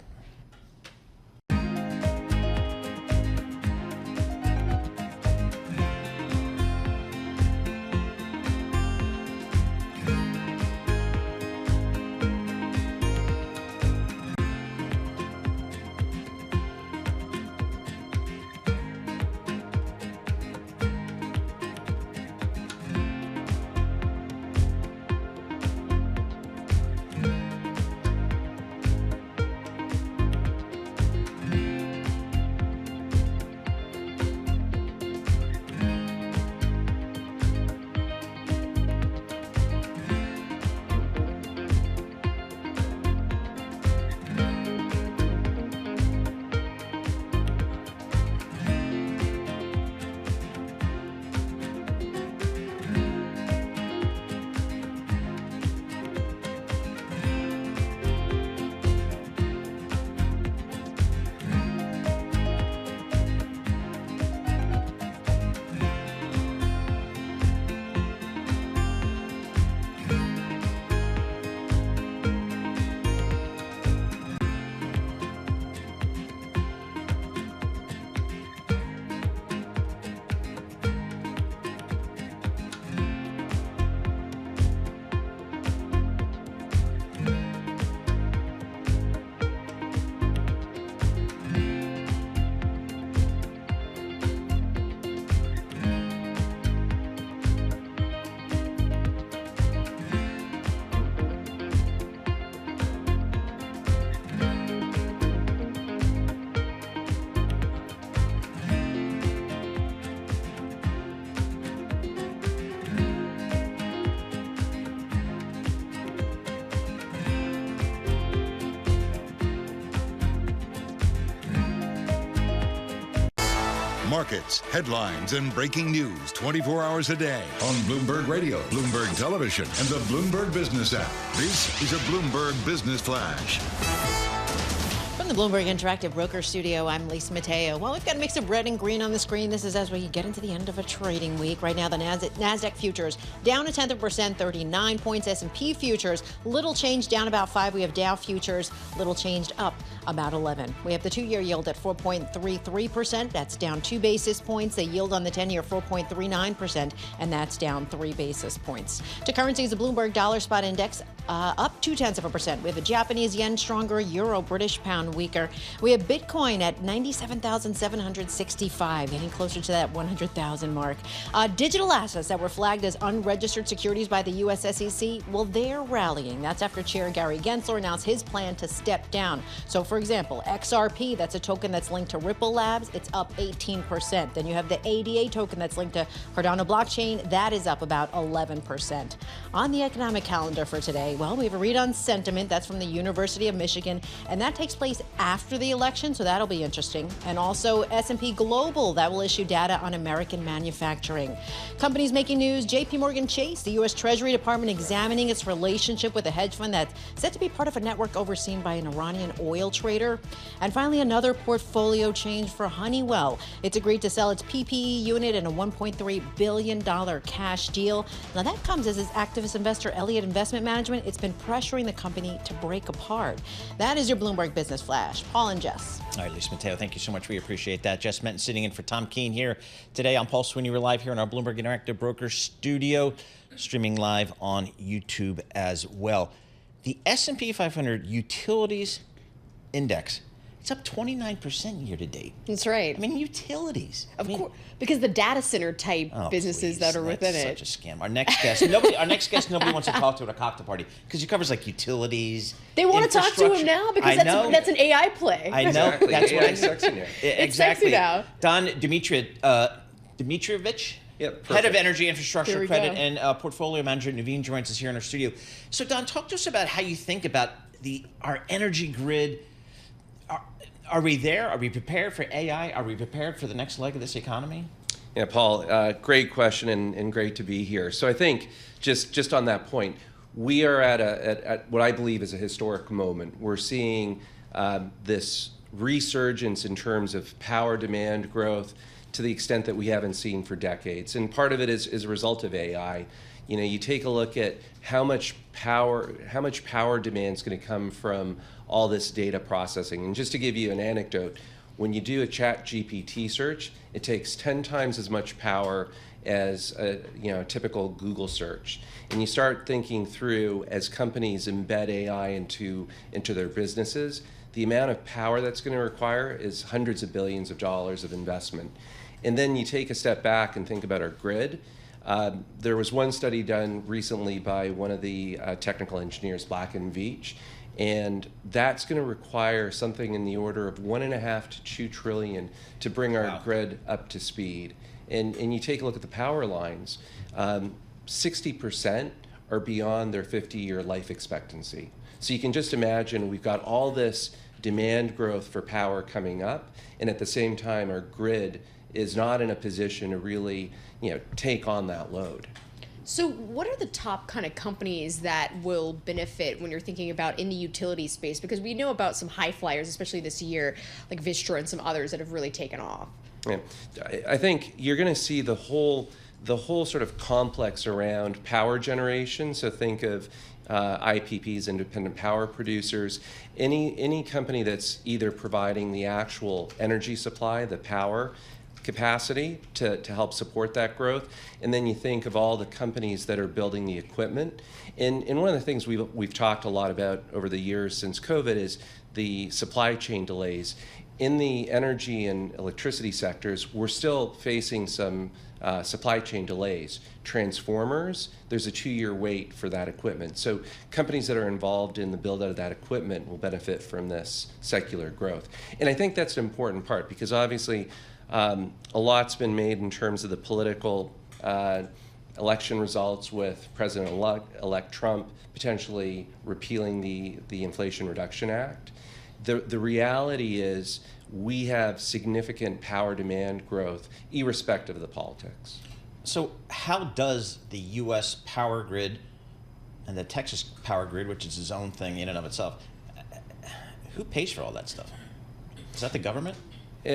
Markets, headlines, and breaking news 24 hours a day on Bloomberg Radio, Bloomberg Television, and the Bloomberg Business app. This is a Bloomberg Business Flash. From the Bloomberg Interactive Broker Studio, I'm Lisa Mateo. Well, we've got a mix of red and green on the screen. This is as we get into the end of a trading week. Right now, the NASDAQ futures down 0.1%, 39 points. S&P futures, little change, down about 5. We have Dow futures, little changed, up about 11. We have the 2-year yield at 4.33%. That's down 2 basis points. The yield on the 10-year, 4.39%, and that's down 3 basis points. To currencies, the Bloomberg Dollar Spot Index up 0.2%. We have the Japanese yen stronger, euro, British pound weaker. We have Bitcoin at 97,765, getting closer to that 100,000 mark. Digital assets that were flagged as unregistered securities by the U.S. SEC, well, they're rallying. That's after Chair Gary Gensler announced his plan to step down. So, for example, XRP, that's a token that's linked to Ripple Labs, it's up 18%. Then you have the ADA token that's linked to Cardano blockchain, that is up about 11%. On the economic calendar for today, well, we have a read on sentiment. That's from the University of Michigan, and that takes place after the election, so that'll be interesting. And also S&P Global, that will issue data on American manufacturing. Companies making news, JP Morgan Chase, the U.S. Treasury Department examining its relationship with a hedge fund that's said to be part of a network overseen by an Iranian oil trader. And finally, another portfolio change for Honeywell. It's agreed to sell its PPE unit in a $1.3 billion cash deal. Now, that comes as its activist investor, Elliott Investment Management, it's been pressuring the company to break apart. That is your Bloomberg Business Flash. Paul and Jess. All right, Lisa Mateo, thank you so much. We appreciate that. Jess Menton sitting in for Tom Keene here today. I'm Paul Sweeney. We're live here in our Bloomberg Interactive Broker Studio, streaming live on YouTube as well. The S&P 500 Utilities Index, it's up 29% year to date. That's right. I mean, utilities. Of course, because the data center type businesses that are within it. Such a scam. Our next guest, nobody wants to talk to at a cocktail party because he covers like utilities. They want to talk to him now because that's an AI play. I know. Exactly. That's what AI's sexy now. It's sexy now. Don Dimitrievich. Yep, Head of Energy Infrastructure Credit go. and Portfolio Manager Naveen joins us here in our studio. So Don, talk to us about how you think about our energy grid. Are we there? Are we prepared for AI? Are we prepared for the next leg of this economy? Yeah, Paul, great question and great to be here. So I think just on that point, we are at what I believe is a historic moment. We're seeing this resurgence in terms of power demand growth to the extent that we haven't seen for decades. And part of it is a result of AI. You know, you take a look at how much power demand is going to come from all this data processing. And just to give you an anecdote, when you do a ChatGPT search, it takes 10 times as much power as a typical Google search. And you start thinking through, as companies embed AI into their businesses, the amount of power that's going to require is hundreds of billions of dollars of investment. And then you take a step back and think about our grid. There was one study done recently by one of the technical engineers, Black and Veatch, and that's going to require something in the order of $1.5 to $2 trillion to bring our grid up to speed. And you take a look at the power lines, 60% are beyond their 50-year life expectancy. So you can just imagine we've got all this demand growth for power coming up, and at the same time our grid is not in a position to really take on that load. So what are the top kind of companies that will benefit when you're thinking about in the utility space? Because we know about some high flyers, especially this year, like Vistra and some others that have really taken off. Yeah. I think you're going to see the whole sort of complex around power generation. So think of IPPs, independent power producers, any company that's either providing the actual energy supply, the power capacity to help support that growth. And then you think of all the companies that are building the equipment. And one of the things we've talked a lot about over the years since COVID is the supply chain delays. In the energy and electricity sectors, we're still facing some supply chain delays. Transformers, there's a 2-year wait for that equipment. So companies that are involved in the build out of that equipment will benefit from this secular growth. And I think that's an important part because obviously a lot's been made in terms of the political election results with President-elect Trump potentially repealing the Inflation Reduction Act. The reality is we have significant power demand growth, irrespective of the politics. So how does the U.S. power grid and the Texas power grid, which is its own thing in and of itself, who pays for all that stuff? Is that the government?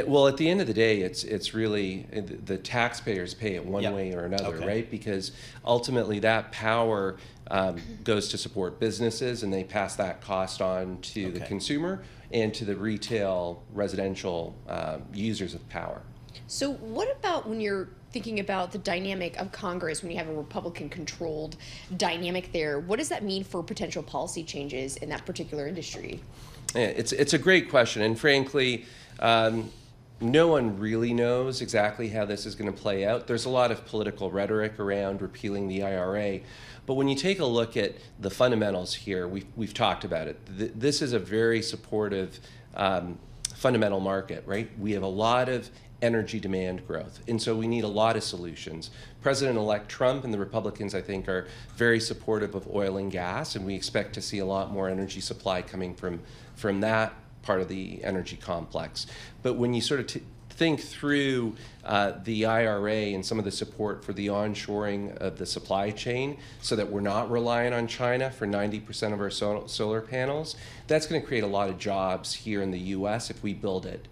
Well, at the end of the day, it's really the taxpayers pay it one way or another, right? Because ultimately that power goes to support businesses, and they pass that cost on to the consumer and to the retail, residential users of power. So what about when you're thinking about the dynamic of Congress, when you have a Republican-controlled dynamic there? What does that mean for potential policy changes in that particular industry? Yeah, it's a great question, and frankly, no one really knows exactly how this is going to play out. There's a lot of political rhetoric around repealing the IRA, but when you take a look at the fundamentals here, we've talked about it. This is a very supportive fundamental market, right? We have a lot of energy demand growth, and so we need a lot of solutions. President-elect Trump and the Republicans, I think, are very supportive of oil and gas, and we expect to see a lot more energy supply coming from that part of the energy complex. But when you sort of think through the IRA and some of the support for the onshoring of the supply chain so that we're not reliant on China for 90% of our solar panels, that's going to create a lot of jobs here in the U.S. if we build it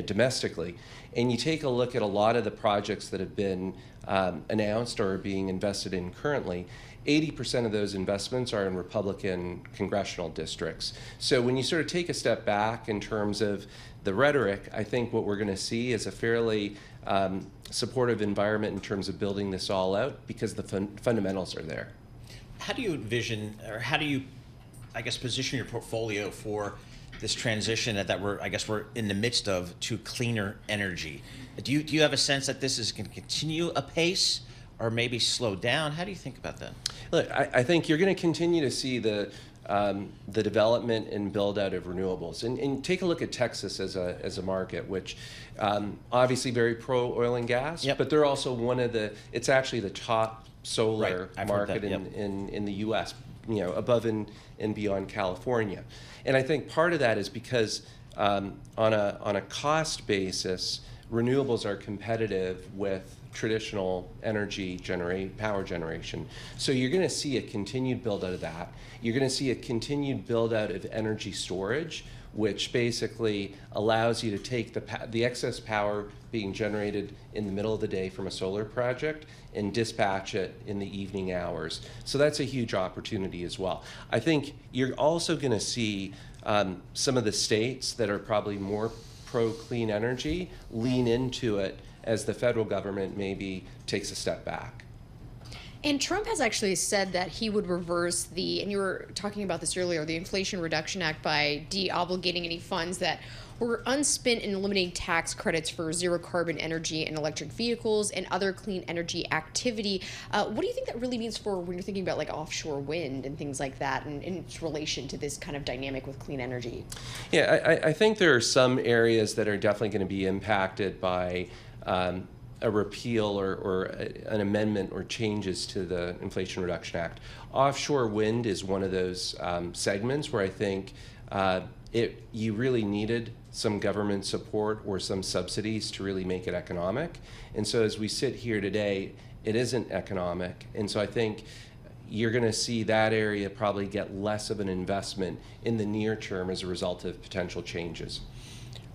domestically. And you take a look at a lot of the projects that have been announced or are being invested in currently, 80% of those investments are in Republican congressional districts. So when you sort of take a step back in terms of the rhetoric, I think what we're going to see is a fairly supportive environment in terms of building this all out because the fundamentals are there. How do you envision, or how do you, position your portfolio for this transition that we're in the midst of to cleaner energy? Do you have a sense that this is going to continue apace or maybe slow down? How do you think about that? Look, I think you're going to continue to see the development and build out of renewables, and take a look at Texas as a market, which obviously very pro oil and gas, but they're also it's actually the top solar market in the U.S. Above and beyond California, and I think part of that is because on a cost basis, renewables are competitive with traditional power generation. So you're going to see a continued build out of that. You're going to see a continued build out of energy storage, which basically allows you to take the excess power being generated in the middle of the day from a solar project and dispatch it in the evening hours. So that's a huge opportunity as well. I think you're also going to see some of the states that are probably more pro-clean energy lean into it as the federal government maybe takes a step back. And Trump has actually said that he would reverse and you were talking about this earlier, the Inflation Reduction Act, by de-obligating any funds that were unspent and eliminating tax credits for zero carbon energy and electric vehicles and other clean energy activity. What do you think that really means for when you're thinking about like offshore wind and things like that and in its relation to this kind of dynamic with clean energy? Yeah, I think there are some areas that are definitely going to be impacted by a repeal or an amendment or changes to the Inflation Reduction Act. Offshore wind is one of those segments where I think you really needed some government support or some subsidies to really make it economic. And so as we sit here today, it isn't economic. And so I think you're going to see that area probably get less of an investment in the near term as a result of potential changes.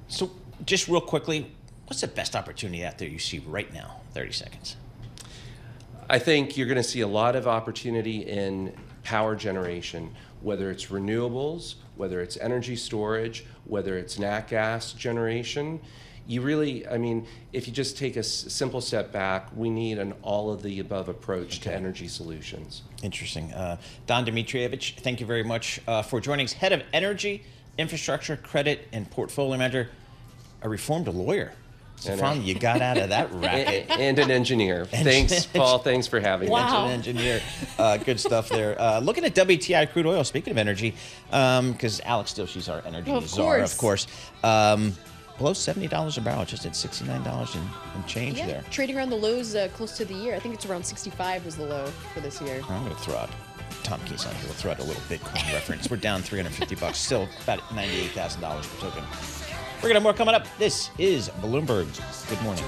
So just real quickly, what's the best opportunity out there you see right now? 30 seconds. I think you're going to see a lot of opportunity in power generation, whether it's renewables, whether it's energy storage, whether it's nat gas generation. You really, if you just take a simple step back, we need an all-of-the-above approach to energy solutions. Interesting. Don Dmitrievich, thank you very much for joining us. Head of Energy, Infrastructure, Credit, and Portfolio Manager, a reformed lawyer. So finally, you got out of that racket. And an engineer. Thanks, Paul. Thanks for having me. An engineer. Good stuff there. Looking at WTI crude oil, speaking of energy, because Alex Steele, she's our energy czar, of course. Below $70 a barrel, just at $69 and change there. Trading around the lows close to the year. I think it's around 65 was the low for this year. I'm going to throw out Tom Keene on here. We'll throw out a little Bitcoin reference. We're down $350, still about $98,000 per token. We're going to have more coming up. This is Bloomberg. Good morning.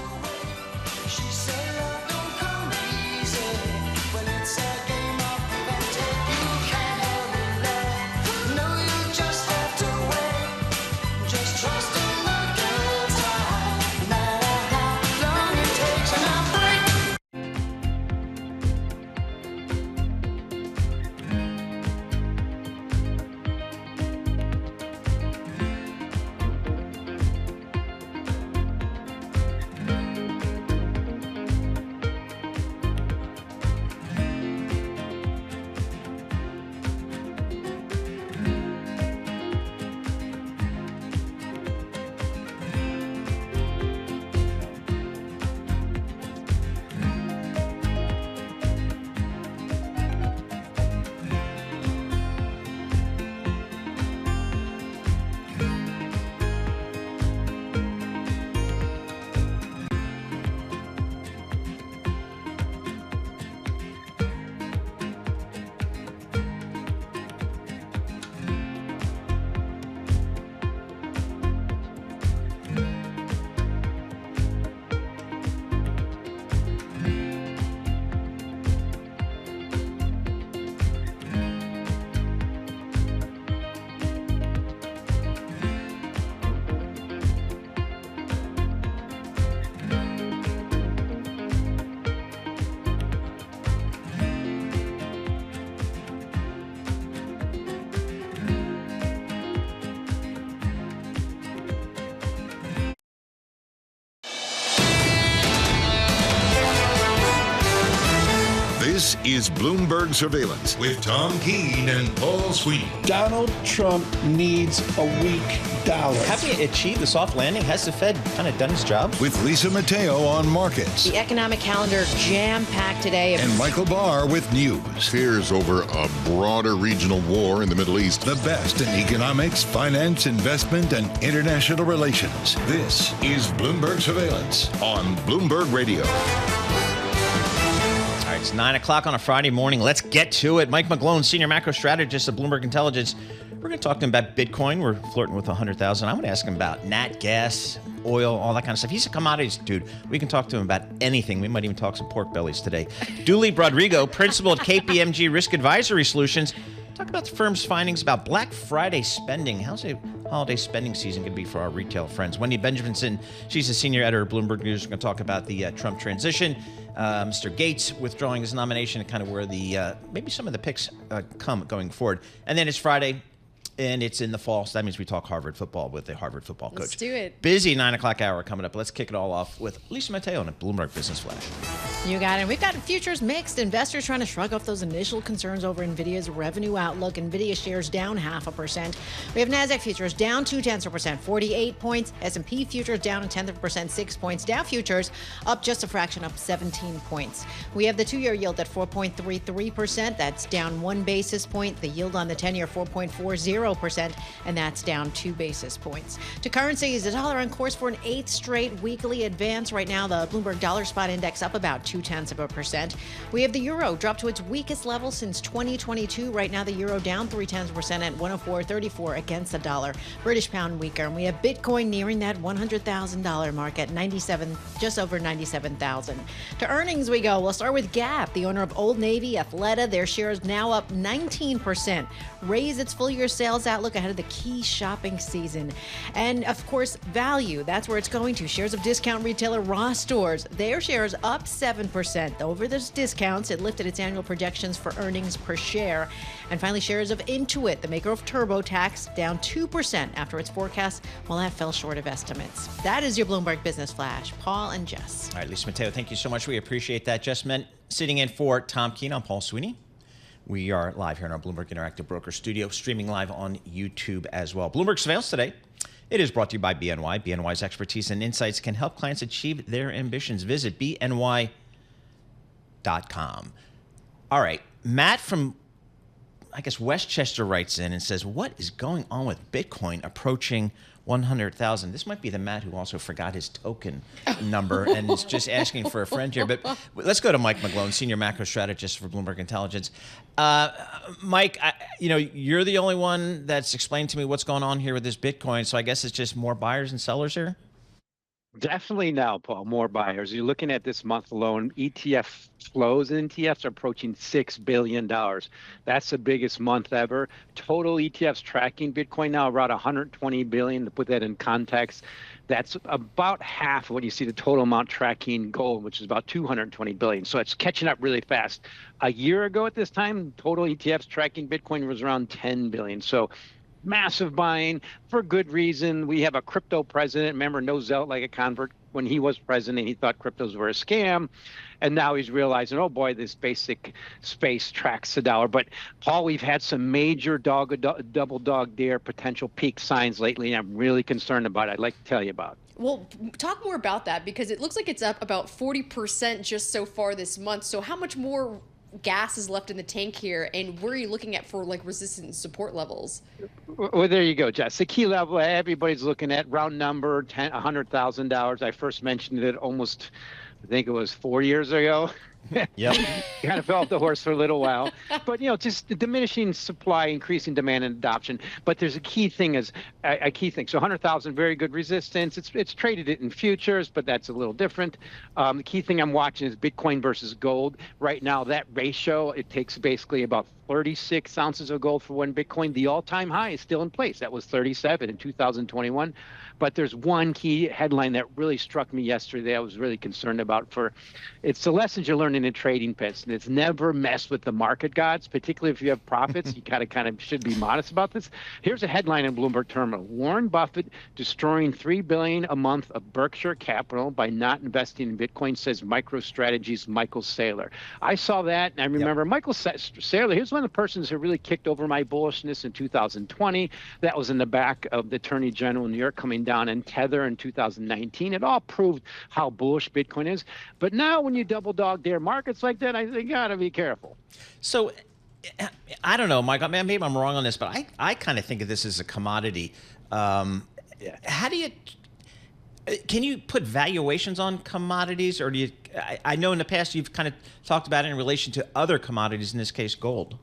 This is Bloomberg Surveillance with Tom Keene and Paul Sweeney. Donald Trump needs a weak dollar. Have we achieved the soft landing? Has the Fed kind of done its job? With Lisa Mateo on markets. The economic calendar jam-packed today. And Michael Barr with news. Fears over a broader regional war in the Middle East. The best in economics, finance, investment, and international relations. This is Bloomberg Surveillance on Bloomberg Radio. It's 9 o'clock on a Friday morning. Let's get to it. Mike McGlone, Senior Macro Strategist of Bloomberg Intelligence. We're going to talk to him about Bitcoin. We're flirting with 100,000. I want to ask him about nat gas, oil, all that kind of stuff. He's a commodities dude. We can talk to him about anything. We might even talk some pork bellies today. Dooley Rodrigo, Principal at KPMG Risk Advisory Solutions. Talk about the firm's findings about Black Friday spending. How's the holiday spending season going to be for our retail friends? Wendy Benjaminson, she's the senior editor of Bloomberg News. We're going to talk about the Trump transition, Mr. Gates withdrawing his nomination, and kind of where the maybe some of the picks come going forward. And then it's Friday, and it's in the fall, so that means we talk Harvard football with the Harvard football coach. Let's do it. Busy 9 o'clock hour coming up. Let's kick it all off with Lisa Mateo on a Bloomberg Business Flash. You got it. We've got futures mixed. Investors trying to shrug off those initial concerns over NVIDIA's revenue outlook. NVIDIA shares down 0.5%. We have NASDAQ futures down 0.2%, 48 points. S&P futures down 0.1%, 6 points. Dow futures up just a fraction, up 17 points. We have the 2-year yield at 4.33%. That's down 1 basis point. The yield on the 10-year 4.40%, and that's down 2 basis points. To currencies, the dollar on course for an 8th straight weekly advance. Right now, the Bloomberg Dollar Spot Index up about 0.2%. We have the euro dropped to its weakest level since 2022. Right now, the euro down 0.3% at 104.34 against the dollar. British pound weaker, and we have Bitcoin nearing that $100,000 mark at 97, just over 97,000. To earnings we go. We'll start with Gap, the owner of Old Navy, Athleta. Their shares now up 19%. Raise its full-year sales outlook ahead of the key shopping season. And of course, value, that's where it's going to. Shares of discount retailer Ross Stores, their shares up 7%. Over those discounts, it lifted its annual projections for earnings per share. And finally, shares of Intuit, the maker of TurboTax, down 2% after its forecast. Well, that fell short of estimates. That is your Bloomberg Business Flash. Paul and Jess. All right, Lisa Mateo, thank you so much. We appreciate that. Jess meant sitting in for Tom Keene. I'm Paul Sweeney. We are live here in our Bloomberg Interactive Broker Studio, streaming live on YouTube as well. Bloomberg Surveillance today. It is brought to you by BNY. BNY's expertise and insights can help clients achieve their ambitions. Visit BNY.com. All right, Matt from I guess Westchester writes in and says, what is going on with Bitcoin approaching 100,000? This might be the Matt who also forgot his token number and is just asking for a friend here. But let's go to Mike McGlone, senior macro strategist for Bloomberg Intelligence. Mike, you're the only one that's explained to me what's going on here with this Bitcoin. So I guess it's just more buyers and sellers here? Definitely now, Paul, more buyers. You're looking at this month alone, ETF flows in ETFs are approaching $6 billion. That's the biggest month ever. Total ETFs tracking Bitcoin now around 120 billion. To put that in context, that's about half of what you see the total amount tracking gold, which is about 220 billion. So it's catching up really fast. A year ago at this time, total ETFs tracking Bitcoin was around 10 billion. So massive buying for good reason. We have a crypto president, remember, knows out like a convert. When he was president, he thought cryptos were a scam. And now he's realizing, oh boy, this basic space tracks the dollar. But Paul, we've had some major double dog dare potential peak signs lately, and I'm really concerned about it. I'd like to tell you about. Well, talk more about that, because it looks like it's up about 40% just so far this month. So how much more gas is left in the tank here, and where are you looking at for like resistance and support levels? Well, there you go, Jess. The key level everybody's looking at, round number, $100,000. I first mentioned it almost, I think it was 4 years ago. Yep. Kind of fell off the horse for a little while. But, just the diminishing supply, increasing demand and adoption. But there's a key thing So 100,000, very good resistance. It's traded it in futures, but that's a little different. The key thing I'm watching is Bitcoin versus gold. Right now, that ratio, it takes basically about 36 ounces of gold for one Bitcoin. The all-time high is still in place. That was 37 in 2021. But there's one key headline that really struck me yesterday I was really concerned about. It's the lessons you learn in a trading pits, and it's never mess with the market gods, particularly if you have profits. You kind of should be modest about this. Here's a headline in Bloomberg Terminal. Warren Buffett destroying $3 billion a month of Berkshire capital by not investing in Bitcoin, says MicroStrategy's Michael Saylor. I saw that, and I remember Michael Saylor, here's one of the persons who really kicked over my bullishness in 2020. That was in the back of the Attorney General in New York coming down in Tether in 2019. It all proved how bullish Bitcoin is. But now when you double dog dare markets like that, I think you got to be careful. So I don't know, Mike, maybe I'm wrong on this, but I kind of think of this as a commodity. How do you, can you put valuations on commodities, or do you, I know in the past you've kind of talked about it in relation to other commodities, in this case, gold.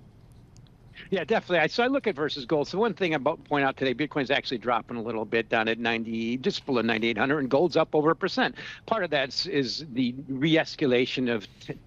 Yeah, definitely. So I look at versus gold. So one thing I'm about to point out today, Bitcoin's actually dropping a little bit down at 90, just below 9,800, and gold's up over 1%. Part of that is the re-escalation of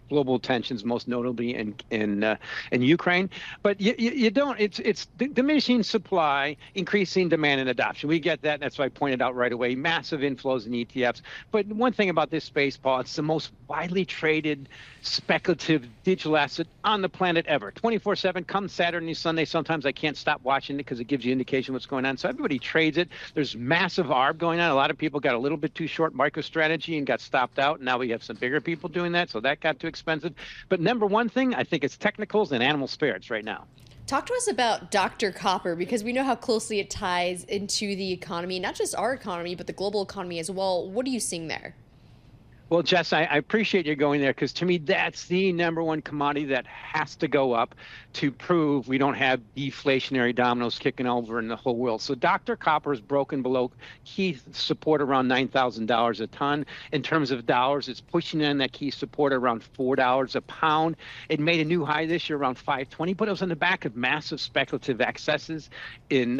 global tensions, most notably in Ukraine. But you don't. It's diminishing supply, increasing demand and adoption. We get that. That's why I pointed out right away. Massive inflows in ETFs. But one thing about this space, Paul, it's the most widely traded speculative digital asset on the planet ever. 24/7. Come Saturday, Sunday, sometimes I can't stop watching it because it gives you indication what's going on. So everybody trades it. There's massive arb going on. A lot of people got a little bit too short MicroStrategy and got stopped out. Now we have some bigger people doing that, so that got too expensive. But number one thing, I think it's technicals and animal spirits right now. Talk to us about Dr. Copper, because we know how closely it ties into the economy, not just our economy, but the global economy as well. What are you seeing there? Well, Jess, I appreciate you going there, because to me, that's the number one commodity that has to go up to prove we don't have deflationary dominoes kicking over in the whole world. So Dr. Copper is broken below key support around $9,000 a ton. In terms of dollars, it's pushing in that key support around $4 a pound. It made a new high this year around $5.20, but it was on the back of massive speculative excesses in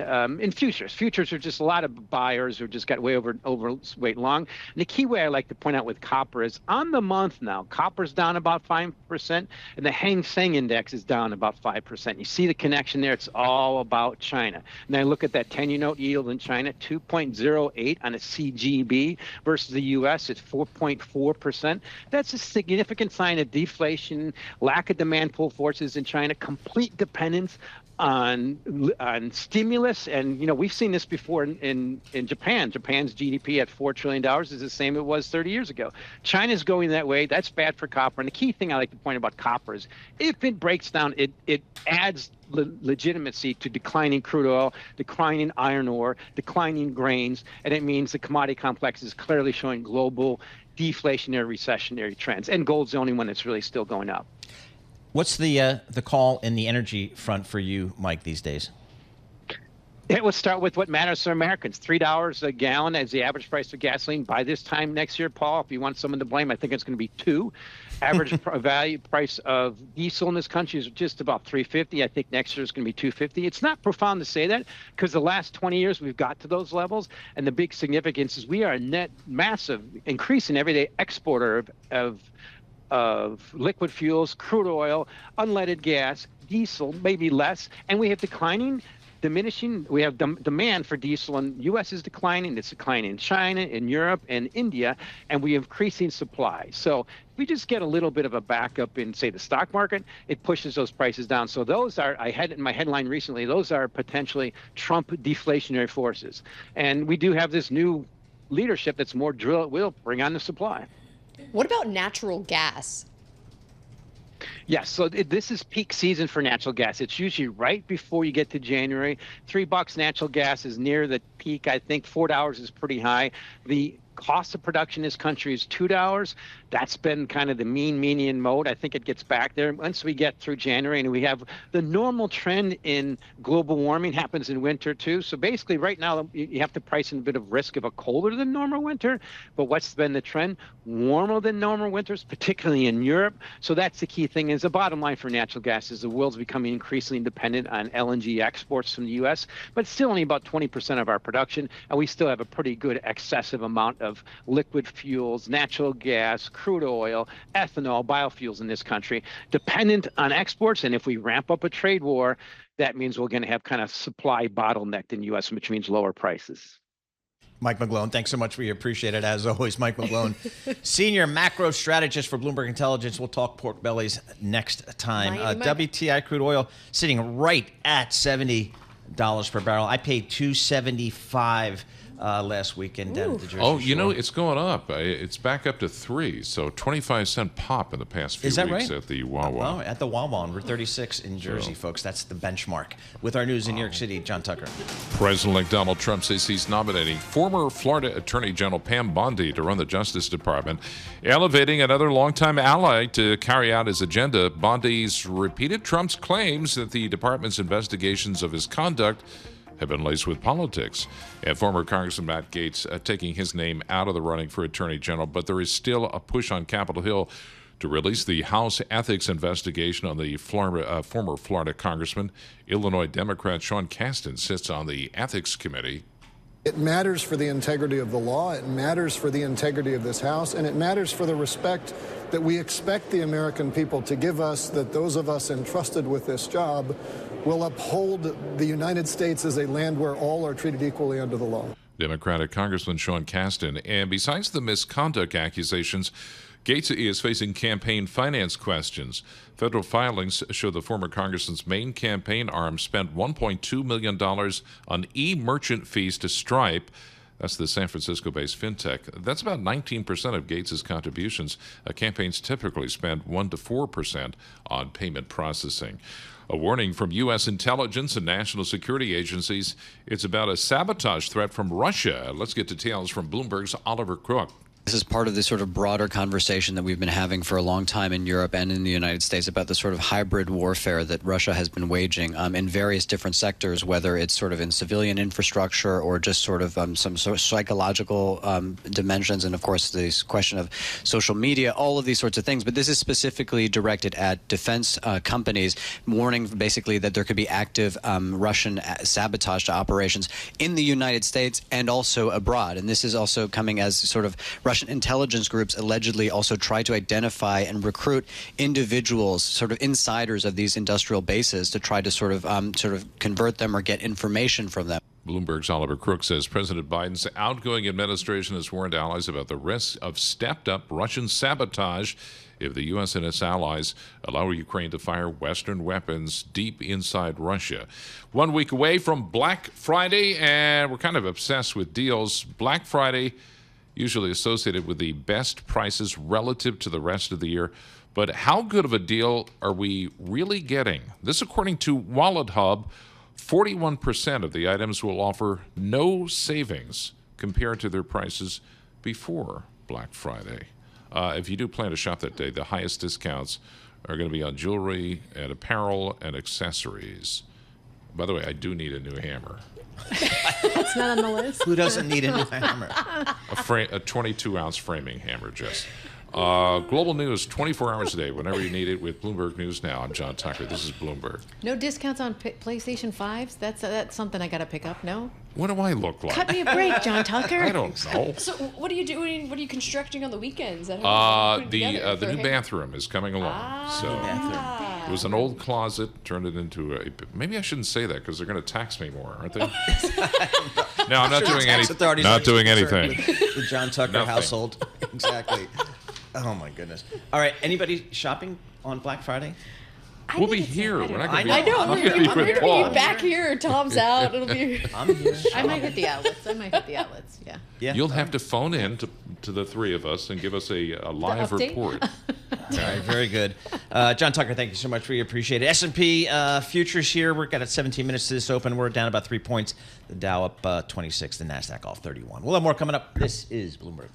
futures. Futures are just a lot of buyers who just got way overweight long. And the key way I like to point out with copper is on the month now, copper's down about 5%, and the Hang Seng Index is down about 5%. You see the connection there. It's all about China. And I look at that 10-year note yield in China, 2.08 on a CGB versus the U.S. It's 4.4%. That's a significant sign of deflation, lack of demand pull forces in China, complete dependence on stimulus. And we've seen this before in Japan. Japan's GDP at $4 trillion is the same it was 30 years ago. China's going that way. That's bad for copper. And the key thing I like to point about copper is if it breaks down, it adds legitimacy to declining crude oil, declining iron ore, declining grains, and it means the commodity complex is clearly showing global deflationary, recessionary trends. And gold's the only one that's really still going up. What's the call in the energy front for you, Mike, these days? Let's start with what matters to Americans. $3 a gallon as the average price of gasoline. By this time next year, Paul, if you want someone to blame, I think it's going to be $2. Average value price of diesel in this country is just about $3.50. I think next year is going to be $2.50. It's not profound to say that because the last 20 years we've got to those levels. And the big significance is we are a net massive increase in everyday exporter of liquid fuels, crude oil, unleaded gas, diesel, maybe less. And we have diminishing, we have demand for diesel, and U.S. is declining. It's declining in China, in Europe, and India, and we have increasing supply. So if we just get a little bit of a backup in, say, the stock market, it pushes those prices down. So those are, I had in my headline recently, those are potentially Trump deflationary forces. And we do have this new leadership that's more drill at will, bring on the supply. What about natural gas? Yes, so this is peak season for natural gas. It's usually right before you get to January. $3 natural gas is near the peak. I think $4 is pretty high. The cost of production in this country is $2. That's been kind of the median mode. I think it gets back there once we get through January, and we have the normal trend in global warming happens in winter too. So basically right now you have to price in a bit of risk of a colder than normal winter. But what's been the trend? Warmer than normal winters, particularly in Europe. So that's the key thing. Is the bottom line for natural gas is the world's becoming increasingly dependent on LNG exports from the U.S., but it's still only about 20% of our production, and we still have a pretty good excessive amount of liquid fuels, natural gas, crude oil, ethanol, biofuels in this country, dependent on exports. And if we ramp up a trade war, that means we're going to have kind of supply bottlenecked in the U.S., which means lower prices. Mike McGlone, thanks so much. We appreciate it. As always, Mike McGlone, senior macro strategist for Bloomberg Intelligence. We'll talk pork bellies next time. WTI crude oil sitting right at $70 per barrel. I paid $2.75 last weekend down at the Jersey Oh, Shore. it's going up. It's back up to $3, so 25-cent pop in the past few Is that weeks right? at the Wawa. Oh, at the Wawa. We're 36 in Jersey, folks. That's the benchmark. With our news in New York City, John Tucker. President-elect Donald Trump says he's nominating former Florida Attorney General Pam Bondi to run the Justice Department, elevating another longtime ally to carry out his agenda. Bondi's repeated Trump's claims that the department's investigations of his conduct have been laced with politics. And former Congressman Matt Gaetz taking his name out of the running for Attorney General, but there is still a push on Capitol Hill to release the House ethics investigation on the former Florida Congressman. Illinois Democrat Sean Casten sits on the Ethics Committee. It matters for the integrity of the law, it matters for the integrity of this House, and it matters for the respect that we expect the American people to give us, that those of us entrusted with this job will uphold the United States as a land where all are treated equally under the law. Democratic Congressman Sean Casten. And besides the misconduct accusations, Gaetz is facing campaign finance questions. Federal filings show the former congressman's main campaign arm spent $1.2 million on e-merchant fees to Stripe. That's the San Francisco-based fintech. That's about 19% of Gaetz's contributions. Campaigns typically spend 1% to 4% on payment processing. A warning from U.S. intelligence and national security agencies. It's about a sabotage threat from Russia. Let's get details from Bloomberg's Oliver Crook. This is part of the sort of broader conversation that we've been having for a long time in Europe and in the United States about the sort of hybrid warfare that Russia has been waging in various different sectors, whether it's sort of in civilian infrastructure or just sort of some sort of psychological dimensions. And of course, this question of social media, all of these sorts of things. But this is specifically directed at defense companies, warning basically that there could be active Russian sabotage to operations in the United States and also abroad. And this is also coming as sort of Russian intelligence groups allegedly also try to identify and recruit individuals, sort of insiders of these industrial bases, to try to sort of convert them or get information from them. Bloomberg's Oliver Crook says President Biden's outgoing administration has warned allies about the risks of stepped-up Russian sabotage if the U.S. and its allies allow Ukraine to fire Western weapons deep inside Russia. 1 week away from Black Friday, and we're kind of obsessed with deals. Black Friday usually associated with the best prices relative to the rest of the year. But how good of a deal are we really getting? This, according to Wallet Hub, 41% of the items will offer no savings compared to their prices before Black Friday. If you do plan to shop that day, the highest discounts are going to be on jewelry and apparel and accessories. By the way, I do need a new hammer. That's not on the list. Who doesn't need a new hammer? A 22-ounce framing hammer, Jess. Global news 24 hours a day, whenever you need it, with Bloomberg News Now. I'm John Tucker. This is Bloomberg. No discounts on PlayStation 5s? That's something I got to pick up, no? What do I look like? Cut me a break, John Tucker. I don't know. So what are you doing? What are you constructing on the weekends? The new bathroom is coming along. It was an old closet, turned it into a. Maybe I shouldn't say that because they're going to tax me more, aren't they? No, I'm not doing anything. Not doing anything. The John Tucker household. Exactly. Oh my goodness. All right. Anybody shopping on Black Friday? We'll be here. We're not going to be. I know. I'm We're going to going be with to Paul. be back here. Tom's out. It'll be. I'm here. I might hit the outlets. Yeah. You'll have to phone in to the three of us and give us a live report. All right, very good. John Tucker, thank you so much. We appreciate it. S&P futures here. We're got 17 minutes to this open. We're down about 3 points. The Dow up 26. The NASDAQ off 31. We'll have more coming up. This is Bloomberg.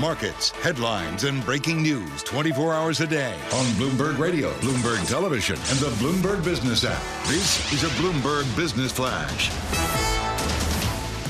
Markets, headlines, and breaking news 24 hours a day on Bloomberg Radio, Bloomberg Television, and the Bloomberg Business app. This is a Bloomberg Business Flash.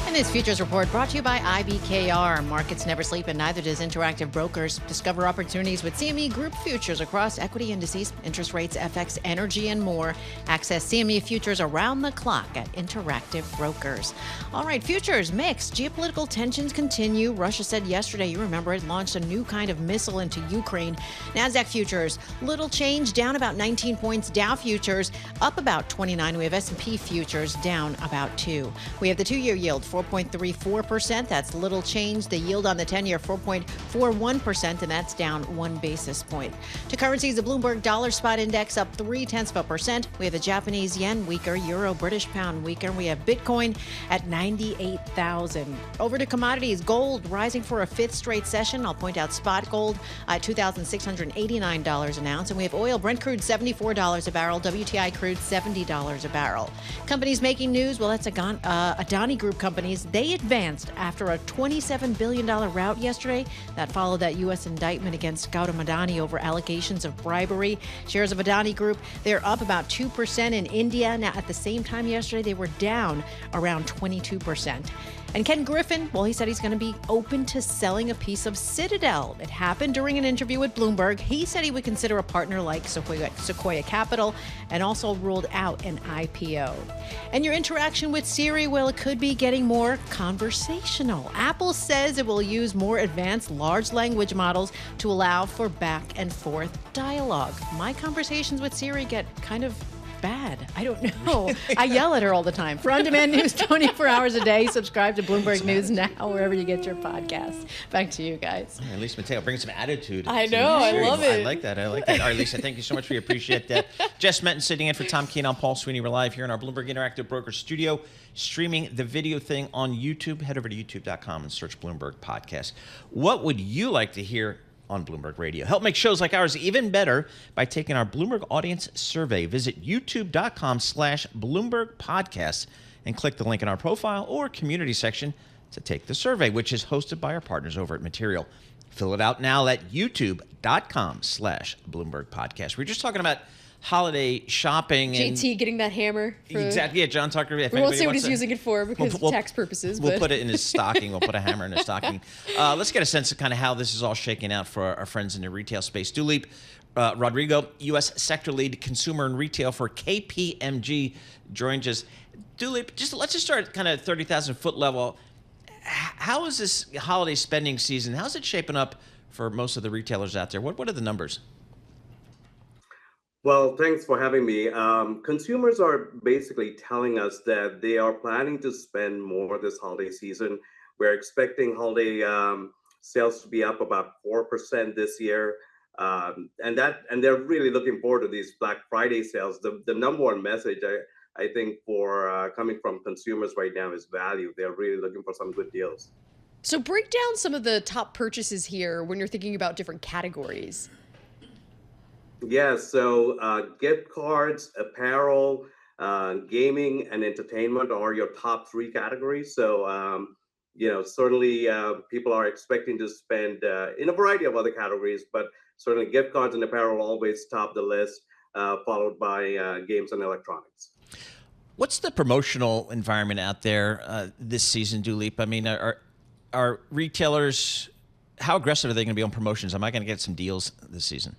And this futures report brought to you by IBKR. Markets never sleep, and neither does Interactive Brokers. Discover opportunities with CME Group futures across equity indices, interest rates, FX, energy, and more. Access CME futures around the clock at Interactive Brokers. All right, futures mixed. Geopolitical tensions continue. Russia said yesterday, you remember it, launched a new kind of missile into Ukraine. NASDAQ futures, little change, down about 19 points. Dow futures up about 29. We have S&P futures down about 2. We have the 2-year yield, 4.34%. That's little change. The yield on the 10-year, 4.41%, and that's down 1 basis point. To currencies, the Bloomberg Dollar Spot Index up 0.3%. We have the Japanese yen weaker, euro, British pound weaker. We have Bitcoin at 98,000. Over to commodities, gold rising for a 5th straight session. I'll point out spot gold at $2,689 an ounce. And we have oil, Brent crude $74 a barrel, WTI crude $70 a barrel. Companies making news, well, that's Adani Group companies. They advanced after a $27 billion rout yesterday. That followed that U.S. indictment against Gautam Adani over allegations of bribery. Shares of Adani Group, they're up about 2% in India. Now, at the same time yesterday, they were down around 22%. And Ken Griffin, well, he said he's going to be open to selling a piece of Citadel. It happened during an interview with Bloomberg. He said he would consider a partner like Sequoia Capital and also ruled out an IPO. And your interaction with Siri, well, it could be getting more conversational. Apple says it will use more advanced large language models to allow for back and forth dialogue. My conversations with Siri get kind of bad. I don't know. I yell at her all the time. For on-demand news 24 hours a day, subscribe to Bloomberg News Now, wherever you get your podcasts. Back to you guys. At least Mateo brings some attitude. I know. I love it. I like that. All right, Lisa, thank you so much. We appreciate that. Jess Metton sitting in for Tom Keene. I'm Paul Sweeney. We're live here in our Bloomberg Interactive Broker studio, streaming the video thing on YouTube. Head over to youtube.com and search Bloomberg Podcast. What would you like to hear on Bloomberg Radio? Help make shows like ours even better by taking our Bloomberg audience survey. Visit youtube.com/Bloomberg Podcast and click the link in our profile or community section to take the survey, which is hosted by our partners over at Material. Fill it out now at youtube.com/Bloomberg Podcast. We're just talking about holiday shopping. And JT getting that hammer. Exactly. Yeah, John Tucker. We won't say what he's using it for because of tax purposes. We'll put it in his stocking. We'll put a hammer in his stocking. Let's get a sense of kind of how this is all shaking out for our friends in the retail space. Duleep Rodrigo, U.S. sector lead consumer and retail for KPMG, joins us. Duleep, let's just start at kind of 30,000 foot level. How is this holiday spending season? How's it shaping up for most of the retailers out there? What are the numbers? Well, thanks for having me. Consumers are basically telling us that they are planning to spend more this holiday season. We're expecting holiday sales to be up about 4% this year. And they're really looking forward to these Black Friday sales. The number one message I think for coming from consumers right now is value. They're really looking for some good deals. So break down some of the top purchases here when you're thinking about different categories. Yeah, so gift cards, apparel, gaming, and entertainment are your top three categories. So, certainly people are expecting to spend in a variety of other categories, but certainly gift cards and apparel always top the list, followed by games and electronics. What's the promotional environment out there this season, Duleep? I mean, are retailers, how aggressive are they going to be on promotions? Am I going to get some deals this season?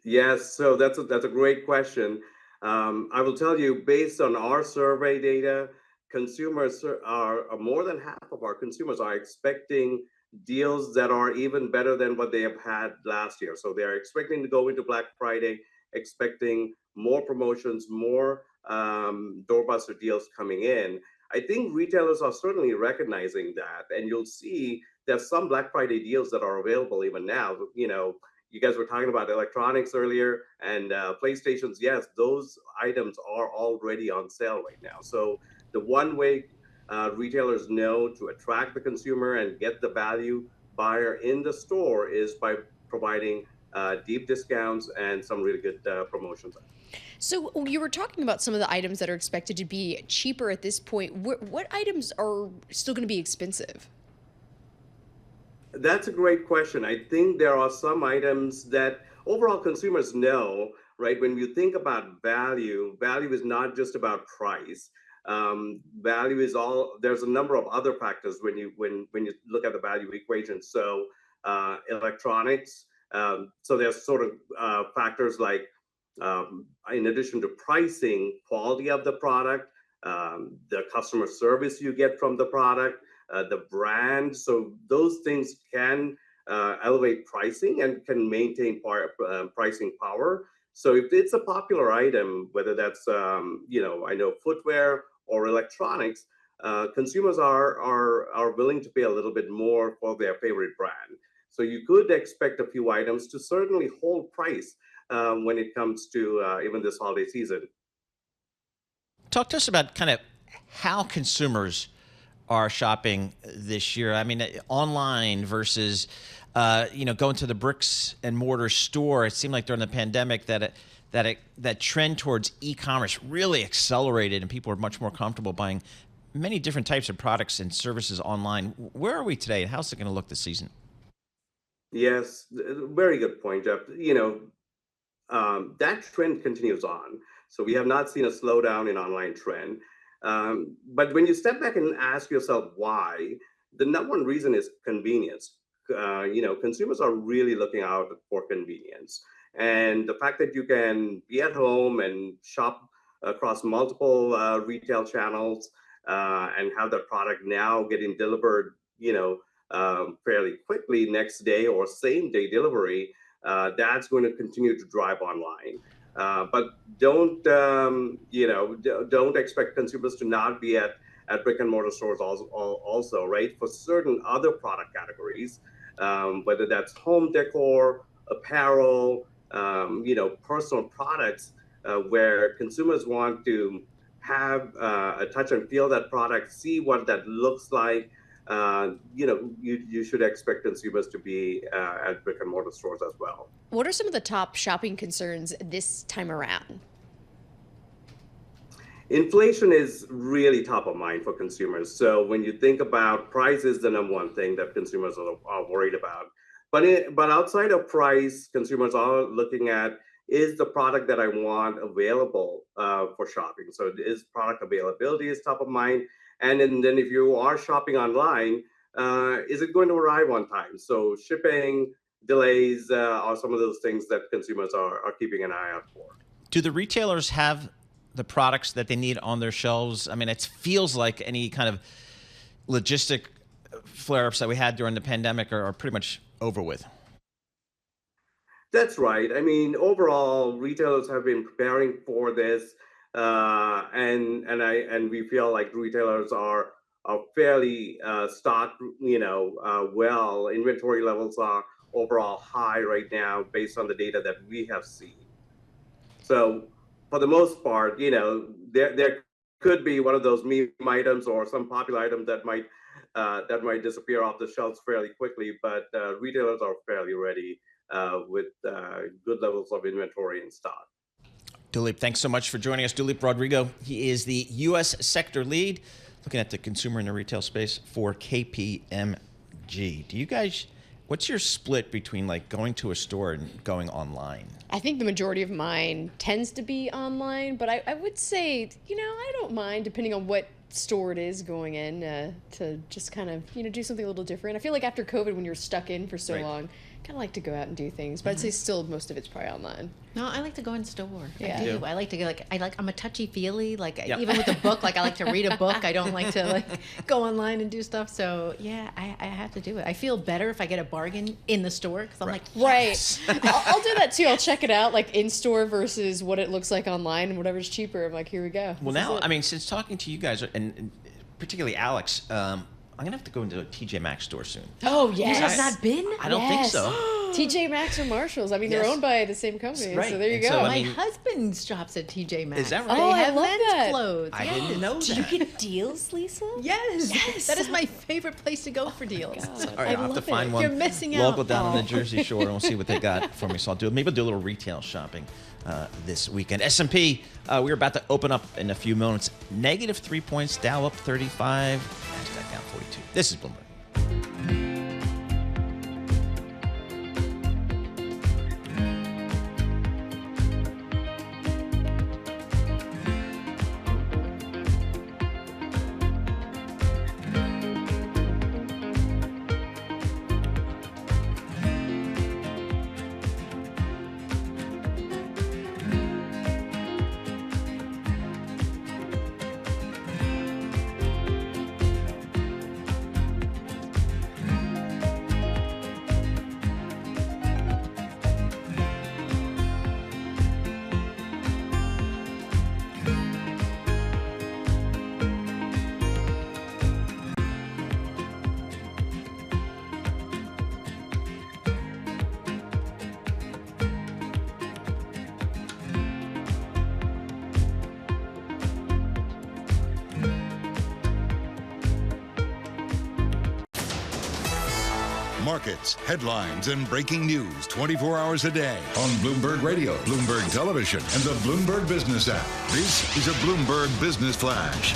Yes, so that's a great question. I will tell you, based on our survey data, consumers are more than half of our consumers are expecting deals that are even better than what they have had last year. So they're expecting to go into Black Friday, expecting more promotions, more doorbuster deals coming in. I think retailers are certainly recognizing that, and you'll see there's some Black Friday deals that are available even now. You guys were talking about electronics earlier and PlayStations. Yes, those items are already on sale right now. So the one way retailers know to attract the consumer and get the value buyer in the store is by providing deep discounts and some really good promotions. So you were talking about some of the items that are expected to be cheaper at this point. What items are still going to be expensive? That's a great question. I think there are some items that overall consumers know, right? When you think about value, value is not just about price. Value is there's a number of other factors when you look at the value equation. So electronics, so there's sort of factors like, in addition to pricing, quality of the product, the customer service you get from the product, the brand. So those things can elevate pricing and can maintain pricing power. So if it's a popular item, whether that's I know footwear or electronics, consumers are willing to pay a little bit more for their favorite brand. So you could expect a few items to certainly hold price when it comes to even this holiday season. Talk to us about kind of how consumers are shopping this year. I mean, online versus, going to the bricks and mortar store. It seemed like during the pandemic that trend towards e-commerce really accelerated, and people are much more comfortable buying many different types of products and services online. Where are we today, and how's it going to look this season? Yes, very good point, Jeff. That trend continues on. So we have not seen a slowdown in online trend. But when you step back and ask yourself why, the number one reason is convenience. Consumers are really looking out for convenience. And the fact that you can be at home and shop across multiple retail channels and have the product now getting delivered, fairly quickly next day or same day delivery, that's going to continue to drive online. But don't expect consumers to not be at brick and mortar stores also, right? For certain other product categories, whether that's home decor, apparel, personal products, where consumers want to have a touch and feel that product, see what that looks like. You should expect consumers to be at brick and mortar stores as well. What are some of the top shopping concerns this time around? inflation is really top of mind for consumers. So when you think about price is the number one thing that consumers are worried about. But outside of price, consumers are looking at, is the product that I want available for shopping? So is product availability is top of mind. And then if you are shopping online, is it going to arrive on time? So shipping delays are some of those things that consumers are keeping an eye out for. Do the retailers have the products that they need on their shelves? I mean, it feels like any kind of logistic flare-ups that we had during the pandemic are pretty much over with. That's right. I mean, overall, retailers have been preparing for this, and we feel like retailers are fairly stocked. Well, inventory levels are overall high right now based on the data that we have seen. So, for the most part, there could be one of those meme items or some popular item that might disappear off the shelves fairly quickly, but retailers are fairly ready with good levels of inventory in stock. Dulip, thanks so much for joining us. Dulip Rodrigo, he is the U.S. sector lead, looking at the consumer and the retail space for KPMG. Do you guys, what's your split between like going to a store and going online? I think the majority of mine tends to be online, but I would say, I don't mind, depending on what store it is, going in to just kind of, do something a little different. I feel like after COVID, when you're stuck in for so long, kind of like to go out and do things, but I'd say still most of it's probably online. No, I like to go in store. Yeah. I do. I like to go I'm a touchy-feely, even with a book, I like to read a book. I don't like to go online and do stuff. So yeah, I have to do it. I feel better if I get a bargain in the store because I'm yes. I'll do that too. I'll check it out in store versus what it looks like online, and whatever's cheaper. I'm like, here we go. Well, now, I mean, since talking to you guys, and particularly Alex, I'm going to have to go into a TJ Maxx store soon. Oh, yes. You have not been? I don't think so. TJ Maxx or Marshalls. I mean, they're owned by the same company. Right. So there you go. So, my husband shops at TJ Maxx. Is that right? Oh, They have I love men's that. clothes. I didn't know that. Do you get deals, Lisa? Yes. That is my favorite place to go for deals. All right, I'll have to find one You're missing local out. down on the Jersey Shore, and we'll see what they got for me. So maybe I'll do a little retail shopping this weekend. S&P, we're about to open up in a few moments. Negative 3 points, Dow up 35, NASDAQ down 42. This is Bloomberg. Markets, headlines, and breaking news 24 hours a day on Bloomberg Radio, Bloomberg Television, and the Bloomberg Business app. This is a Bloomberg Business Flash.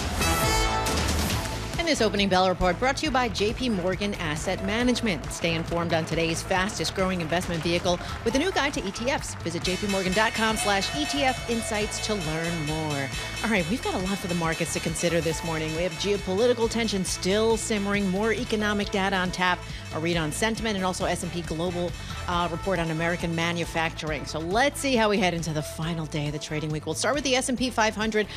And this opening bell report brought to you by JP Morgan Asset Management. Stay informed on today's fastest growing investment vehicle with a new guide to ETFs. Visit jpmorgan.com/ETF insights to learn more. All right, we've got a lot for the markets to consider this morning. We have geopolitical tension still simmering, more economic data on tap, a read on sentiment, and also S&P Global report on American manufacturing. So let's see how we head into the final day of the trading week. We'll start with the S&P 500,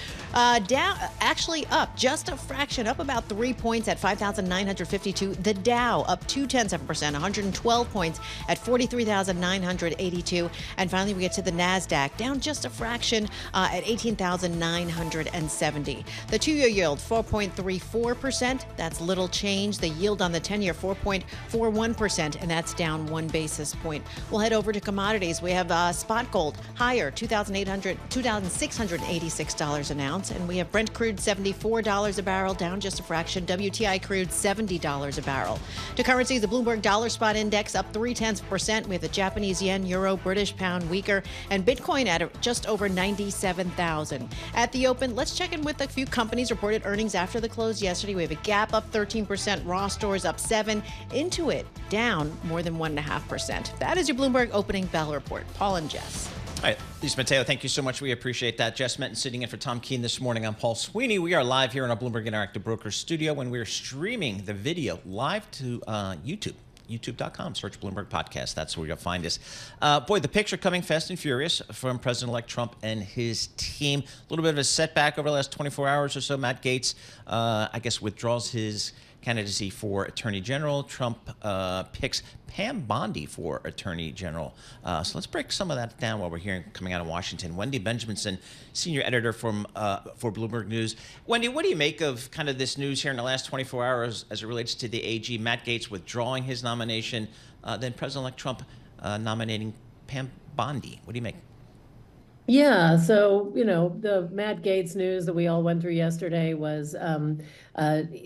down, actually up just a fraction, up about 3 points at 5,952. The Dow up 0.2%, 112 points at 43,982. And finally, we get to the NASDAQ, down just a fraction at 18,970. The 2-year yield, 4.34%. That's little change. The yield on the 10-year, 4.14%. 0.41%, and that's down 1 basis point. We'll head over to commodities. We have spot gold higher, $2,686 an ounce, and we have Brent crude $74 a barrel, down just a fraction. WTI crude $70 a barrel. To currencies, the Bloomberg Dollar Spot Index up 0.3%. We have the Japanese yen, euro, British pound weaker, and Bitcoin at just over 97,000. At the open, let's check in with a few companies reported earnings after the close yesterday. We have a Gap up 13%, Ross Stores up 7%, Intuit down more than 1.5%. That is your Bloomberg opening bell report. Paul and Jess. All right, Lisa Mateo, thank you so much. We appreciate that. Jess Menton sitting in for Tom Keene this morning. I'm Paul Sweeney. We are live here in our Bloomberg Interactive Brokers studio, and we're streaming the video live to YouTube. YouTube.com, search Bloomberg Podcast. That's where you'll find us. Boy, the picture coming fast and furious from President-elect Trump and his team. A little bit of a setback over the last 24 hours or so. Matt Gaetz, I guess, withdraws his candidacy for Attorney General. Trump picks Pam Bondi for Attorney General. So let's break some of that down while we're hearing coming out of Washington. Wendy Benjaminson, senior editor for Bloomberg News. Wendy, what do you make of kind of this news here in the last 24 hours as it relates to the AG, Matt Gaetz withdrawing his nomination, then President-elect Trump nominating Pam Bondi? What do you make? Yeah, so, the Matt Gaetz news that we all went through yesterday was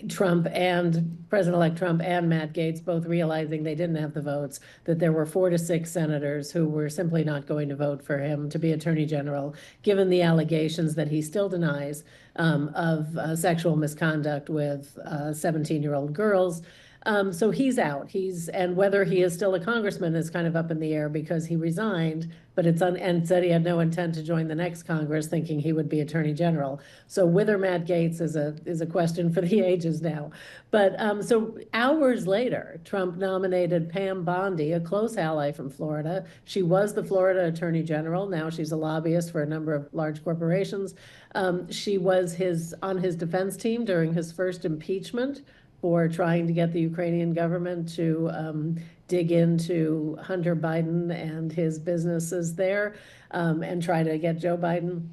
Trump and President-elect Trump and Matt Gaetz both realizing they didn't have the votes, that there were 4 to 6 senators who were simply not going to vote for him to be Attorney General, given the allegations that he still denies of sexual misconduct with 17-year-old girls. So he's out. And whether he is still a congressman is kind of up in the air because he resigned, but and said he had no intent to join the next Congress, thinking he would be Attorney General. So whether Matt Gaetz is a question for the ages now. But so hours later, Trump nominated Pam Bondi, a close ally from Florida. She was the Florida Attorney General. Now she's a lobbyist for a number of large corporations. She was on his defense team during his first impeachment for trying to get the Ukrainian government to dig into Hunter Biden and his businesses there and try to get Joe Biden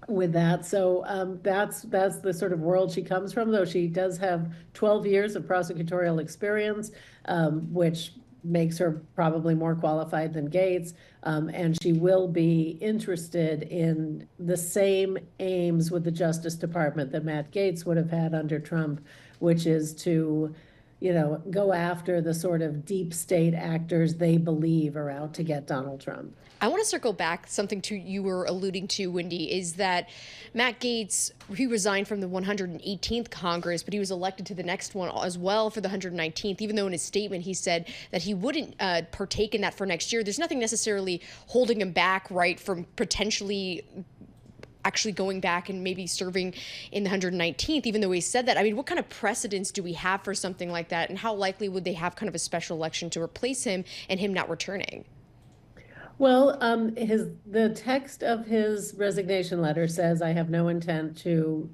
with that. So that's the sort of world she comes from, though she does have 12 years of prosecutorial experience, which makes her probably more qualified than Gaetz. And she will be interested in the same aims with the Justice Department that Matt Gaetz would have had under Trump, which is to, go after the sort of deep state actors they believe are out to get Donald Trump. I want to circle back something you were alluding to, Wendy, is that Matt Gaetz, he resigned from the 118th Congress, but he was elected to the next one as well for the 119th, even though in his statement he said that he wouldn't partake in that for next year. There's nothing necessarily holding him back, right, from potentially actually going back and maybe serving in the 119th, even though he said that. I mean, what kind of precedents do we have for something like that? And how likely would they have kind of a special election to replace him and him not returning? Well, the text of his resignation letter says, "I have no intent to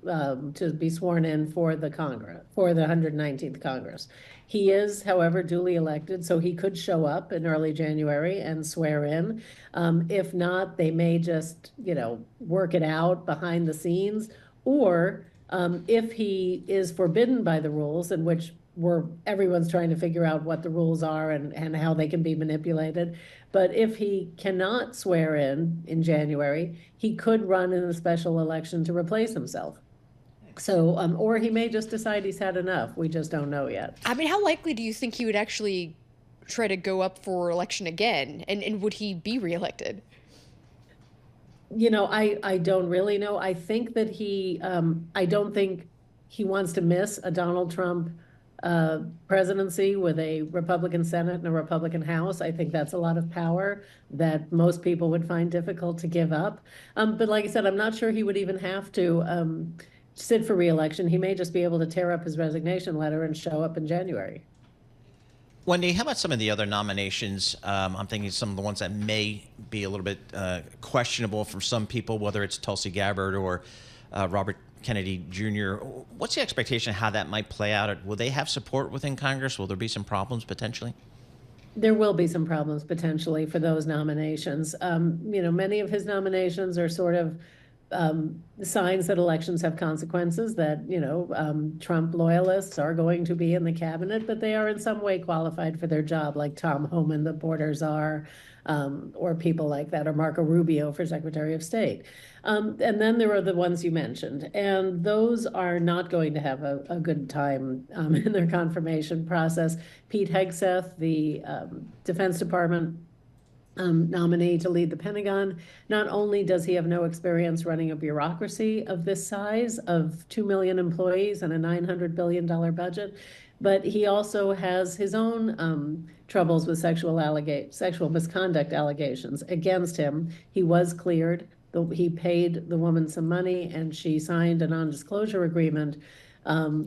be sworn in for the 119th Congress." He is, however, duly elected, so he could show up in early January and swear in. If not, they may just, work it out behind the scenes, or if he is forbidden by the rules, in which everyone's trying to figure out what the rules are and how they can be manipulated. But if he cannot swear in January, he could run in a special election to replace himself. So, or he may just decide he's had enough. We just don't know yet. I mean, how likely do you think he would actually try to go up for election again? And would he be reelected? I don't really know. I think that I don't think he wants to miss a Donald Trump presidency with a Republican Senate and a Republican House. I think that's a lot of power that most people would find difficult to give up. But like I said, I'm not sure he would even have to sit for re-election. He may just be able to tear up his resignation letter and show up in January. Wendy, how about some of the other nominations? I'm thinking some of the ones that may be a little bit questionable for some people, whether it's Tulsi Gabbard or Robert Kennedy Jr. What's the expectation of how that might play out? Will they have support within Congress? Will there be some problems potentially? There will be some problems potentially for those nominations. Many of his nominations are sort of signs that elections have consequences, that, Trump loyalists are going to be in the cabinet, but they are in some way qualified for their job, like Tom Homan, the Borders are, or people like that, or Marco Rubio for Secretary of State. And then there are the ones you mentioned, and those are not going to have a good time in their confirmation process. Pete Hegseth, the Defense Department nominee to lead the Pentagon, not only does he have no experience running a bureaucracy of this size, of 2 million employees and a $900 billion budget, but he also has his own troubles with sexual misconduct allegations against him. He was cleared. He paid the woman some money, and she signed a non-disclosure agreement.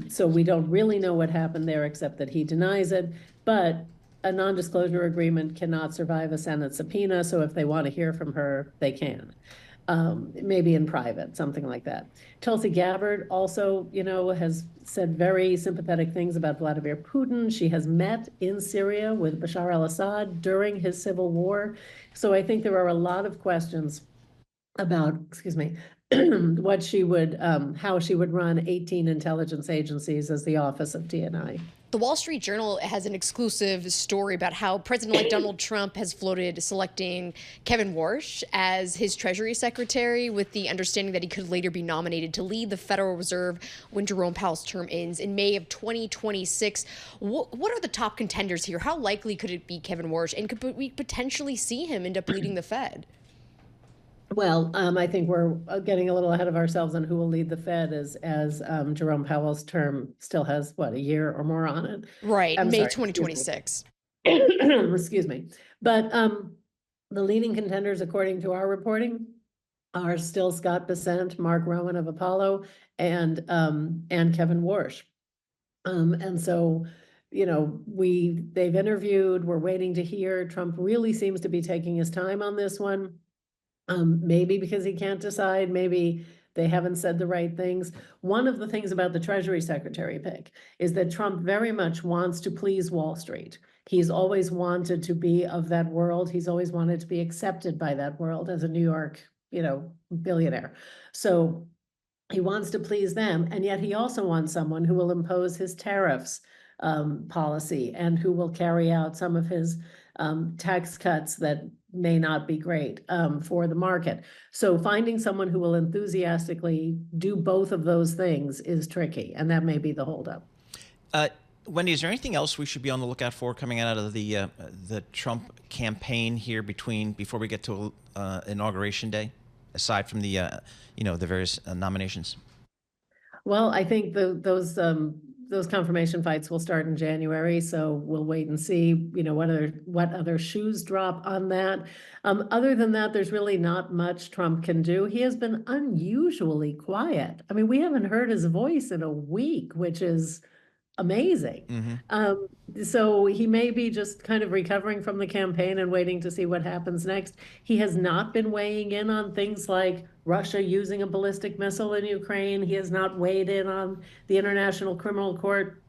So we don't really know what happened there, except that he denies it. But a non-disclosure agreement cannot survive a Senate subpoena, so if they want to hear from her, they can. Maybe in private, something like that. Tulsi Gabbard also, has said very sympathetic things about Vladimir Putin. She has met in Syria with Bashar al-Assad during his civil war. So I think there are a lot of questions about, what she would, how she would run 18 intelligence agencies as the office of DNI. The Wall Street Journal has an exclusive story about how President-elect Donald Trump has floated selecting Kevin Warsh as his Treasury Secretary, with the understanding that he could later be nominated to lead the Federal Reserve when Jerome Powell's term ends in May of 2026. What are the top contenders here? How likely could it be Kevin Warsh, and could we potentially see him end up leading the Fed? Well, I think we're getting a little ahead of ourselves on who will lead the Fed as Jerome Powell's term still has, a year or more on it? Right, May 2026. Excuse me. But the leading contenders, according to our reporting, are still Scott Bessent, Mark Rowan of Apollo, and Kevin Warsh. And so, they've interviewed, we're waiting to hear. Trump really seems to be taking his time on this one. Maybe because he can't decide, maybe they haven't said the right things. One of the things about the Treasury Secretary pick is that Trump very much wants to please Wall Street. He's always wanted to be of that world. He's always wanted to be accepted by that world as a New York, billionaire. So he wants to please them. And yet he also wants someone who will impose his tariffs policy and who will carry out some of his tax cuts that may not be great for the market. So finding someone who will enthusiastically do both of those things is tricky, and that may be the holdup. Wendy, is there anything else we should be on the lookout for coming out of the Trump campaign here before we get to Inauguration Day, aside from the the various nominations? Well, I think those confirmation fights will start in January, so we'll wait and see, what other shoes drop on that. Other than that, there's really not much Trump can do. He has been unusually quiet. I mean, we haven't heard his voice in a week, which is amazing. Mm-hmm. So he may be just kind of recovering from the campaign and waiting to see what happens next. He has not been weighing in on things like Russia using a ballistic missile in Ukraine. He has not weighed in on the International Criminal Court,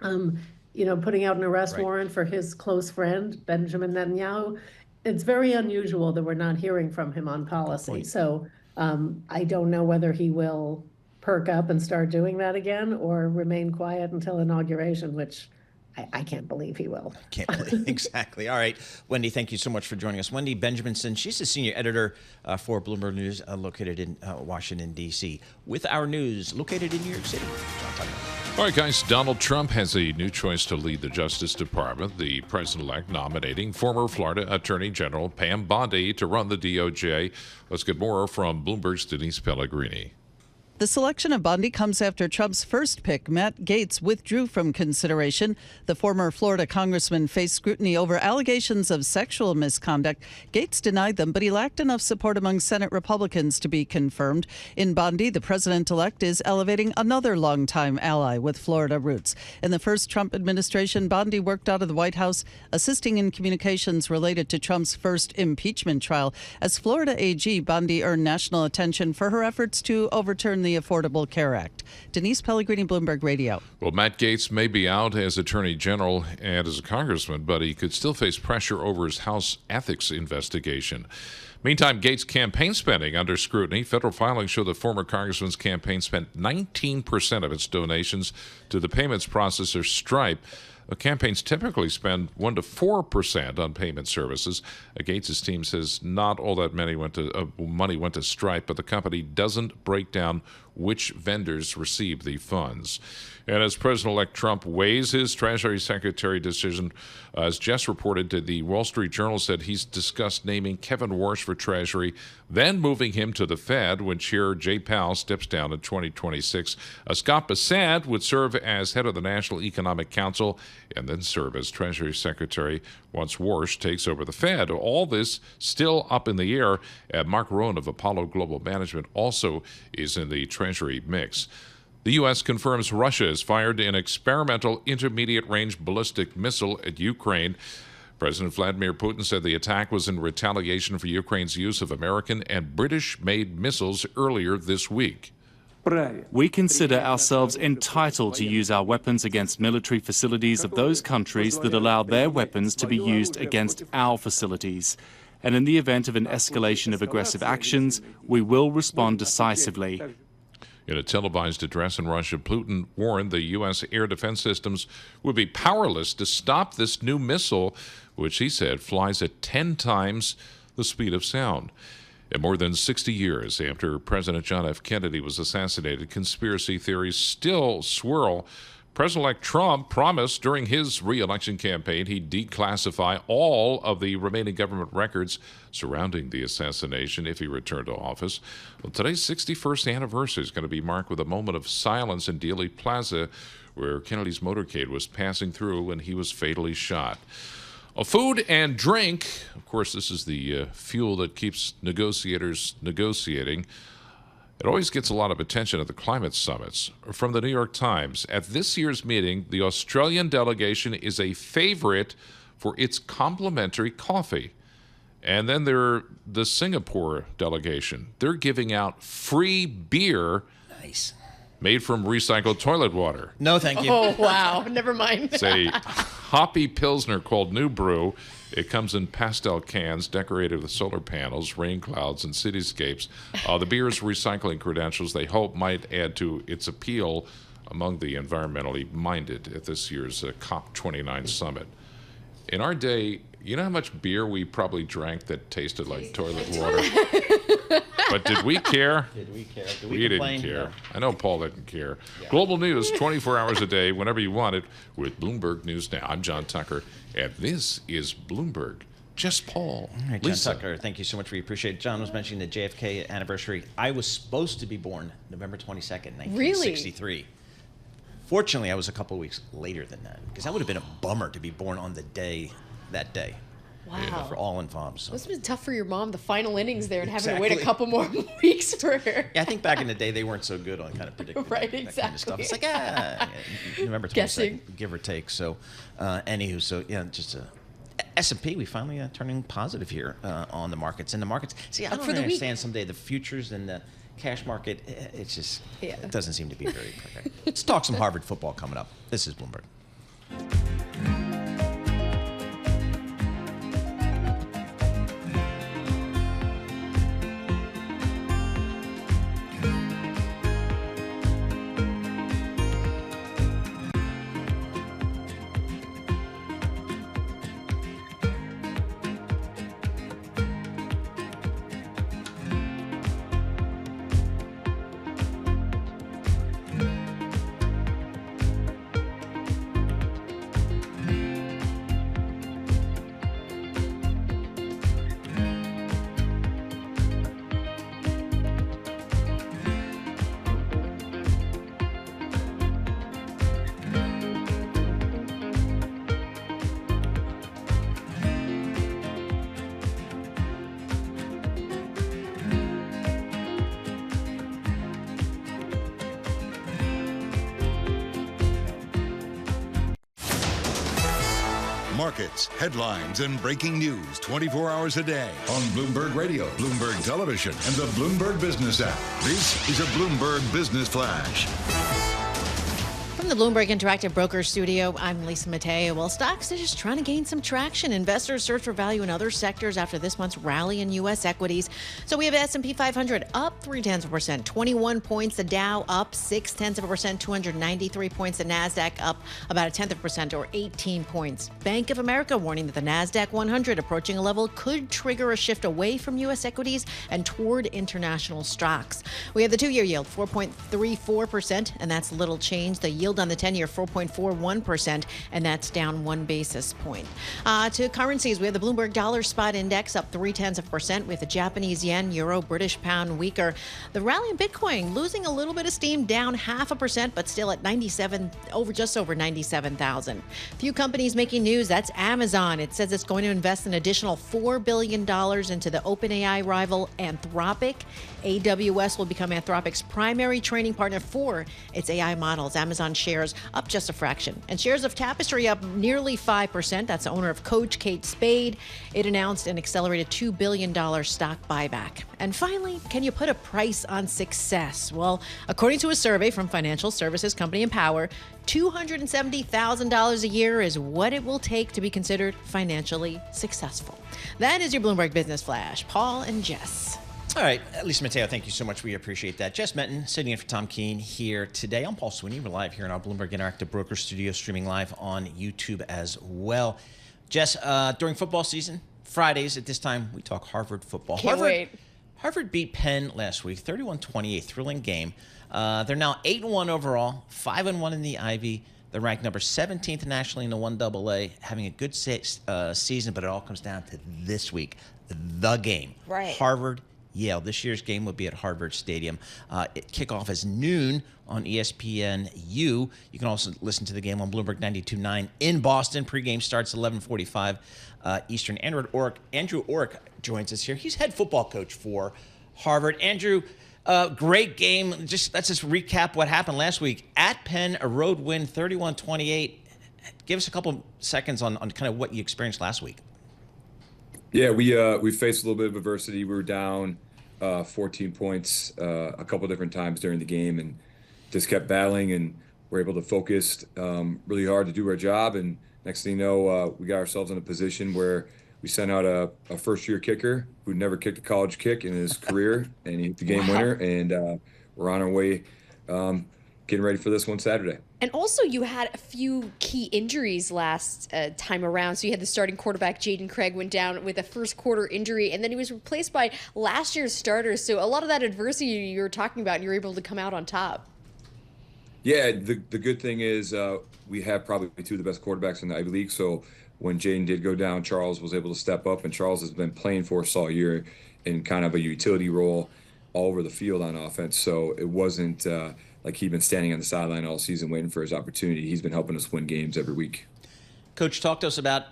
putting out an arrest warrant for his close friend, Benjamin Netanyahu. It's very unusual that we're not hearing from him on policy. So I don't know whether he will perk up and start doing that again or remain quiet until inauguration, which I can't believe he will. Can't believe, exactly. All right. Wendy, thank you so much for joining us. Wendy Benjaminson, she's the senior editor for Bloomberg News, located in Washington, D.C., with our news located in New York City. All right, guys, Donald Trump has a new choice to lead the Justice Department. The president-elect nominating former Florida Attorney General Pam Bondi to run the DOJ. Let's get more from Bloomberg's Denise Pellegrini. The selection of Bondi comes after Trump's first pick, Matt Gaetz, withdrew from consideration. The former Florida congressman faced scrutiny over allegations of sexual misconduct. Gaetz denied them, but he lacked enough support among Senate Republicans to be confirmed. In Bondi, the president-elect is elevating another longtime ally with Florida roots. In the first Trump administration, Bondi worked out of the White House, assisting in communications related to Trump's first impeachment trial. As Florida AG, Bondi earned national attention for her efforts to overturn the the Affordable Care Act. Denise Pellegrini, Bloomberg Radio. Well, Matt Gaetz may be out as Attorney General and as a congressman, but he could still face pressure over his House ethics investigation. Meantime, Gaetz' campaign spending under scrutiny. Federal filings show the former congressman's campaign spent 19% of its donations to the payments processor Stripe. Campaigns typically spend 1% to 4% on payment services. Gaetz' team says not all that money went to Stripe, but the company doesn't break down which vendors received the funds. And as President-elect Trump weighs his Treasury Secretary decision, as Jess reported, the Wall Street Journal said he's discussed naming Kevin Warsh for Treasury, then moving him to the Fed when Chair Jay Powell steps down in 2026. Scott Bessent would serve as head of the National Economic Council and then serve as Treasury Secretary once Warsh takes over the Fed. All this still up in the air. Mark Rowan of Apollo Global Management also is in the Treasury mix. The U.S. confirms Russia has fired an experimental intermediate-range ballistic missile at Ukraine. President Vladimir Putin said the attack was in retaliation for Ukraine's use of American and British-made missiles earlier this week. We consider ourselves entitled to use our weapons against military facilities of those countries that allow their weapons to be used against our facilities. And in the event of an escalation of aggressive actions, we will respond decisively. In a televised address in Russia, Putin warned the U.S. air defense systems would be powerless to stop this new missile, which he said flies at 10 times the speed of sound. And more than 60 years after President John F. Kennedy was assassinated, conspiracy theories still swirl. President-elect Trump promised during his re-election campaign he'd declassify all of the remaining government records surrounding the assassination if he returned to office. Well, today's 61st anniversary is going to be marked with a moment of silence in Dealey Plaza, where Kennedy's motorcade was passing through when he was fatally shot. Food and drink, of course, this is the fuel that keeps negotiators negotiating. It always gets a lot of attention at the climate summits. From the New York Times, at this year's meeting, the Australian delegation is a favorite for its complimentary coffee. And then the Singapore delegation. They're giving out free beer. Nice. Made from recycled toilet water. No, thank you. Oh, wow. Never mind. It's a hoppy Pilsner called New Brew. It comes in pastel cans decorated with solar panels, rain clouds, and cityscapes. The beer's recycling credentials, they hope, might add to its appeal among the environmentally minded at this year's COP29 summit. In our day, you know how much beer we probably drank that tasted like toilet water? But did we care? Did we care? Did We didn't care. I know Paul didn't care. Yeah. Global news 24 hours a day, whenever you want it, with Bloomberg News Now. I'm John Tucker, and this is Bloomberg. Just Paul. All right, John Tucker, thank you so much. We appreciate it. John was mentioning the JFK anniversary. I was supposed to be born November 22nd, 1963. Really? Fortunately, I was a couple of weeks later than that, because that would have been a bummer to be born on the day, that day. Wow. For all involved. So. Must have been tough for your mom, the final innings there, and having to wait a couple more weeks for her. Yeah, I think back in the day, they weren't so good on kind of predicting right, that exactly. kind of stuff. It's like, November 22nd, give or take. So, anywho, so yeah, just S&P, we finally turning positive here on the markets. And the markets, see, I don't understand someday the futures and the cash market, it's just, it doesn't seem to be very perfect. Let's talk some Harvard football coming up. This is Bloomberg. Markets, headlines, and breaking news 24 hours a day on Bloomberg Radio, Bloomberg Television, and the Bloomberg Business app. This is a Bloomberg Business Flash. From the Bloomberg Interactive Brokers Studio, I'm Lisa Mateo. Well, stocks are just trying to gain some traction. Investors search for value in other sectors after this month's rally in U.S. equities. So we have S&P 500 up 0.3%, 21 points. The Dow up 0.6%, 293 points. The Nasdaq up about 0.1% or 18 points. Bank of America warning that the Nasdaq 100 approaching a level could trigger a shift away from U.S. equities and toward international stocks. We have the two-year yield 4.34%, and that's little change. The yield on the 10-year 4.41%, and that's down 1 basis point. To currencies, we have the Bloomberg Dollar Spot Index up 0.3%, with the Japanese yen, euro, British pound weaker. The rally in Bitcoin losing a little bit of steam, down 0.5%, but still at just over 97,000. Few companies making news. That's Amazon. It says it's going to invest an additional $4 billion into the OpenAI rival Anthropic. AWS will become Anthropic's primary training partner for its AI models. Amazon shares up just a fraction. And shares of Tapestry up nearly 5%. That's the owner of Coach Kate Spade. It announced an accelerated $2 billion stock buyback. And finally, can you put a price on success? Well, according to a survey from financial services company Empower, $270,000 a year is what it will take to be considered financially successful. That is your Bloomberg Business Flash. Paul and Jess. All right, Lisa Mateo, thank you so much. We appreciate that. Jess Menton sitting in for Tom Keene here today. I'm Paul Sweeney. We're live here in our Bloomberg Interactive Broker Studio, streaming live on YouTube as well. Jess, during football season, Fridays at this time, we talk Harvard football. Can't wait. Harvard beat Penn last week, 31-28, thrilling game. They're now 8-1 overall, 5-1 in the Ivy. They're ranked number 17th nationally in the 1AA, having a good season, but it all comes down to this week, the game. Right. Harvard Yale. This year's game will be at Harvard Stadium. Kickoff is noon on ESPNU. You can also listen to the game on Bloomberg 92.9 in Boston. Pregame starts 11:45 Eastern. Andrew Orrick joins us here. He's head football coach for Harvard. Andrew, great game. Let's just recap what happened last week. At Penn, a road win, 31-28. Give us a couple seconds on kind of what you experienced last week. Yeah, we faced a little bit of adversity. We were down 14 points a couple different times during the game, and just kept battling, and were able to focus really hard to do our job. And next thing you know, we got ourselves in a position where we sent out a first-year kicker who'd never kicked a college kick in his career, and he hit the game winner. And we're on our way, getting ready for this one Saturday. And also, you had a few key injuries last time around. So you had the starting quarterback, Jaden Craig, went down with a first quarter injury, and then he was replaced by last year's starters. So a lot of that adversity you were talking about, and you were able to come out on top. Yeah, the good thing is we have probably two of the best quarterbacks in the Ivy League. So when Jaden did go down, Charles was able to step up, and Charles has been playing for us all year in kind of a utility role all over the field on offense. So it wasn't like he'd been standing on the sideline all season waiting for his opportunity. He's been helping us win games every week. Coach, talk to us about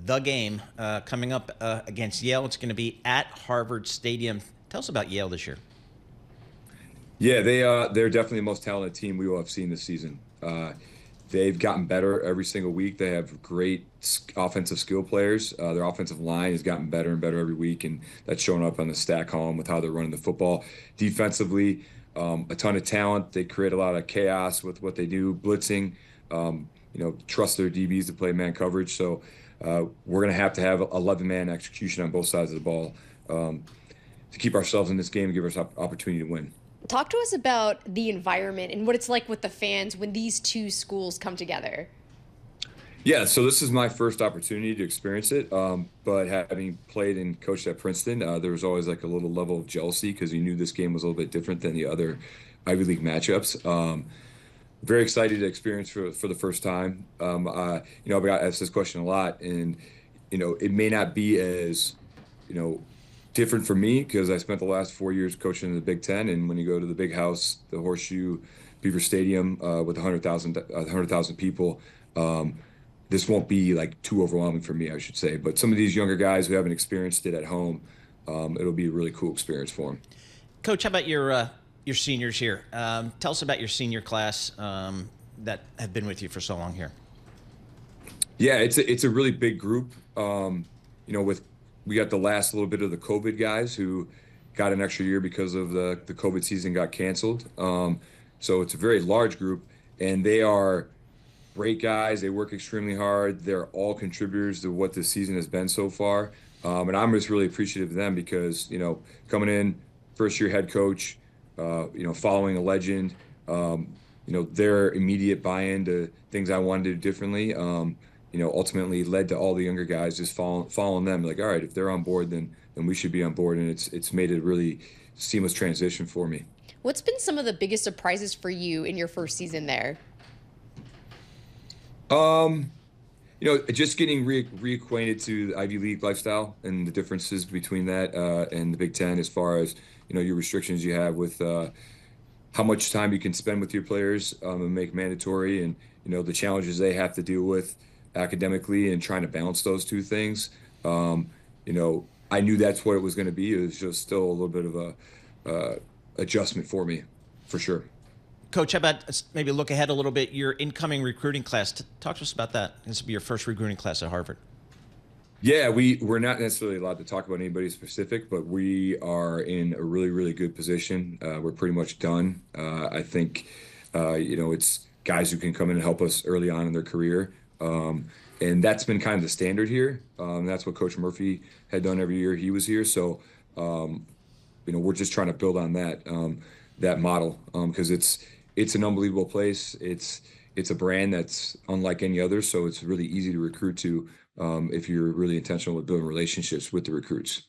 the game coming up against Yale. It's going to be at Harvard Stadium. Tell us about Yale this year. Yeah, they're definitely the most talented team we will have seen this season. They've gotten better every single week. They have great offensive skill players. Their offensive line has gotten better and better every week, and that's showing up on the stat column with how they're running the football. Defensively, a ton of talent. They create a lot of chaos with what they do, blitzing. Trust their DBs to play man coverage. So we're going to have 11-man execution on both sides of the ball to keep ourselves in this game and give us opportunity to win. Talk to us about the environment and what it's like with the fans when these two schools come together. Yeah, so this is my first opportunity to experience it, but having played and coached at Princeton, there was always like a little level of jealousy because you knew this game was a little bit different than the other Ivy League matchups. Very excited to experience for the first time. I've got asked this question a lot, and it may not be as different for me because I spent the last 4 years coaching in the Big Ten, and when you go to the Big House, the Horseshoe, Beaver Stadium with 100,000 people. This won't be like too overwhelming for me, I should say. But some of these younger guys who haven't experienced it at home, it'll be a really cool experience for them. Coach, how about your seniors here? Tell us about your senior class that have been with you for so long here. Yeah, it's a really big group. We got the last little bit of the COVID guys who got an extra year because of the COVID season got canceled. So it's a very large group, and they are great guys. They work extremely hard. They're all contributors to what this season has been so far. And I'm just really appreciative of them because, coming in, first year head coach, following a legend, their immediate buy-in to things I wanted to do differently, ultimately led to all the younger guys just following them. Like, all right, if they're on board, then we should be on board. And it's made a really seamless transition for me. What's been some of the biggest surprises for you in your first season there? Just getting reacquainted to the Ivy League lifestyle and the differences between that and the Big Ten as far as, your restrictions you have with how much time you can spend with your players and make mandatory and, the challenges they have to deal with academically and trying to balance those two things. I knew that's what it was going to be. It was just still a little bit of a adjustment for me, for sure. Coach, how about maybe look ahead a little bit? Your incoming recruiting class. Talk to us about that. This will be your first recruiting class at Harvard. Yeah, we're not necessarily allowed to talk about anybody specific, but we are in a really, really good position. We're pretty much done. I think, it's guys who can come in and help us early on in their career. And that's been kind of the standard here. That's what Coach Murphy had done every year he was here. So, we're just trying to build on that model because it's an unbelievable place. It's a brand that's unlike any other, so it's really easy to recruit to if you're really intentional with building relationships with the recruits.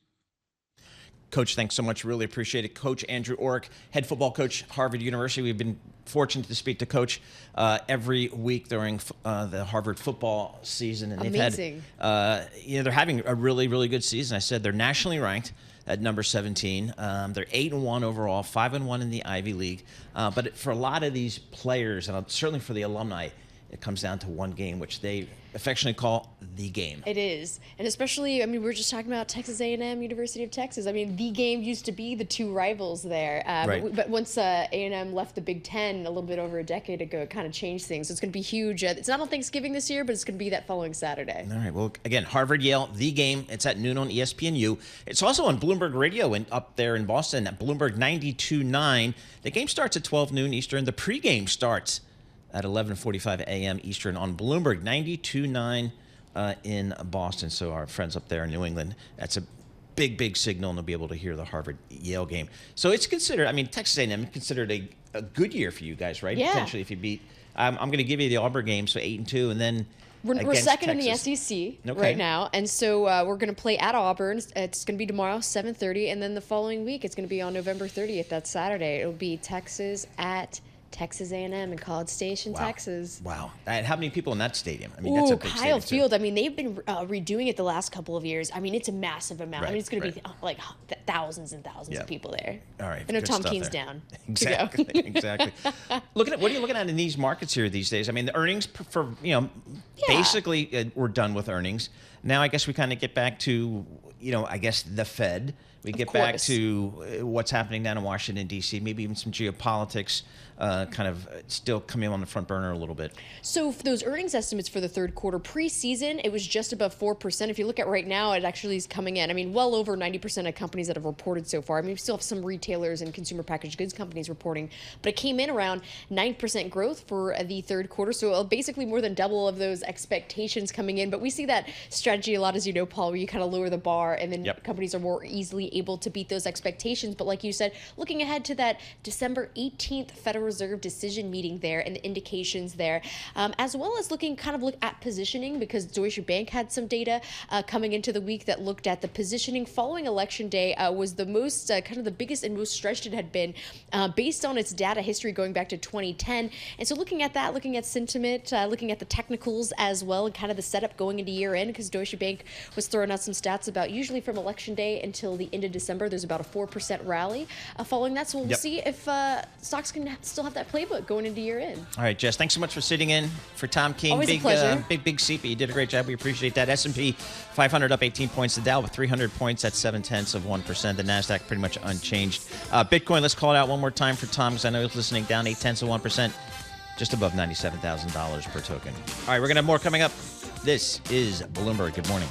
Coach, thanks so much. Really appreciate it. Coach Andrew Orrick, head football coach, Harvard University. We've been fortunate to speak to Coach every week during the Harvard football season. And Amazing. They've had, they're having a really, really good season. I said they're nationally ranked at number 17. They're 8-1 overall, 5-1 in the Ivy League. But for a lot of these players, and certainly for the alumni, it comes down to one game, which they affectionately call the game. It is. And especially, we were just talking about Texas A&M, University of Texas. the game used to be the two rivals there. Right. But once A&M left the Big Ten a little bit over a decade ago, it kind of changed things. So it's going to be huge. It's not on Thanksgiving this year, but it's going to be that following Saturday. All right. Well, again, Harvard-Yale, the game. It's at noon on ESPNU. It's also on Bloomberg Radio up there in Boston at Bloomberg 92.9. The game starts at 12 noon Eastern. The pregame starts at 11:45 a.m. Eastern on Bloomberg 92.9 in Boston. So our friends up there in New England, that's a big, big signal, and they'll be able to hear the Harvard-Yale game. So it's considered, Texas A&M considered a good year for you guys, right? Yeah. Potentially if you beat. I'm going to give you the Auburn game, so 8-2, and then We're second Texas. in the SEC Okay. right now, and so we're going to play at Auburn. It's going to be tomorrow, 7:30, and then the following week, it's going to be on November 30th. That's Saturday. It'll be Texas at Texas A&M in College Station, Texas. Wow. And how many people in that stadium? That's a big Kyle stadium, too. Field. They've been redoing it the last couple of years. It's a massive amount. Right, it's going to right. be like thousands and thousands Yeah. of people there. All right. I know good Tom stuff Keene's there. down. Exactly. To go. Exactly. What are you looking at in these markets here these days? The earnings for basically we're done with earnings. Now I guess we kind of get back to, the Fed. We get back to what's happening down in Washington, D.C., maybe even some geopolitics kind of still coming on the front burner a little bit. So for those earnings estimates for the third quarter, preseason, it was just above 4%. If you look at right now, it actually is coming in. Well over 90% of companies that have reported so far. We still have some retailers and consumer packaged goods companies reporting, but it came in around 9% growth for the third quarter. So basically more than double of those expectations coming in. But we see that strategy a lot, as you know, Paul, where you kind of lower the bar and then companies are more easily able to beat those expectations. But like you said, looking ahead to that December 18th Federal Reserve decision meeting there and the indications there, as well as look at positioning, because Deutsche Bank had some data coming into the week that looked at the positioning following Election Day was the most kind of the biggest and most stretched it had been based on its data history going back to 2010. And so looking at that, looking at sentiment, looking at the technicals as well, and kind of the setup going into year end, because Deutsche Bank was throwing out some stats about usually from Election Day until the end of December, there's about a 4% rally following that. So we'll see if stocks can still have that playbook going into year end. All right, Jess, thanks so much for sitting in for Tom Keene. Always a pleasure. Big CP. You did a great job. We appreciate that. S&P 500 up 18 points. The Dow with 300 points at 0.7%. The NASDAQ pretty much unchanged. Bitcoin, let's call it out one more time for Tom, because I know he's listening, down 0.8%, just above $97,000 per token. All right, we're going to have more coming up. This is Bloomberg. Good morning.